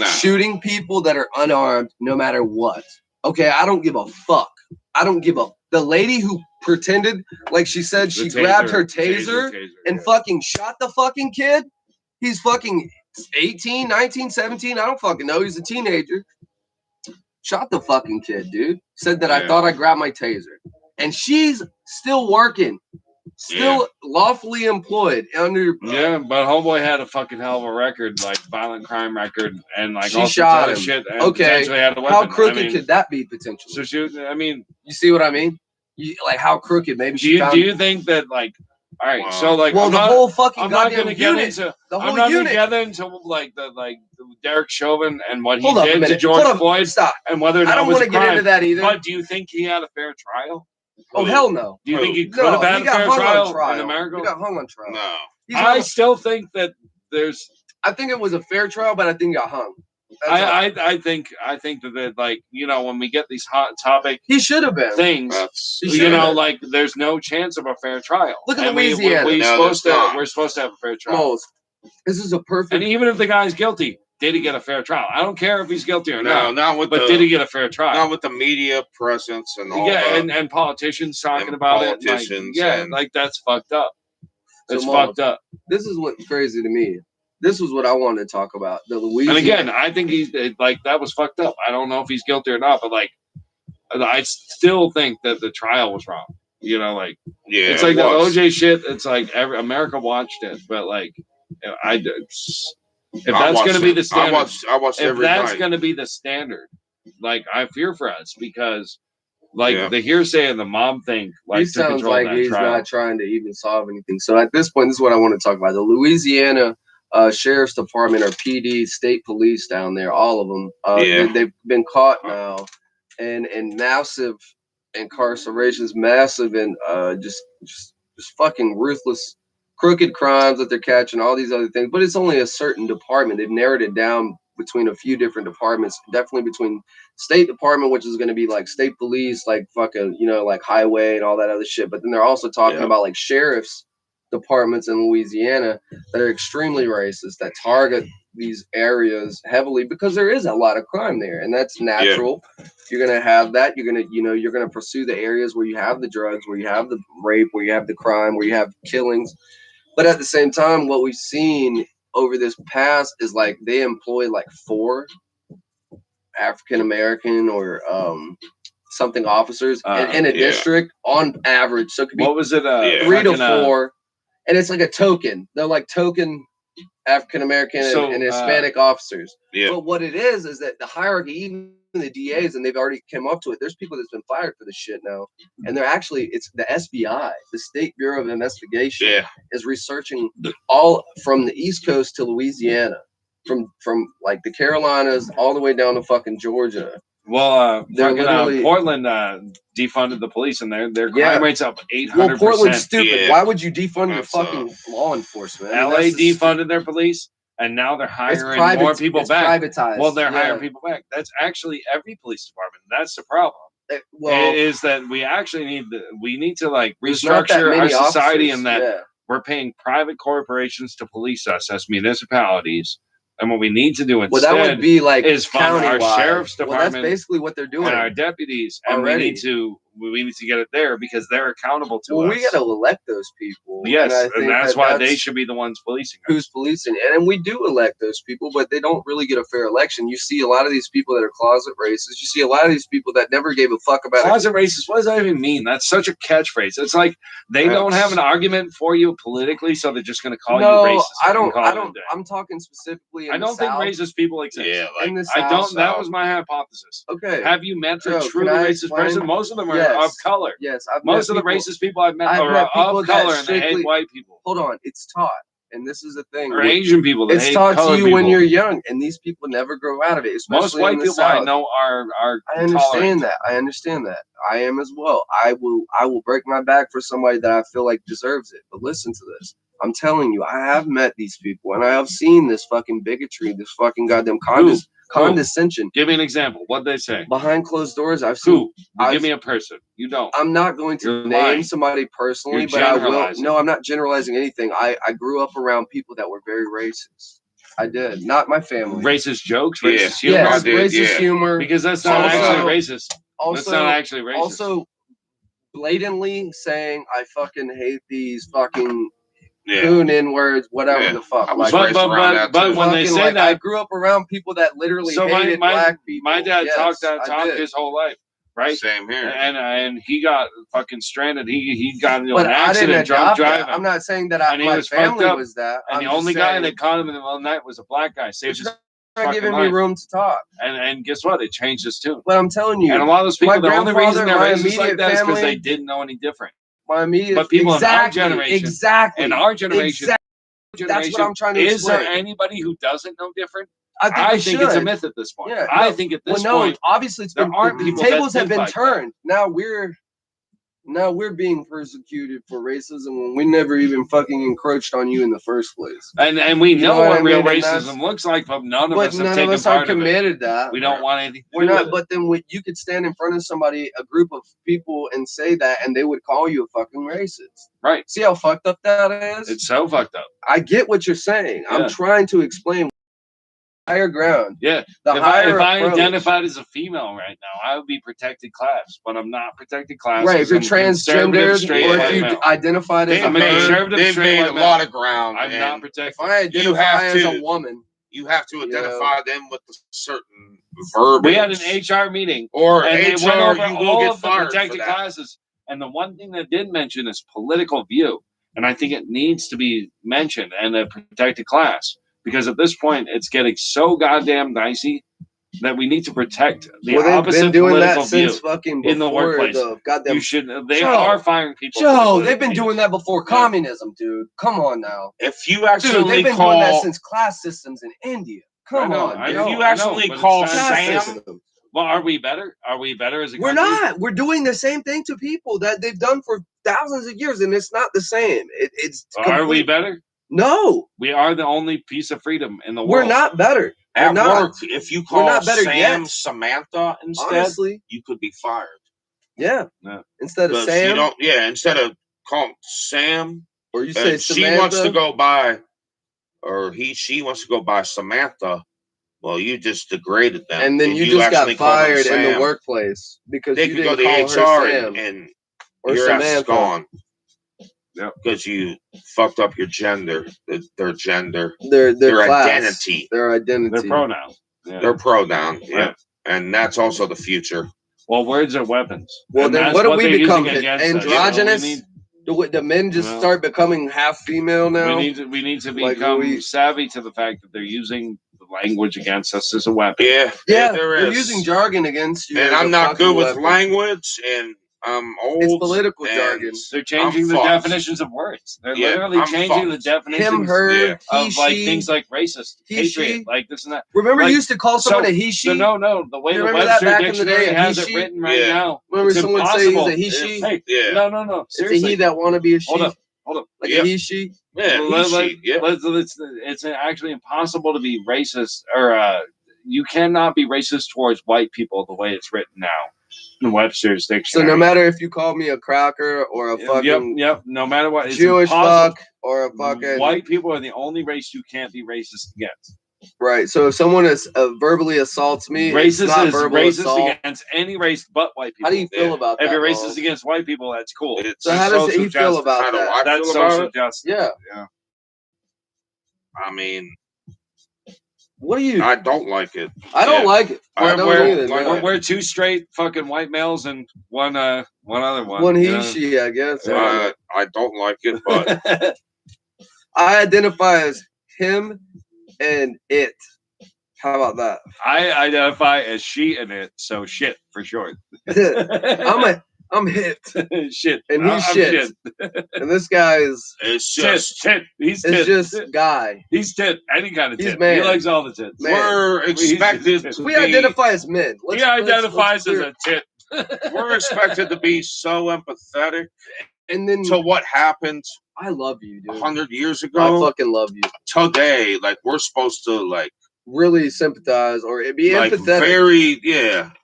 shooting people that are unarmed no matter what. Okay, I don't give a fuck. I don't give a. The lady who pretended like she said she grabbed her taser and fucking shot the fucking kid. He's fucking 18, 19, 17. I don't fucking know. He's a teenager. Shot the fucking kid, dude. Said that I thought I grabbed my taser. And she's still working. Still lawfully employed under. Yeah, but homeboy had a fucking hell of a record, like violent crime record, and like she shot him. Shit, and okay, had a weapon. How crooked could that be potentially? So she, I mean, you see what I mean? Like how crooked? Maybe she. Do you think that like? All right, so like, well, whole fucking. I'm not gonna get into. I'm not gonna get into like the Derek Chauvin and what he did to George Floyd. Stop. And whether or not I don't want to get into that either. But do you think he had a fair trial? Oh hell no! Do you think he could have had a fair trial in America? He got hung on trial. No, I still think that there's. I think it was a fair trial, but I think he got hung. I think that like when we get these hot topic, he should have been things. Like there's no chance of a fair trial. Look at Louisiana. We're supposed to have a fair trial. This is a perfect. And even if the guy's guilty, did he get a fair trial? I don't care if he's guilty or not. Not with. But did he get a fair trial? Not with the media presence and all. Yeah, and politicians talking about it. Like that's fucked up. It's fucked up. This is what's crazy to me. this was what I wanted to talk about. The Louisiana. And again, I think he's like that was fucked up. I don't know if he's guilty or not, but like, I still think that the trial was wrong. You know, like it's like the OJ shit. It's like America watched it, but like if that's going to be the standard, I watched if every that's night. going to be the standard, like I fear for us because like the hearsay and the mom thing, like he sounds like he's trial. not trying to even solve anything. So at this point, this is what I want to talk about: the Louisiana Sheriff's Department or PD, state police down there, all of them. They've been caught now, and massive incarcerations, massive and just fucking ruthless, crooked crimes that they're catching, all these other things. But it's only a certain department. They've narrowed it down between a few different departments, definitely between State Department, which is going to be like state police, like fucking, you know, like highway and all that other shit. But then they're also talking about like sheriff's departments in Louisiana that are extremely racist, that target these areas heavily because there is a lot of crime there, and that's natural. You're gonna have that. You're gonna pursue the areas where you have the drugs, where you have the rape, where you have the crime, where you have killings. But at the same time, what we've seen over this past is like they employ like 4 African American or something officers in a district on average. So it could be what was it? 3 to 4, and it's like a token. They're like token African American and Hispanic officers. But what it is that the hierarchy, even the DAs, and they've already come up to it. There's people that's been fired for this shit now, and they're actually it's the SBI, the State Bureau of Investigation, is researching all from the East Coast to Louisiana, from like the Carolinas all the way down to fucking Georgia. Well, Portland defunded the police, and their crime rate's up 800%. Well, Portland's stupid. Why would you defund your fucking law enforcement? I mean, LA defunded their police, and now they're hiring more people back. Privatized. Well, they're hiring people back. That's actually every police department. That's the problem. Is that we actually need to like restructure our society, and that we're paying private corporations to police us as municipalities. And what we need to do instead that would be like is fund our sheriff's department. That's basically what they're doing. And our deputies. And we need to get it there because they're accountable to us. We got to elect those people. Yes, and that's why they should be the ones policing us. Who's policing? And we do elect those people, but they don't really get a fair election. You see a lot of these people that are closet racists. You see a lot of these people that never gave a fuck about closet racist. What does that even mean? That's such a catchphrase. It's like they don't have an argument for you politically, so they're just going to call you racist. I don't. I'm talking specifically. I don't think racist people exist. Yeah, like I don't. That was my hypothesis. Okay. Have you met a truly racist person? Most of them are of color. Yes, most of the racist people I've met are of color and they hate white people. Hold on, it's taught, and this is the thing. Or Asian people. It's taught to you when you're young, and these people never grow out of it. Most white people I know are. I understand that. I understand that. I am as well. I will break my back for somebody that I feel like deserves it. But listen to this. I'm telling you, I have met these people, and I have seen this fucking bigotry, this fucking goddamn condescension. Give me an example. What'd they say? Behind closed doors, I've seen. Give me a person. You don't. I'm not going to name somebody personally, but I will. No, I'm not generalizing anything. I grew up around people that were very racist. I did. Not my family. Racist jokes? Racist humor? Yes, racist humor. Because that's not actually racist. That's not actually racist. Also, blatantly saying, I fucking hate these fucking... Coon N-words, whatever the fuck. But when they say that, I grew up around people that literally hated black people. My dad talked his whole life, right? Same here. And he got fucking stranded. He got into an accident drunk driving. I'm not saying that my family was that. And the only guy that caught him in the middle of the night was a black guy. Saved his not giving me room to talk. And guess what? It changed his tune. But I'm telling you. And a lot of those people, the only reason they're racist like that is because they didn't know any different. But people in our generation, in our generation, that's what I'm trying to explain. Is there anybody who doesn't know different? I think it's a myth at this point. Yeah, I think at this point, obviously it's been, the tables have been turned. Now we're being persecuted for racism when we never even fucking encroached on you in the first place. And we know what real racism looks like, but none of us have taken part of it. That. We don't want anything. We're not. But then you could stand in front of somebody, a group of people, and say that, and they would call you a fucking racist. Right. See how fucked up that is? It's so fucked up. I get what you're saying. I'm trying to explain higher ground. Yeah. The if higher I approach. identified as a female right now, I would be protected class, but I'm not protected class. Right, if you're I'm transgendered straight or white if you male. identified as I'm a a bird, conservative they've straight made white a male. lot of ground. I'm not protected. if I identify as a woman, you have to identify them with a certain verbiage. We had an HR meeting, or and HR, they went over you will all get of the fired protected for that. classes. And the one thing that did mention is political view, and I think it needs to be mentioned and a protected class because at this point it's getting so goddamn dicey that we need to protect the opposite they've been doing political that view since fucking in the workplace. Goddamn, you should. They Joe, are firing people. Joe, they've been doing that before communism, dude. Come on now. If you actually they've been doing that since class systems in India. Come on. If you actually call Sam, well, are we better? Are we better as a We're country? not. We're doing the same thing to people that they've done for thousands of years, and it's not the same. It's Are we better? No. We are the only piece of freedom in the world. We're not better. At work, if you call Sam Samantha instead, honestly, you could be fired. Yeah. Instead of Sam. Instead of calling Sam, or you say she Samantha, wants to go by, or she wants to go by Samantha. Well, you just degraded them, and then you just got fired in the workplace because they you could didn't go to call HR her Sam and or your Samantha. ass is gone. Yep, because you fucked up your gender, their gender, their class, identity, their pronoun, their pronoun. Yeah, and that's also the future. Well, words are weapons. Well, then what do we become? Androgynous? Do the men just start becoming half female now? We need to become savvy to the fact that they're using the language against us as a weapon. Yeah, they're using jargon against you. And I'm not good with language, and I'm old. It's political jargon. They're changing the definitions of words. They're literally changing the definitions him, her, he, of like she, things like racist, he, patriot, she. like this and that. Remember, you used to call someone a he, she? So no. The way the Webster Dictionary has it written right now. Remember someone say he's a he, she? Hey, no. Seriously. It's a he that want to be a she. Hold up. Like a he, she? Yeah, it's actually impossible to be racist, or you cannot be racist towards white people the way it's written now in Webster's Dictionary. So no matter if you call me a cracker or a fucking no matter what, it's Jewish impossible. fuck or a fucking white people are the only race you can't be racist against. Right. So if someone is verbally assaults me, racist it's not is verbal racist assault. Against any race but white people. How do you feel about that? If you're racist against white people, that's cool. So how does he feel about that? That's social justice. Yeah. I mean, what do you? I don't like it. I don't like it. We're two straight fucking white males and one other one. One he, she, I guess. I don't like it, but I identify as him and it. How about that? I identify as she and it, so shit for short. I'm hit. Shit. And he's shit. And this guy is tit. He's tit. It's just guy. He's tit. Any kind of tit. Man. He likes all the tits. Man. We're expected to we identify as men. He identifies as a tit. We're expected to be so empathetic and then to what happened. I love you, dude. 100 years ago. I fucking love you. Today, like we're supposed to like really sympathize or be like empathetic. Very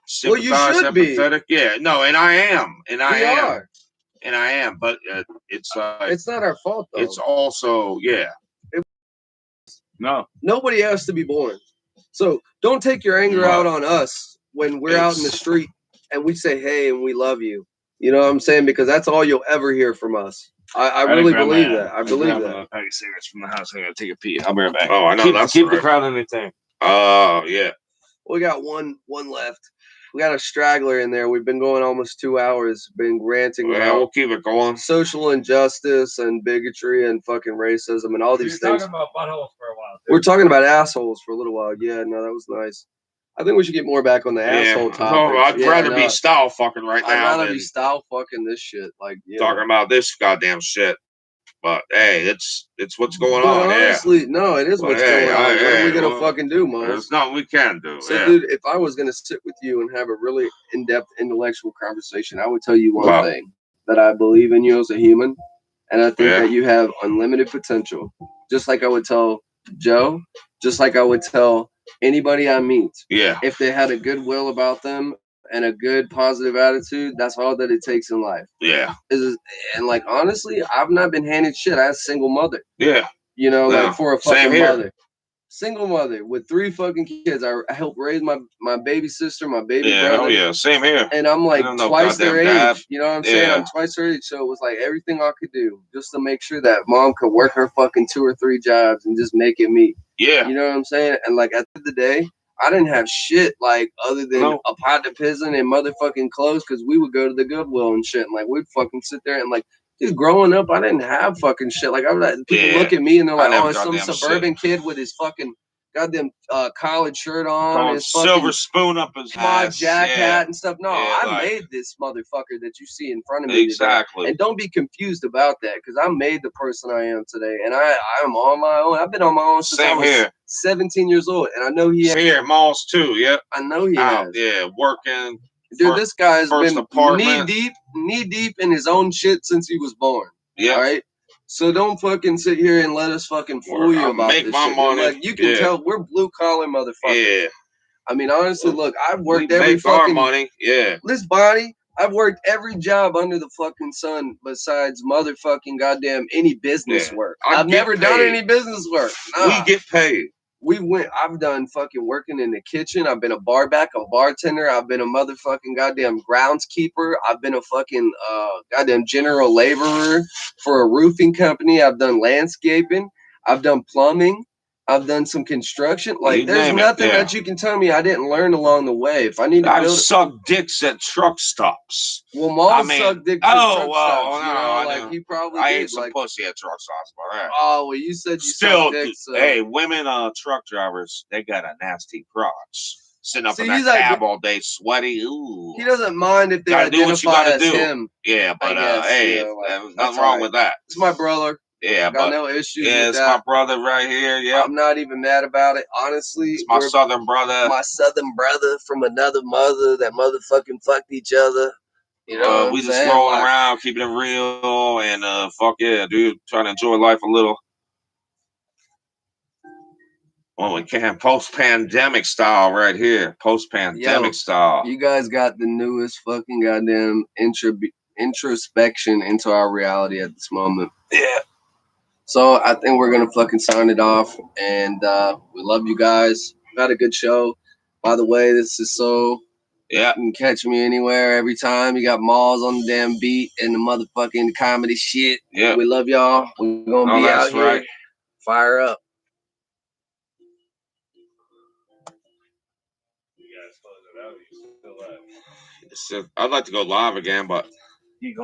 sympathize, well, you should empathetic. Be. Yeah, no, and I am, we are. And I am, but it's it's not our fault though. It's also no, nobody has to be born. So don't take your anger out on us when we're out in the street and we say hey and we love you. You know what I'm saying? Because that's all you'll ever hear from us. I really believe that. I believe that. A pack of cigarettes from the house. I gotta take a pee. I'll be right back. Oh, I know. Keep the crowd entertained. Oh, yeah. We got one left. We got a straggler in there. We've been going almost 2 hours, been ranting about we'll keep it going. Social injustice and bigotry and fucking racism and all these things. We're talking about buttholes for a while. Too. We're talking about assholes for a little while. Yeah, no, that was nice. I think we should get more back on the asshole topic. No, I'd rather be style fucking right now. I'd rather be style fucking this shit. Like talking about this goddamn shit. But hey, it's what's going on. Honestly, no, it is what's going on. What are we gonna fucking do, Mallz? There's nothing we can do. So, dude, if I was gonna sit with you and have a really in-depth intellectual conversation, I would tell you one thing: that I believe in you as a human, and I think that you have unlimited potential. Just like I would tell Joe, just like I would tell anybody I meet. Yeah. If they had a good will about them and a good positive attitude, that's all that it takes in life. Yeah. And like honestly, I've not been handed shit. I had a single mother. Yeah. You know, like for a fucking mother. Single mother with 3 fucking kids. I helped raise my baby sister, my baby Yeah, brother. oh yeah, same here. And I'm like twice their age. Dad. You know what I'm saying? I'm twice their age. So it was like everything I could do just to make sure that mom could work her fucking 2 or 3 jobs and just make it meet. Yeah. You know what I'm saying? And like at the end of the day, I didn't have shit like other than a pot of pizzin and motherfucking clothes because we would go to the Goodwill and shit. And like we'd fucking sit there and like, dude, growing up, I didn't have fucking shit. Like I'm like, people look at me and they're like, oh, it's some suburban kid with his fucking goddamn collared shirt on, his silver spoon up his ass, jack hat and stuff. No, I made this motherfucker that you see in front of me today. And don't be confused about that because I made the person I am today, and I'm on my own. I've been on my own since I was 17 years old, and I know he has. Here, Mallz too. Yep, I know he has. Yeah, working. Dude, this guy's been knee deep in his own shit since he was born. Yeah. All right. So don't fucking sit here and let us fucking fool you about this shit. Money. Like you can tell we're blue collar motherfuckers. Yeah. I mean, honestly, look, I've worked every fucking money. Yeah. This body, I've worked every job under the fucking sun besides motherfucking goddamn any business work. I've never done any business work. Nah. We get paid. I've done fucking working in the kitchen. I've been a bar back, a bartender. I've been a motherfucking goddamn groundskeeper. I've been a fucking goddamn general laborer for a roofing company. I've done landscaping. I've done plumbing. I've done some construction. Like, there's nothing that you can tell me I didn't learn along the way. If I need to I've sucked dicks at truck stops. Well, Mallz sucked dicks at truck stops. No, he probably did. I ate some pussy at truck stops, but oh, well, you said you sucked dicks. Hey, women truck drivers, they got a nasty crotch. Sitting up in that cab all day, sweaty. Ooh. He doesn't mind if they identify as him. Yeah, but hey, nothing wrong with that. It's my brother. Yeah, got no issues with it's my brother right here. Yeah, I'm not even mad about it. Honestly, it's my southern brother. My southern brother from another mother that motherfucking fucked each other. You know, we just rolling around, keeping it real, and fuck yeah, dude, trying to enjoy life a little. Well, we can post-pandemic style right here. Post-pandemic style. You guys got the newest fucking goddamn introspection into our reality at this moment. Yeah. So I think we're gonna fucking sign it off, and we love you guys. We had a good show. By the way, this is Soul. Yeah. You can catch me anywhere, every time. You got Mallz on the damn beat and the motherfucking comedy shit. Yeah. We love y'all. We're gonna be out here. Fire up. You guys close it out. You still live? I'd like to go live again, but